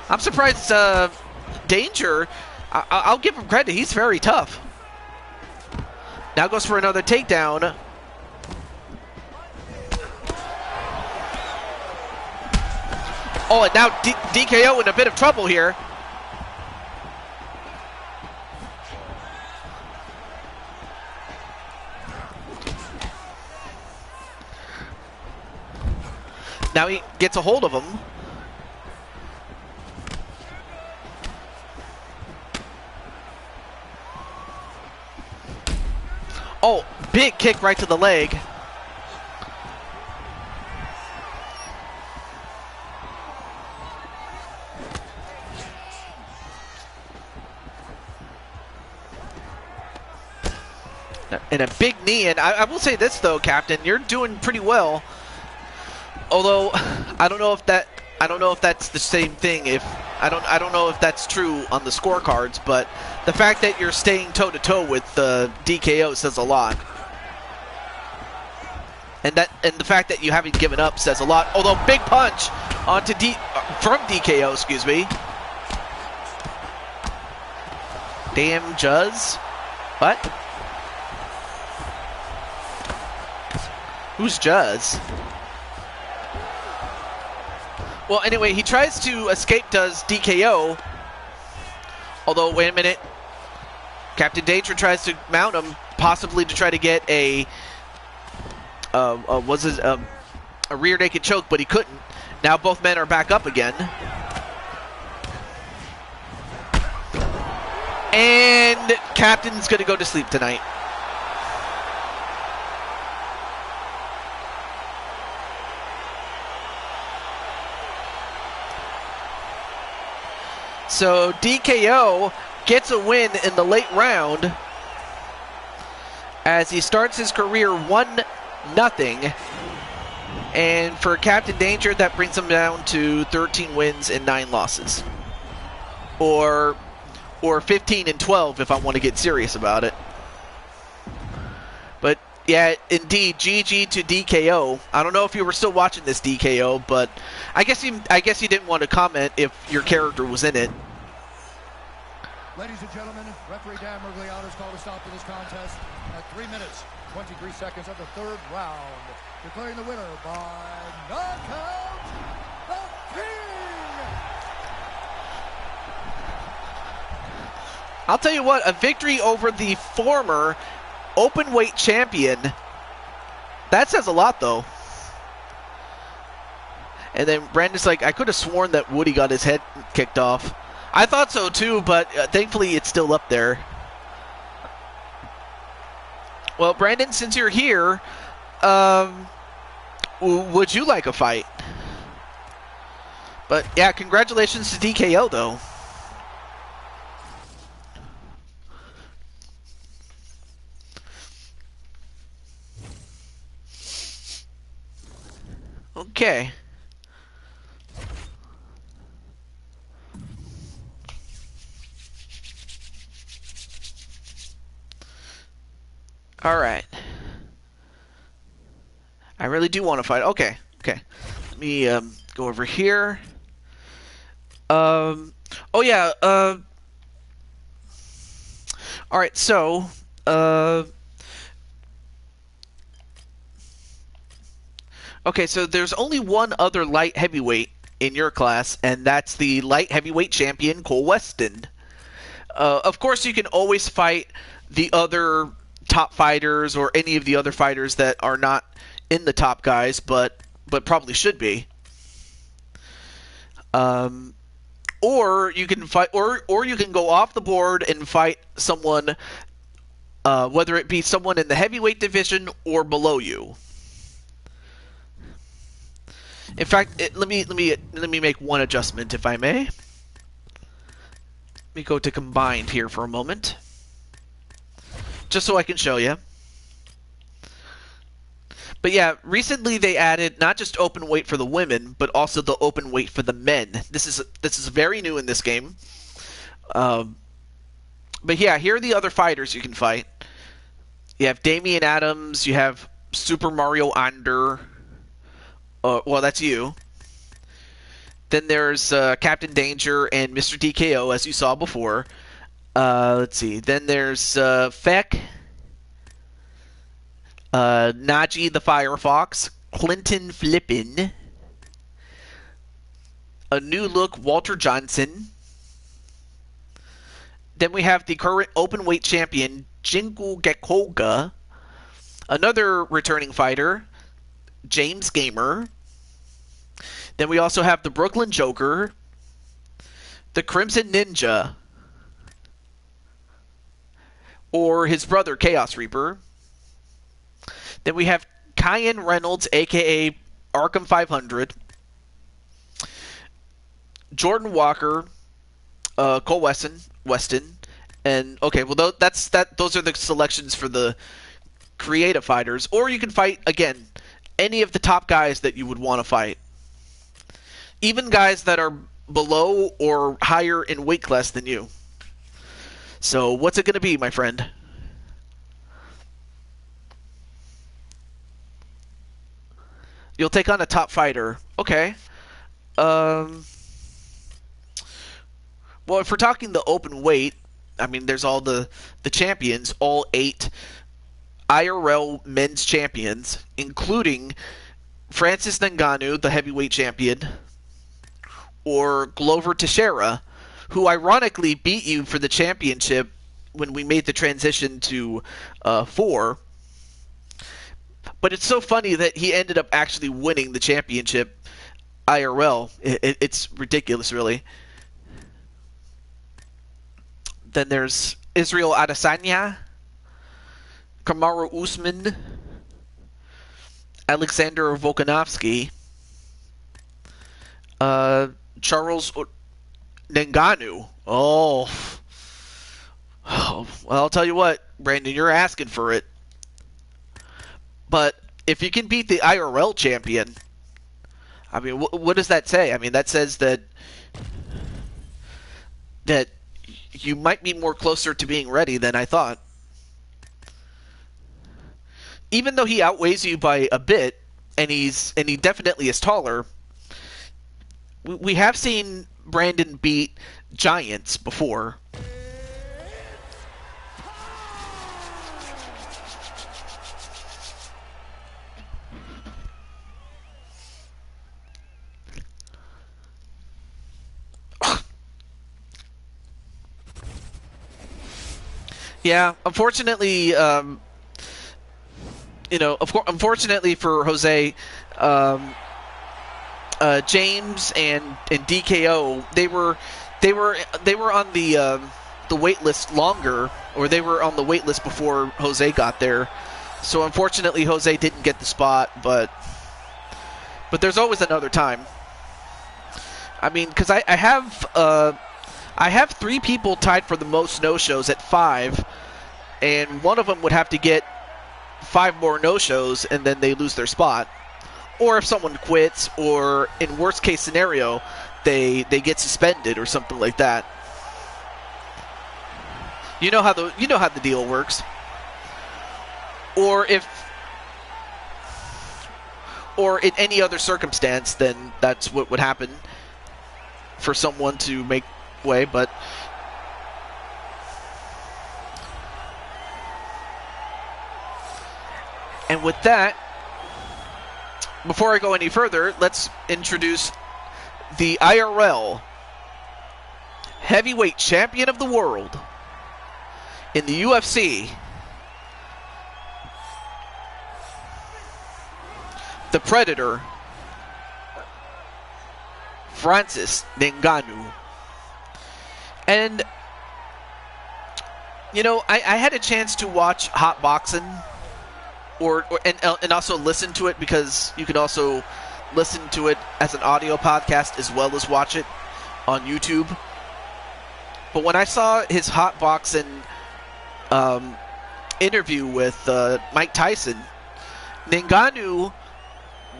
Speaker 1: I'm surprised Danger, I'll give him credit, he's very tough. Now goes for another takedown. Oh, and now DKO in a bit of trouble here. Now he gets a hold of him. Oh, big kick right to the leg. And a big knee. And I will say this though, Captain, you're doing pretty well. Although I don't know if that's the same thing. I don't know if that's true on the scorecards, but the fact that you're staying toe to toe with DKO says a lot. And the fact that you haven't given up says a lot. Although big punch onto from DKO, excuse me. Damn Juz. What? Who's Juz? Well, anyway, he tries to escape does DKO. Although, wait a minute. Captain Danger tries to mount him, possibly to try to get a rear naked choke, but he couldn't. Now both men are back up again. And Captain's going to go to sleep tonight. So DKO gets a win in the late round as he starts his career 1-0. And for Captain Danger, that brings him down to 13 wins and 9 losses. Or 15-12 if I want to get serious about it. But yeah, indeed, GG to DKO. I don't know if you were still watching this, DKO, but I guess you didn't want to comment if your character was in it.
Speaker 3: Ladies and gentlemen, referee Dan Mergliano has called a stop to this contest at 3 minutes, 23 seconds of the third round, declaring the winner by knockout, the King!
Speaker 1: I'll tell you what, a victory over the former open-weight champion, that says a lot, though. And then Brandon's like, I could have sworn that Woody got his head kicked off. I thought so too, but thankfully it's still up there. Well, Brandon, since you're here, would you like a fight? But yeah, congratulations to DKO though. Okay. All right. I really do want to fight. Okay. Okay. Let me go over here. Oh yeah. All right. So. Okay. So there's only one other light heavyweight in your class, and that's the light heavyweight champion, Cole Weston. Of course, you can always fight the other top fighters or any of the other fighters that are not in the top guys, but probably should be. Or you can fight, or you can go off the board and fight someone, whether it be someone in the heavyweight division or below you. In fact, let me make one adjustment, if I may. Let me go to combined here for a moment, just so I can show you. But yeah, recently they added not just open weight for the women, but also the open weight for the men. This is very new in this game. But yeah, here are the other fighters you can fight. You have Damian Adams. You have Super Mario Under. Well, that's you. Then there's Captain Danger and Mr. DKO, as you saw before. Let's see. Then there's Feck. Najee the Firefox, Clinton Flippin, a new look Walter Johnson. Then we have the current open weight champion Jingu Gekoga, another returning fighter James Gamer. Then we also have the Brooklyn Joker, the Crimson Ninja, or his brother Chaos Reaper. Then we have Kyan Reynolds, a.k.a. Arkham 500. Jordan Walker, Cole Weston. And, okay, well, those are the selections for the creative fighters, or you can fight, again, any of the top guys that you would want to fight. Even guys that are below or higher in weight class than you. So what's it going to be, my friend? You'll take on a top fighter. Okay. Well, if we're talking the open weight, I mean, there's all the champions, all 8 IRL men's champions, including Francis Ngannou, the heavyweight champion, or Glover Teixeira, who ironically beat you for the championship when we made the transition to 4. But it's so funny that he ended up actually winning the championship IRL. It's ridiculous, really. Then there's Israel Adesanya, Kamaru Usman, Alexander Volkanovski, Charles Ngannou. Oh, well, I'll tell you what, Brandon, you're asking for it. But if you can beat the IRL champion, I mean, what does that say? I mean, that says that you might be more closer to being ready than I thought. Even though he outweighs you by a bit, and he definitely is taller, we have seen Brandon beat giants before. Yeah, unfortunately, unfortunately for Jose, James and DKO, they were on the wait list longer, or they were on the wait list before Jose got there. So unfortunately, Jose didn't get the spot, but there's always another time. I mean, because I have 3 people tied for the most no-shows at 5, and one of them would have to get 5 more no-shows, and then they lose their spot. Or if someone quits, or in worst case scenario, they get suspended or something like that. You know how the deal works. Or in any other circumstance, then that's what would happen for someone to make way. But and with that, before I go any further, let's introduce the IRL heavyweight champion of the world in the UFC, the Predator, Francis Ngannou. And, I had a chance to watch Hot Boxing, and also listen to it, because you can also listen to it as an audio podcast as well as watch it on YouTube. But when I saw his Hot Boxing interview with Mike Tyson, Ngannou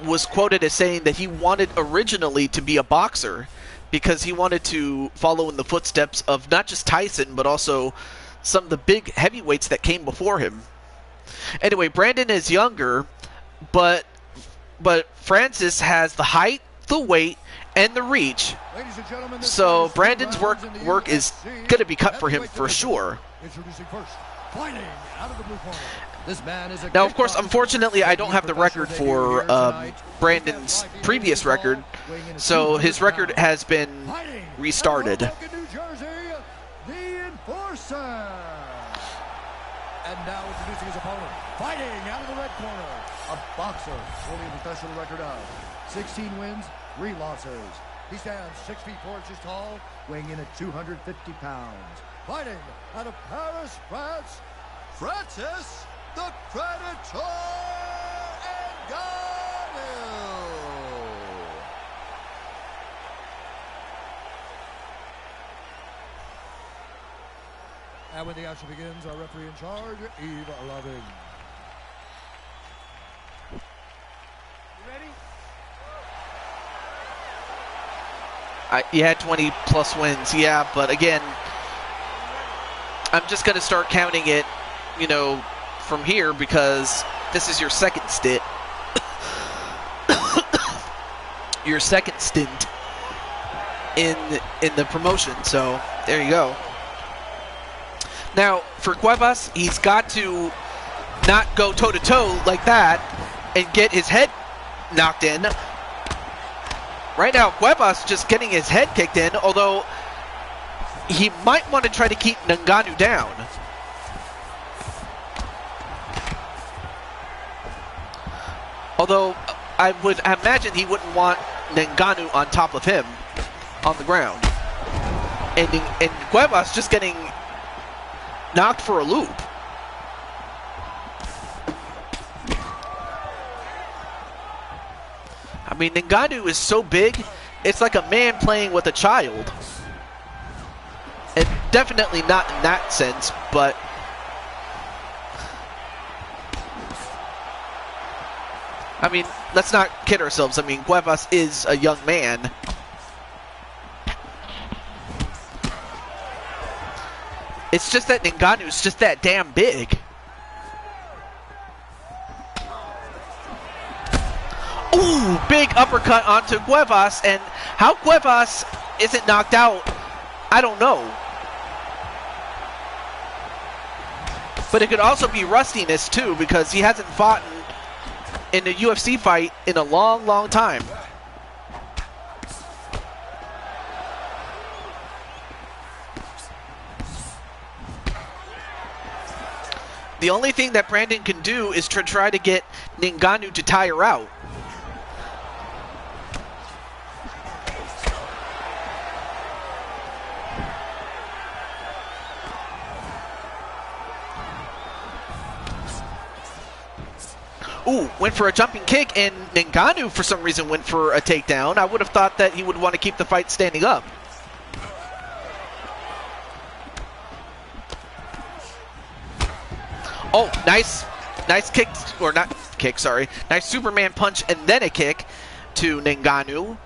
Speaker 1: was quoted as saying that he wanted originally to be a boxer because he wanted to follow in the footsteps of not just Tyson, but also some of the big heavyweights that came before him. Anyway, Brandon is younger, but Francis has the height, the weight, and the reach. So Brandon's work is going to be cut for him for sure.
Speaker 3: Introducing first, fighting out of the blue corner. This man is a
Speaker 1: Now, of course, unfortunately, I don't have the record for Brandon's previous record, so his record has been restarted.
Speaker 3: New Jersey, the Enforcer. And now introducing his opponent, fighting out of the red corner, a boxer holding a professional record of 16 wins, 3 losses. He stands 6 feet 4 inches tall, weighing in at 250 pounds. Fighting out of Paris, France, Francis the Predator Ngannou. And when the action begins, our referee in charge, Eve Loving.
Speaker 1: You had 20 plus wins, yeah, but again, I'm just going to start counting it, you know, from here because this is your second stint. Your second stint in the promotion, so there you go. Now, for Cuevas, he's got to not go toe-to-toe like that and get his head knocked in. Right now, Cuevas just getting his head kicked in, although he might want to try to keep Ngannou down. Although, I would imagine he wouldn't want Ngannou on top of him on the ground. And Cuevas just getting knocked for a loop. I mean, Ngannou is so big, it's like a man playing with a child. And definitely not in that sense, but I mean, let's not kid ourselves. I mean, Cuevas is a young man. It's just that Ngannou's just that damn big. Ooh, big uppercut onto Cuevas, and how Cuevas isn't knocked out, I don't know. But it could also be rustiness too, because he hasn't fought in a UFC fight in a long, long time. The only thing that Brandon can do is to try to get Ngannou to tire out. Ooh, went for a jumping kick, and Ngannou for some reason went for a takedown. I would have thought that he would want to keep the fight standing up. Oh, nice kick, or not kick, sorry. Nice Superman punch and then a kick to Ngannou.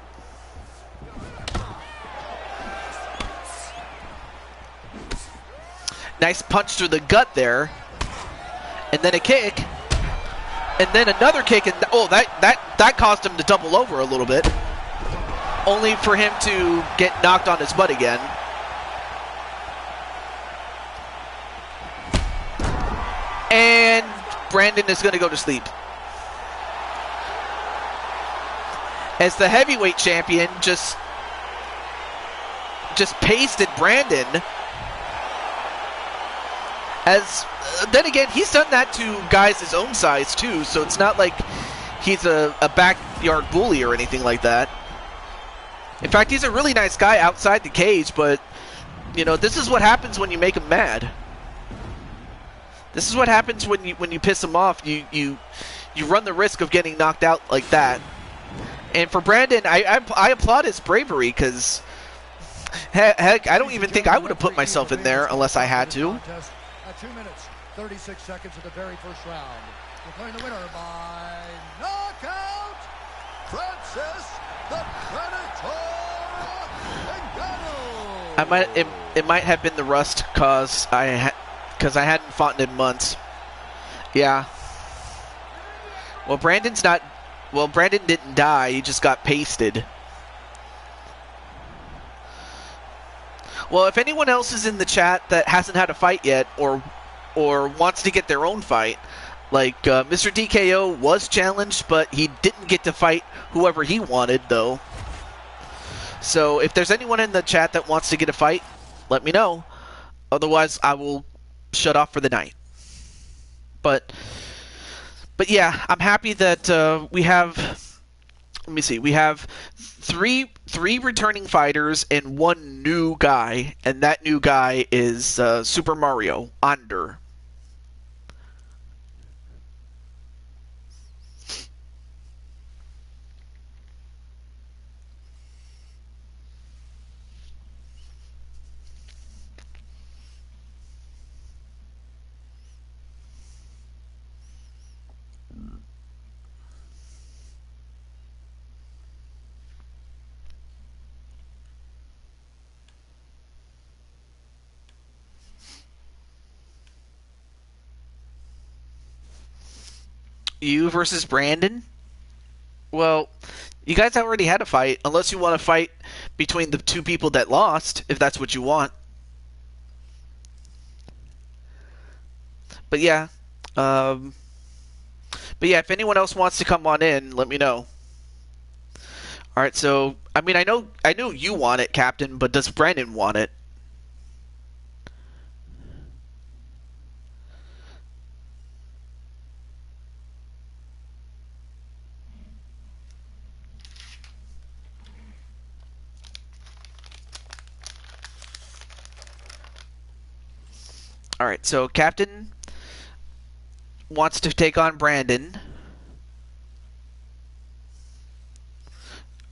Speaker 1: Nice punch through the gut there. And then a kick. And then another kick, and oh, that caused him to double over a little bit. Only for him to get knocked on his butt again. And Brandon is going to go to sleep. As the heavyweight champion just pasted Brandon. As then again, he's done that to guys his own size too, so it's not like he's a backyard bully or anything like that. In fact, he's a really nice guy outside the cage, but you know, this is what happens when you make him mad. This is what happens when you piss him off. You run the risk of getting knocked out like that. And for Brandon, I applaud his bravery, because heck, I don't even think I would have put myself in there unless I had to.
Speaker 3: 2 minutes, 36 seconds of the very first round. Declaring the winner by knockout, Francis the Predator Ngannou.
Speaker 1: It might have been the rust because I hadn't fought in months. Yeah. Well, Brandon didn't die. He just got pasted. Well, if anyone else is in the chat that hasn't had a fight yet, or wants to get their own fight, like Mr. DKO was challenged, but he didn't get to fight whoever he wanted, though. So if there's anyone in the chat that wants to get a fight, let me know. Otherwise, I will shut off for the night. But yeah, I'm happy that we have. Let me see. We have three returning fighters and one new guy, and that new guy is Super Mario Under. You versus Brandon? Well, you guys already had a fight, unless you want to fight between the two people that lost, if that's what you want. But yeah, um, if anyone else wants to come on in, let me know. All right, so I mean, I know you want it, Captain, but does Brandon want it? All right, so Captain wants to take on Brandon.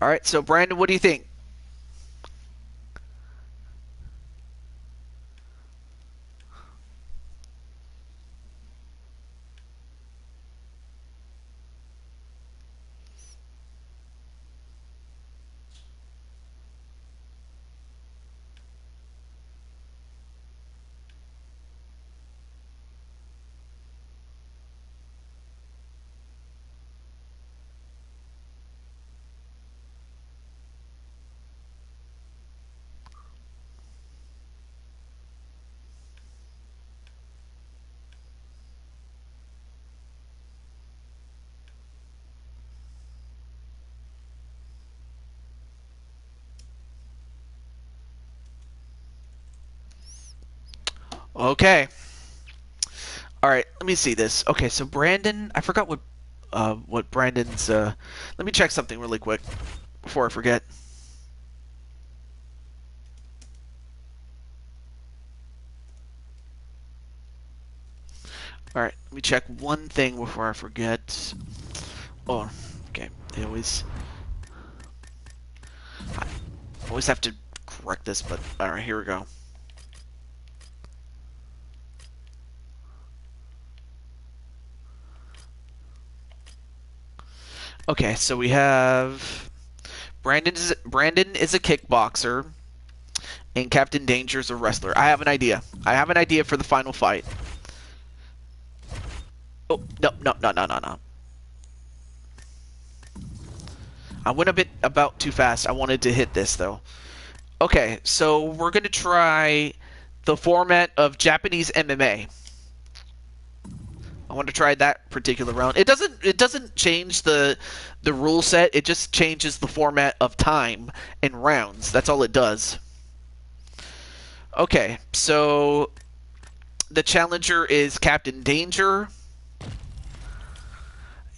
Speaker 1: All right, so Brandon, what do you think? Okay. All right, let me see this. Okay, so Brandon, I forgot what Brandon's. Let me check something really quick before I forget. All right, let me check one thing before I forget. Oh, okay. I always have to correct this, but all right, here we go. Okay, so we have Brandon is a kickboxer, and Captain Danger is a wrestler. I have an idea. I have an idea for the final fight. Oh, no. I went a bit about too fast. I wanted to hit this, though. Okay, so we're going to try the format of Japanese MMA. I want to try that particular round. It doesn't change the rule set. It just changes the format of time and rounds. That's all it does. Okay, so the challenger is Captain Danger,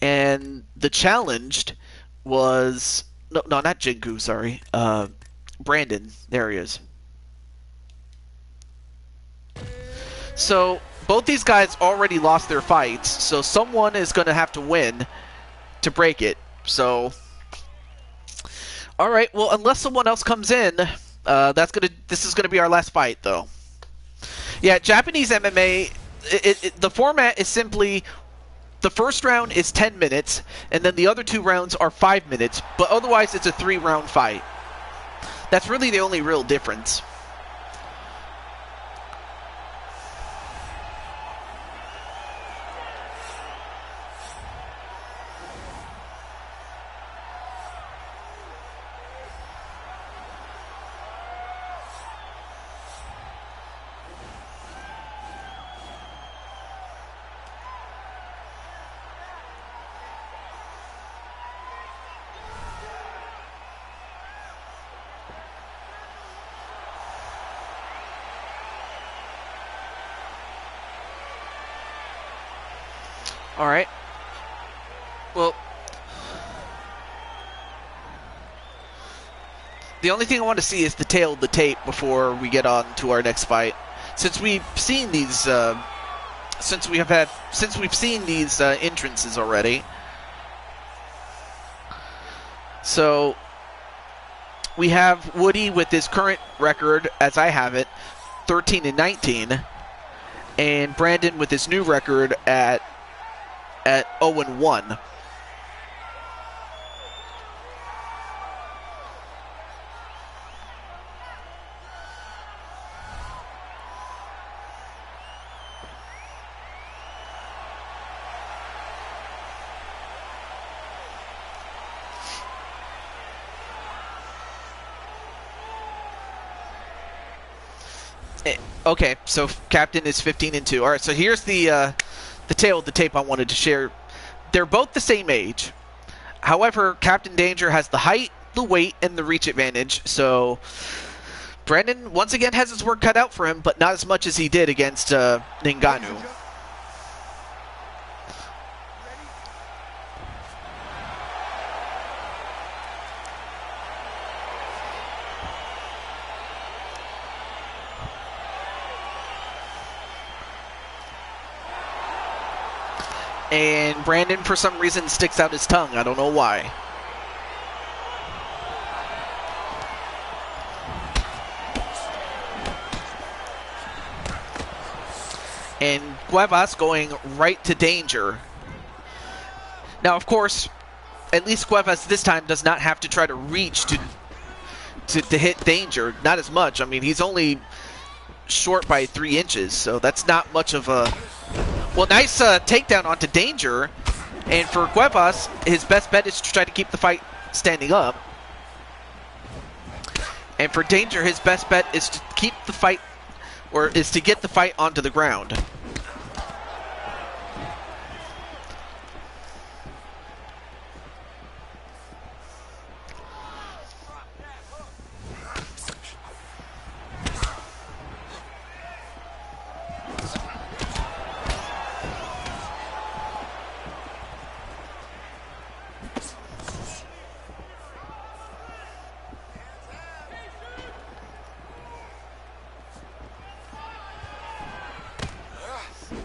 Speaker 1: and the challenged was no, not Jinku. Sorry, Brandon. There he is. So both these guys already lost their fights, so someone is going to have to win to break it. So, all right. Well, unless someone else comes in, this is gonna be our last fight, though. Yeah, Japanese MMA. The format is simply the first round is 10 minutes, and then the other two rounds are 5 minutes. But otherwise, it's a 3-round fight. That's really the only real difference. All right. Well, the only thing I want to see is the tail of the tape before we get on to our next fight. Since we've seen these, since we've seen these entrances already. So we have Woody with his current record, as I have it, 13-19, and Brandon with his new record at 0-1. Okay, so Captain is 15-2. All right, so here's the tail of the tape I wanted to share. They're both the same age. However, Captain Danger has the height, the weight, and the reach advantage. So Brandon once again has his work cut out for him, but not as much as he did against Ngannou. And Brandon, for some reason, sticks out his tongue. I don't know why. And Cuevas going right to Danger. Now, of course, at least Cuevas this time does not have to try to reach to hit Danger. Not as much. I mean, he's only short by 3 inches, so that's not much of a... Well, nice takedown onto Danger. And for Cuevas, his best bet is to try to keep the fight standing up. And for Danger, his best bet is to keep the fight, or is to get the fight onto the ground.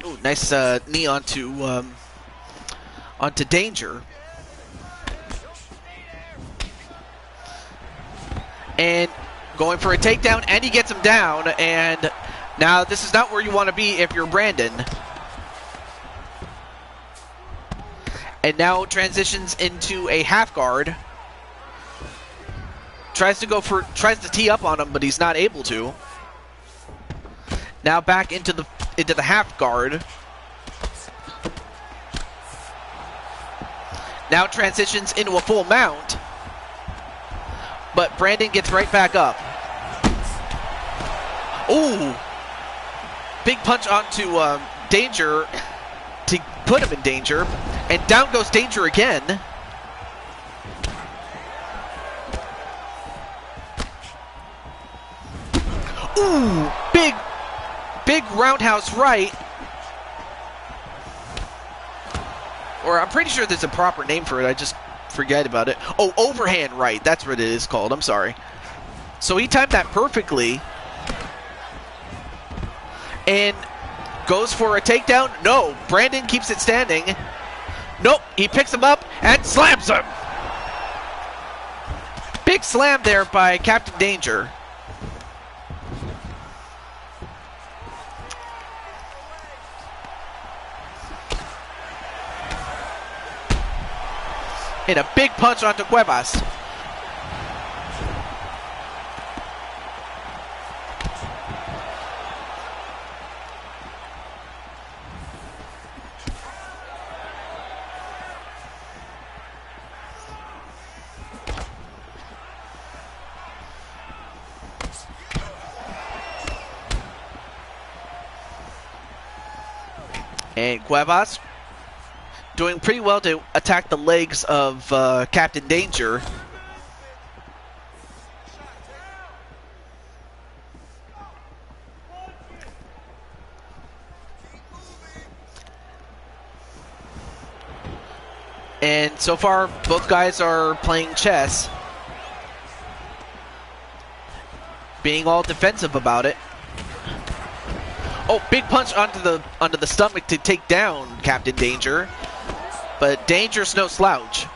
Speaker 1: Ooh, nice knee onto Danger. And going for a takedown, and he gets him down. And now this is not where you want to be if you're Brandon. And now transitions into a half guard. Tries to tee up on him, but he's not able to. Now back into the half guard. Now transitions into a full mount. But Brandon gets right back up. Ooh! Big punch onto Danger to put him in danger. And down goes Danger again. Ooh! Big roundhouse right. Or I'm pretty sure there's a proper name for it. I just forget about it. Oh, overhand right. That's what it is called. I'm sorry. So he timed that perfectly. And goes for a takedown. No. Brandon keeps it standing. Nope. He picks him up and slams him. Big slam there by Captain Danger. And a big punch onto Cuevas. And Cuevas doing pretty well to attack the legs of Captain Danger. And so far, both guys are playing chess, being all defensive about it. Oh, big punch onto the stomach to take down Captain Danger. But Danger's no slouch.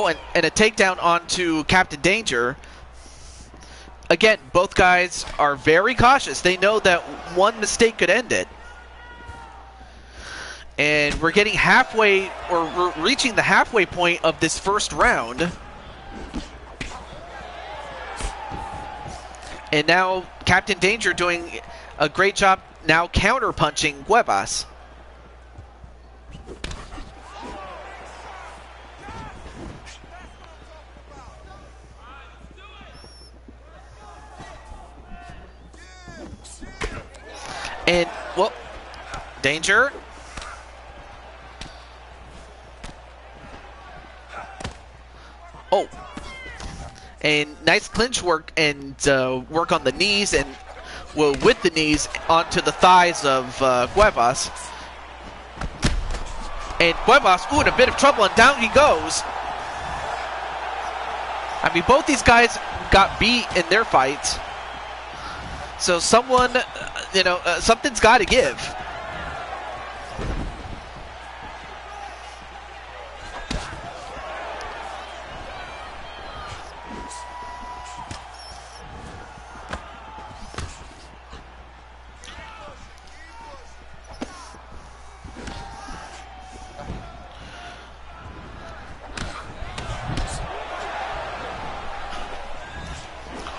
Speaker 1: Oh, and a takedown onto Captain Danger. Again, both guys are very cautious. They know that one mistake could end it. And we're getting halfway, or we're reaching the halfway point of this first round. And now Captain Danger doing a great job now counter-punching Cuevas. And, well, Danger. Oh. And nice clinch work and work on the knees and, well, with the knees onto the thighs of Cuevas. And Cuevas, ooh, in a bit of trouble, and down he goes. I mean, both these guys got beat in their fights. So someone, something's got to give.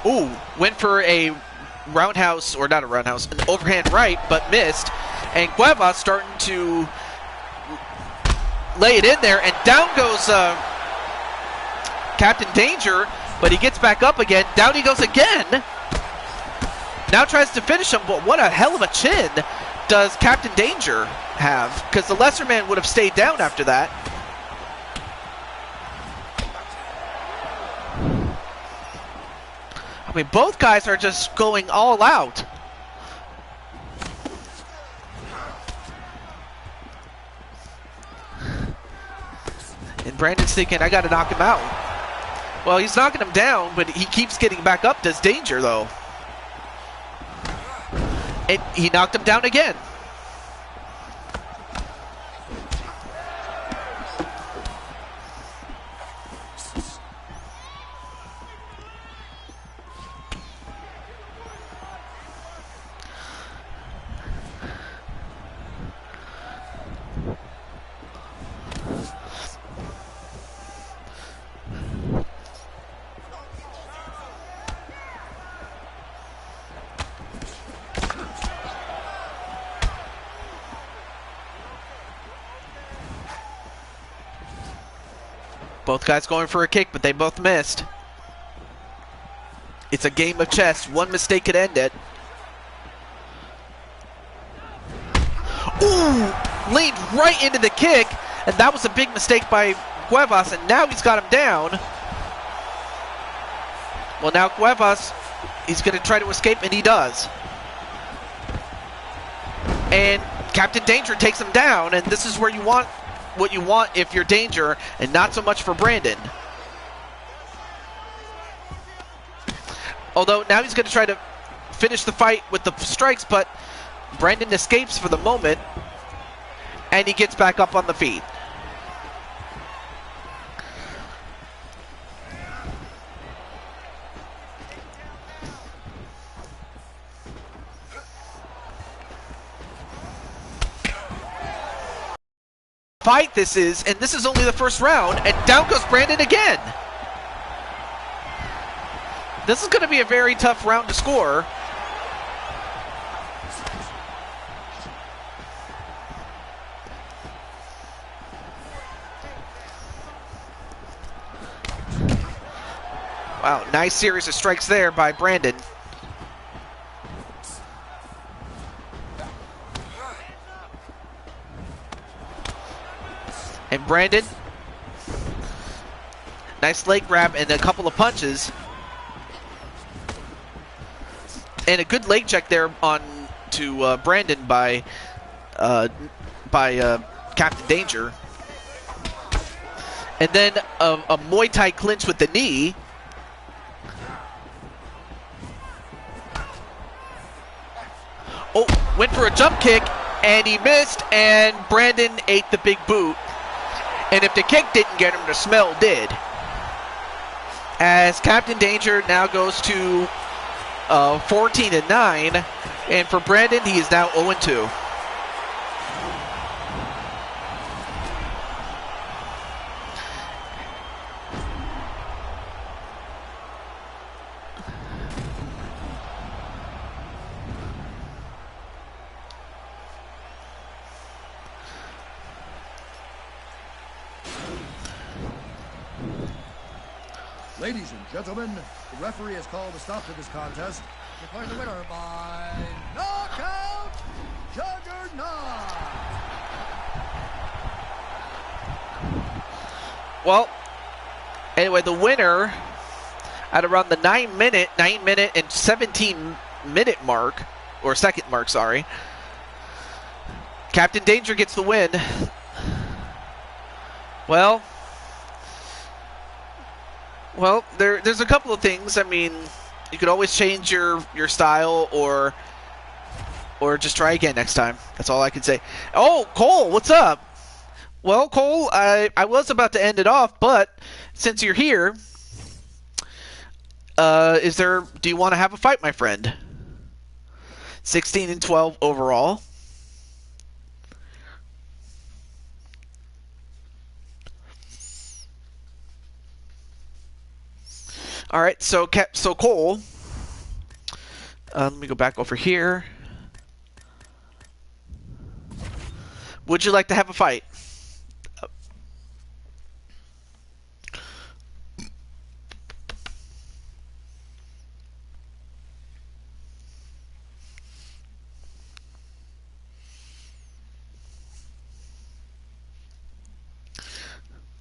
Speaker 1: Ooh, went for a roundhouse, or not a roundhouse, an overhand right, but missed. And Cuevas starting to lay it in there, and down goes Captain Danger, but he gets back up again. Down he goes again. Now tries to finish him, but what a hell of a chin does Captain Danger have, because the lesser man would have stayed down after that. I mean, both guys are just going all out. And Brandon's thinking, I got to knock him out. Well, he's knocking him down, but he keeps getting back up. Does Danger, though. And he knocked him down again. Both guys going for a kick, but they both missed. It's a game of chess. One mistake could end it. Ooh! Leaned right into the kick, and that was a big mistake by Cuevas, and now he's got him down. Well, now Cuevas, he's going to try to escape, and he does. And Captain Danger takes him down, and this is where you want what you want if you're Danger, and not so much for Brandon. Although now he's going to try to finish the fight with the strikes, but Brandon escapes for the moment, and he gets back up on the feet. Fight this is, and this is only the first round, and down goes Brandon again. This is going to be a very tough round to score. Wow, nice series of strikes there by Brandon. And Brandon, nice leg grab and a couple of punches. And a good leg check there on to Brandon by Captain Danger. And then a Muay Thai clinch with the knee. Oh, went for a jump kick, and he missed, and Brandon ate the big boot. And if the kick didn't get him, the smell did. as Captain Danger now goes to 14-9, and for Brandon, he is now 0-2.
Speaker 3: Ladies and gentlemen, the referee has called a stop to this contest. Declaring the winner by knockout, Juggernaut.
Speaker 1: Well, anyway, the winner at around the 9 minute and 17-minute mark, or second mark, sorry. Captain Danger gets the win. Well, there's a couple of things. I mean, you could always change your style or just try again next time. That's all I can say. Oh, Cole, what's up? Well, Cole, I was about to end it off, but since you're here, do you want to have a fight, my friend? 16-12 overall. All right, so Cole, let me go back over here. Would you like to have a fight?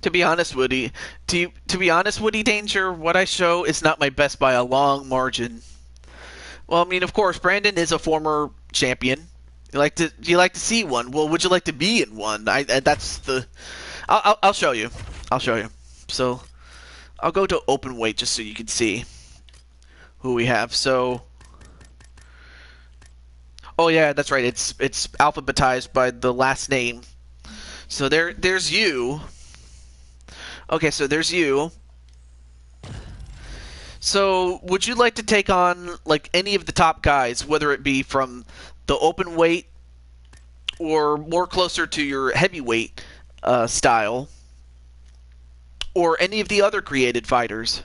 Speaker 1: To be honest, Woody Danger, what I show is not my best by a long margin. Well, I mean, of course, Brandon is a former champion. You like to see one? Well, would you like to be in one? That's the. I'll show you. I'll show you. So, I'll go to open weight just so you can see who we have. So. Oh yeah, that's right. It's alphabetized by the last name. So there's you. Okay, so there's you. So, would you like to take on, like, any of the top guys, whether it be from the open weight or more closer to your heavyweight style, or any of the other created fighters?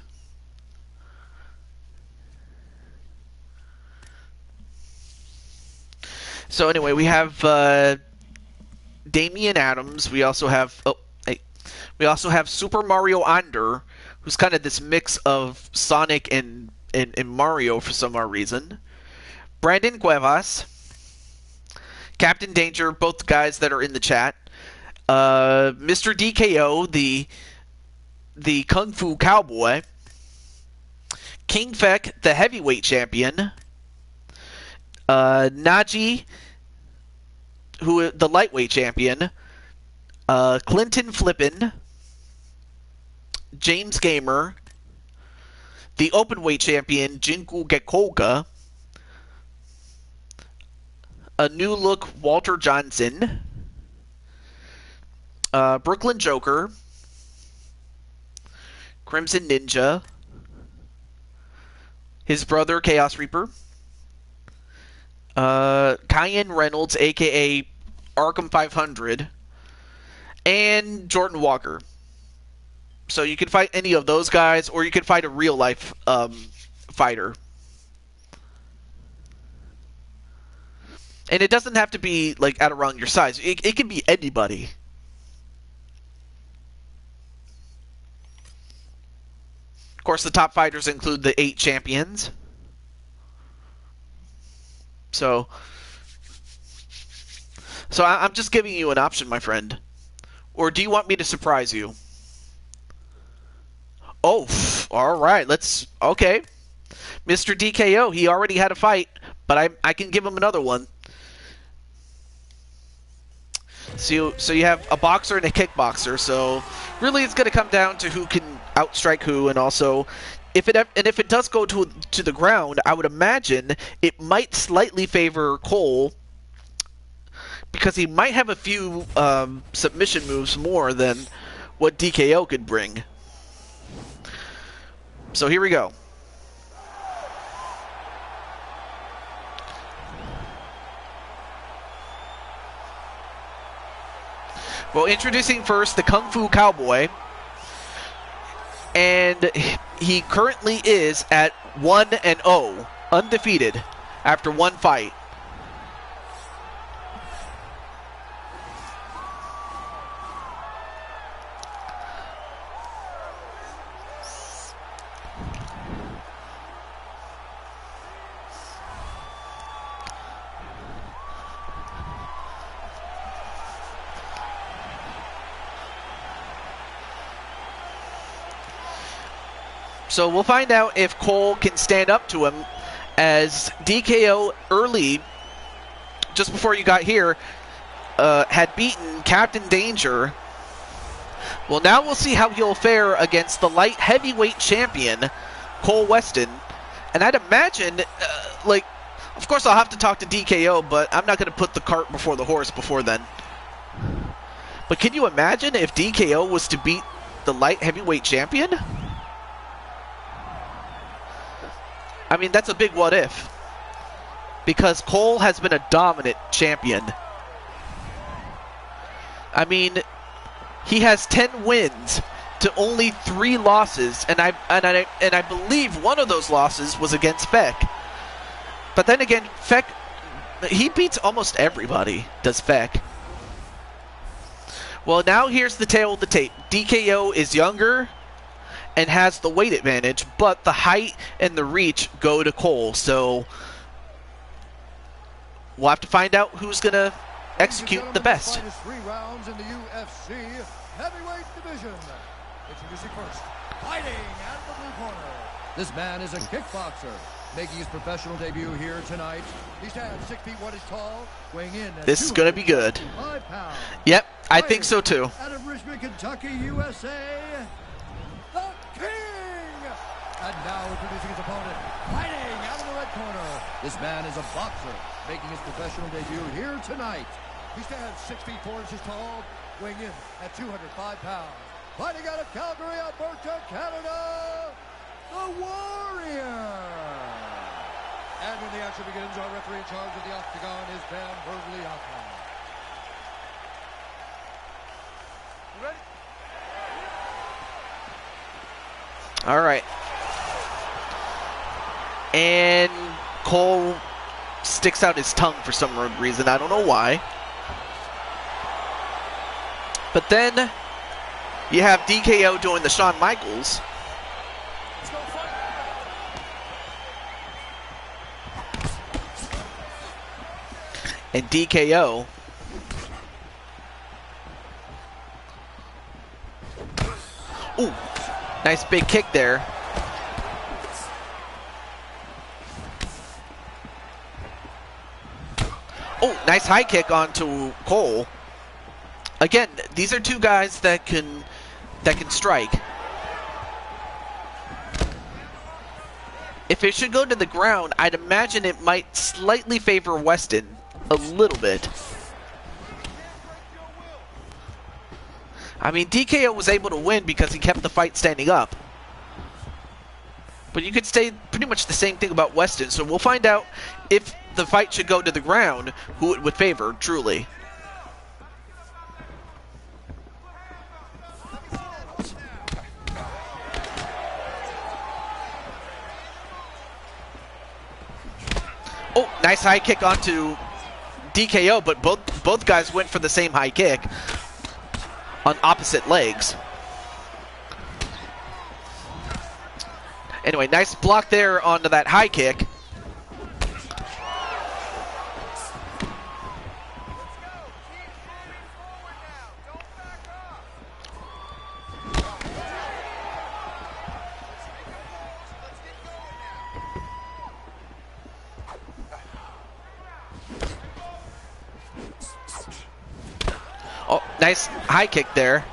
Speaker 1: So, anyway, we have Damian Adams. We also have... We also have Super Mario Under, who's kind of this mix of Sonic and Mario for some odd reason. Brandon Cuevas. Captain Danger, both guys that are in the chat. Mr. DKO, the Kung Fu Cowboy. King Fek, the heavyweight champion. Naji, the lightweight champion. Clinton Flippin, James Gamer, the openweight champion Jinku Gekoga, a new look Walter Johnson, Brooklyn Joker, Crimson Ninja, his brother Chaos Reaper, Kyan Reynolds, aka Arkham 500, and Jordan Walker. So you can fight any of those guys, or you can fight a real-life fighter. And it doesn't have to be, like, at around your size. It can be anybody. Of course, the top fighters include the 8 champions. So I'm just giving you an option, my friend. Or do you want me to surprise you? Oh, alright, okay. Mr. DKO, he already had a fight, but I can give him another one. So you have a boxer and a kickboxer, so really it's going to come down to who can outstrike who, and also, if it does go to the ground, I would imagine it might slightly favor Cole, because he might have a few submission moves more than what DKO could bring. So here we go. Well, introducing first the Kung Fu Cowboy. And he currently is at 1-0, undefeated, after one fight. So we'll find out if Cole can stand up to him, as DKO early, just before you got here, had beaten Captain Danger. Well, now we'll see how he'll fare against the light heavyweight champion, Cole Weston. And I'd imagine, of course I'll have to talk to DKO, but I'm not going to put the cart before the horse before then. But can you imagine if DKO was to beat the light heavyweight champion? I mean, that's a big what if, because Cole has been a dominant champion. I mean, he has 10 wins to only 3 losses, and I believe one of those losses was against Feck. But then again, Feck, he beats almost everybody, does Feck. Well, now here's the tale of the tape. DKO is younger and has the weight advantage, but the height and the reach go to Cole. So we'll have to find out who's going to execute the best.
Speaker 3: 3 rounds in the UFC heavyweight division. Introducing first, fighting out of the blue corner. This man is a kickboxer, making his professional debut here tonight. He stands 6 feet 1 inches tall, weighing in at
Speaker 1: This is going to be good.
Speaker 3: 5 pounds.
Speaker 1: Yep, I think so too.
Speaker 3: Out of Richmond, Kentucky, USA, the King! And now introducing his opponent, fighting out of the red corner. This man is a boxer, making his professional debut here tonight. He stands 6 feet 4 inches tall, weighing in at 205 pounds. Fighting out of Calgary, Alberta, Canada, the Warrior! And when the action begins, our referee in charge of the octagon is Van Bergliata. You ready?
Speaker 1: All right. And Cole sticks out his tongue for some reason. I don't know why. But then you have DKO doing the Shawn Michaels. And DKO ooh, nice big kick there. Oh, nice high kick onto Cole. Again, these are two guys that can strike. If it should go to the ground, I'd imagine it might slightly favor Weston a little bit. I mean, DKO was able to win because he kept the fight standing up. But you could say pretty much the same thing about Weston, so we'll find out if the fight should go to the ground, who it would favor, truly. Oh, nice high kick onto DKO, but both guys went for the same high kick on opposite legs. Anyway, nice block there onto that high kick. Oh, nice high kick there.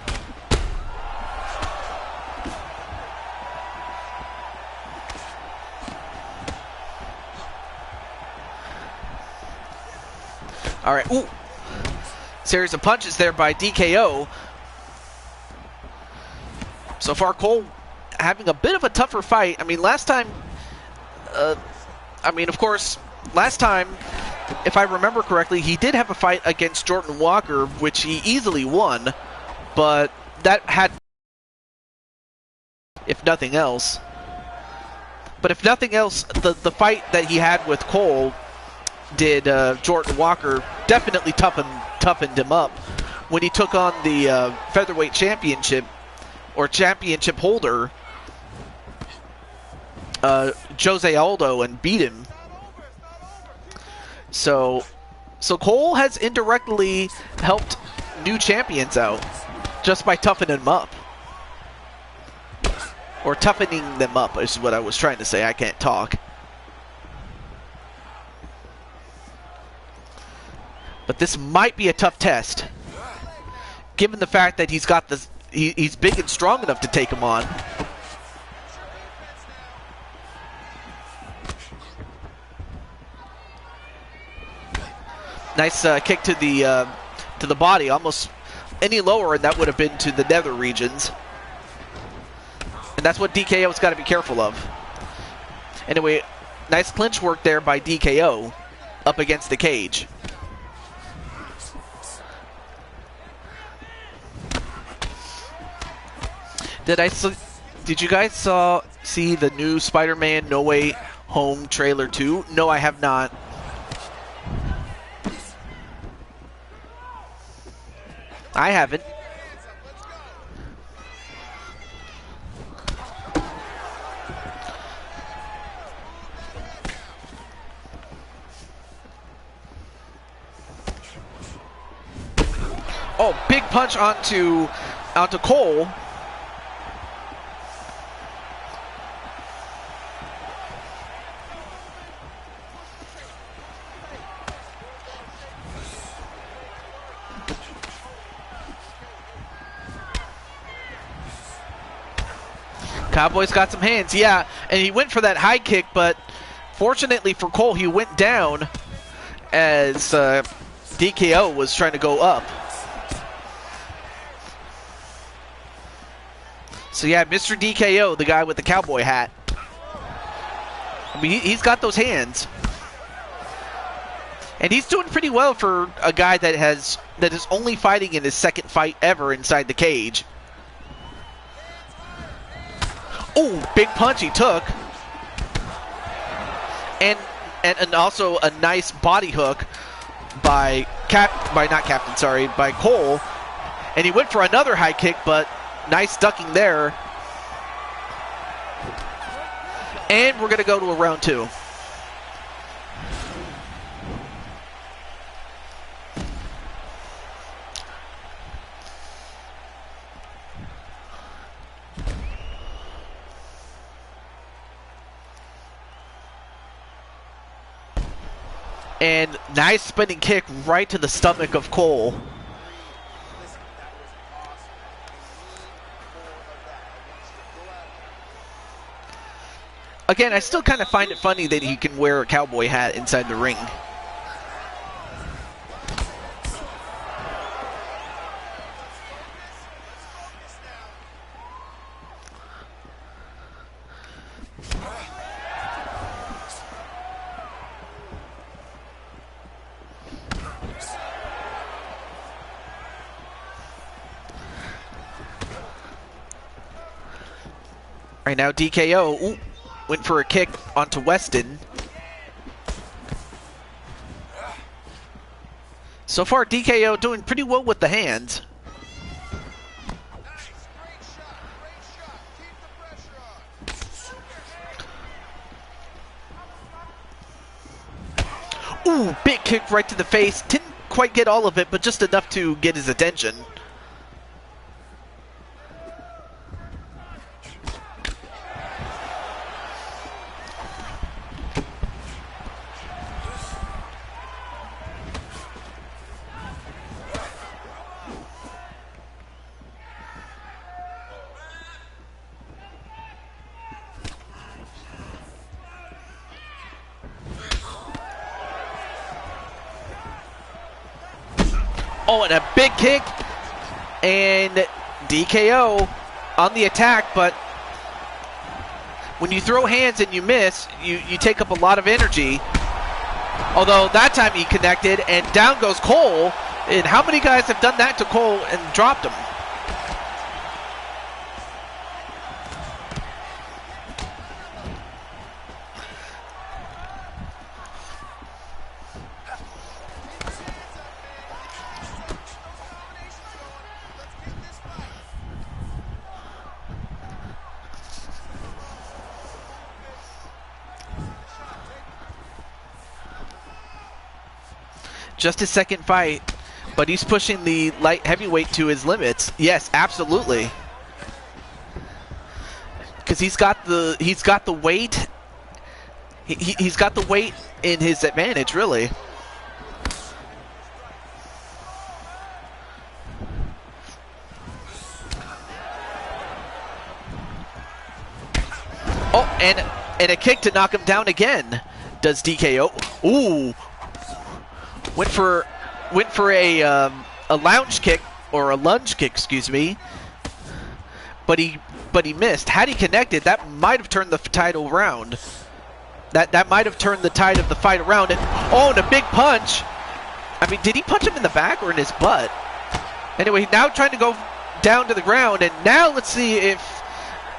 Speaker 1: All right, ooh. Series of punches there by DKO. So far, Cole having a bit of a tougher fight. I mean, last time, of course, last time, if I remember correctly, he did have a fight against Jordan Walker, which he easily won, but that had, if nothing else. But if nothing else, the fight that he had with Cole did Jordan Walker definitely toughened him up when he took on the featherweight championship or championship holder Jose Aldo and beat him. So Cole has indirectly helped new champions out just by toughening them up. Or toughening them up is what I was trying to say. I can't talk. But this might be a tough test, given the fact that he's got this. He's big and strong enough to take him on. Nice kick to the body. Almost any lower, and that would have been to the nether regions. And that's what DKO's got to be careful of. Anyway, nice clinch work there by DKO up against the cage. Did you guys see the new Spider-Man No Way Home trailer too? No, I have not. I haven't. Oh, big punch onto Cole. Cowboy's got some hands, yeah, and he went for that high kick, but fortunately for Cole, he went down as DKO was trying to go up. So yeah, Mr. DKO, the guy with the cowboy hat. I mean, he's got those hands. And he's doing pretty well for a guy that is only fighting in his second fight ever inside the cage. Oh, big punch he took. And also a nice body hook by Cole. And he went for another high kick, but nice ducking there. And we're going to go to a round two. And nice spinning kick right to the stomach of Cole. Again, I still kind of find it funny that he can wear a cowboy hat inside the ring. Right now, DKO went for a kick onto Weston. So far, DKO doing pretty well with the hands. Ooh, big kick right to the face. Didn't quite get all of it, but just enough to get his attention. Oh, and a big kick, and DKO on the attack, but when you throw hands and you miss, you take up a lot of energy. Although that time he connected, and down goes Cole. And how many guys have done that to Cole and dropped him? Just his second fight, but he's pushing the light heavyweight to his limits. Yes, absolutely. Because he's got the weight. He's got the weight in his advantage, really. Oh, and a kick to knock him down again. Does DKO? Ooh. Went for a lounge kick, or a lunge kick, excuse me. But he missed. Had he connected, that might have turned the title around. That might have turned the tide of the fight around. And a big punch. I mean, did he punch him in the back or in his butt? Anyway, now trying to go down to the ground, and now let's see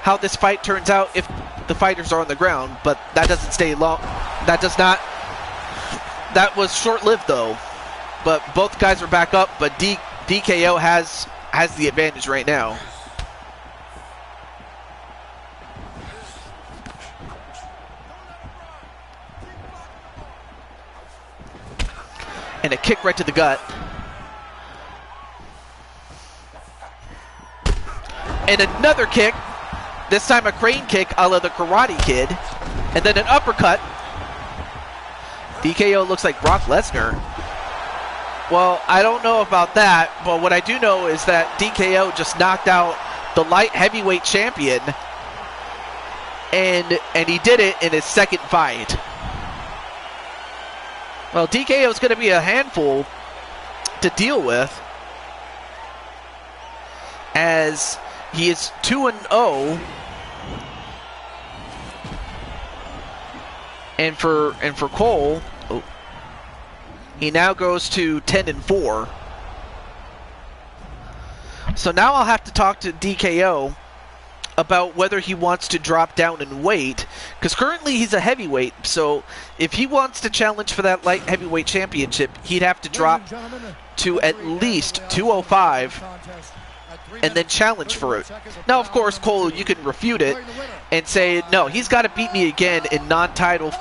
Speaker 1: how this fight turns out if the fighters are on the ground. But that doesn't stay long. That does not. That was short-lived, though. But both guys are back up, but DKO has the advantage right now. And a kick right to the gut. And another kick. This time a crane kick a la the Karate Kid. And then an uppercut. DKO looks like Brock Lesnar. Well, I don't know about that, but what I do know is that DKO just knocked out the light heavyweight champion, and he did it in his second fight. Well, DKO is going to be a handful to deal with, as he is 2-0. And for Cole, he now goes to 10-4. So now I'll have to talk to DKO about whether he wants to drop down in weight, because currently he's a heavyweight. So if he wants to challenge for that light heavyweight championship, he'd have to drop to at least 205 and then challenge for it. Now, of course, Cole, you can refute it and say, no, he's got to beat me again in a non-title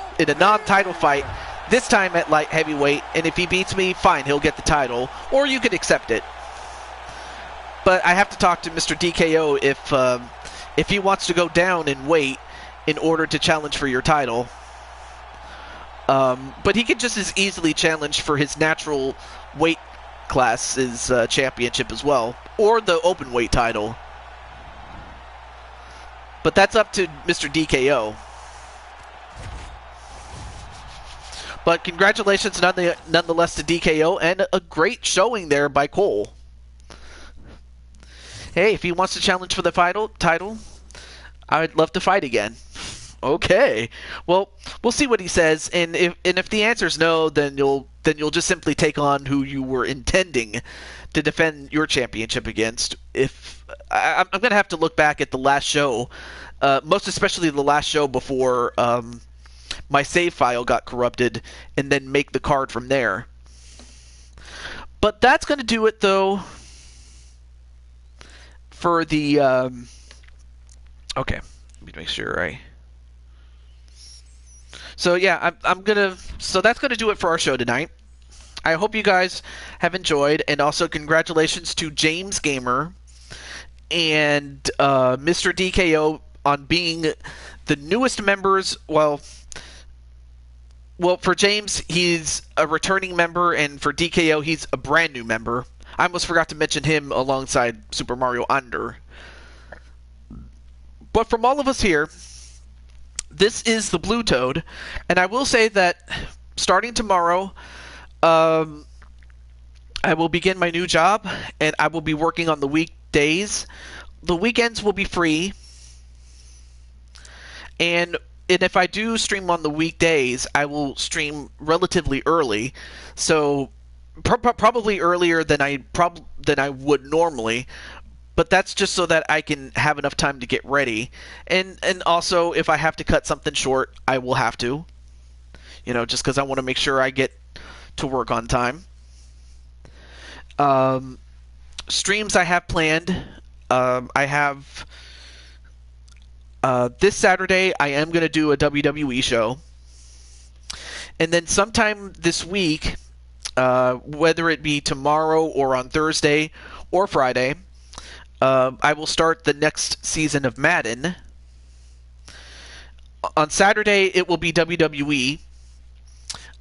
Speaker 1: fight, this time at light heavyweight, and if he beats me, fine, he'll get the title, or you could accept it. But I have to talk to Mr. DKO if he wants to go down in weight in order to challenge for your title. But he could just as easily challenge for his natural weight class's championship as well, or the open weight title. But that's up to Mr. DKO. But congratulations nonetheless to DKO, and a great showing there by Cole. Hey, if he wants to challenge for the title, I'd love to fight again. Okay. Well, we'll see what he says, and if the answer is no, then you'll just simply take on who you were intending to defend your championship against. I'm going to have to look back at the last show, most especially the last show before my save file got corrupted, and then make the card from there. But that's going to do it, though, for the... okay, let me make sure So yeah, so that's gonna do it for our show tonight. I hope you guys have enjoyed, and also congratulations to James Gamer and Mr. DKO on being the newest members. Well, for James, he's a returning member, and for DKO, he's a brand new member. I almost forgot to mention him alongside Super Mario Under. But from all of us here, this is the Blue Toad, and I will say that starting tomorrow, I will begin my new job, and I will be working on the weekdays. The weekends will be free, And if I do stream on the weekdays, I will stream relatively early, so probably earlier than I would normally. But that's just so that I can have enough time to get ready, and also if I have to cut something short, I will have to. Just because I want to make sure I get to work on time. Streams I have planned. I have this Saturday. I am going to do a WWE show, and then sometime this week, whether it be tomorrow or on Thursday or Friday, I will start the next season of Madden. On Saturday, it will be WWE.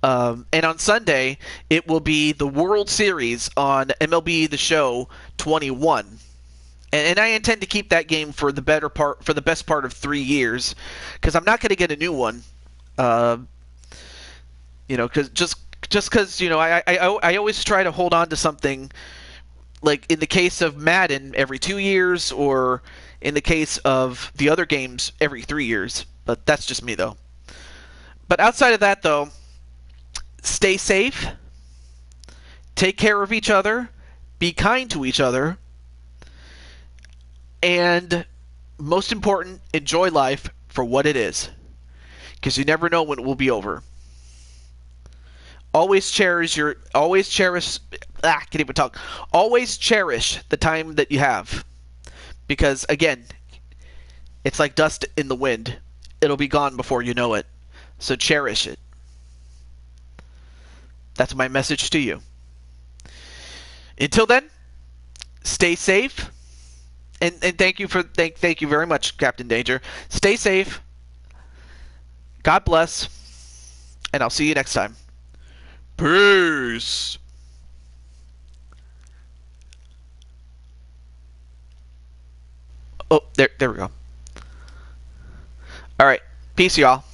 Speaker 1: And on Sunday, it will be the World Series on MLB The Show 21. And I intend to keep that game for the best part of 3 years, because I'm not going to get a new one. Because I always try to hold on to something. Like in the case of Madden, every 2 years, or in the case of the other games, every 3 years. But that's just me, though. But outside of that, though, stay safe, take care of each other, be kind to each other, and most important, enjoy life for what it is, because you never know when it will be over. Always cherish the time that you have, because again, it's like dust in the wind. It'll be gone before you know it. So cherish it. That's my message to you. Until then, stay safe, and thank you very much, Captain Danger. Stay safe. God bless, and I'll see you next time. Peace. Oh, there we go. All right, peace, y'all.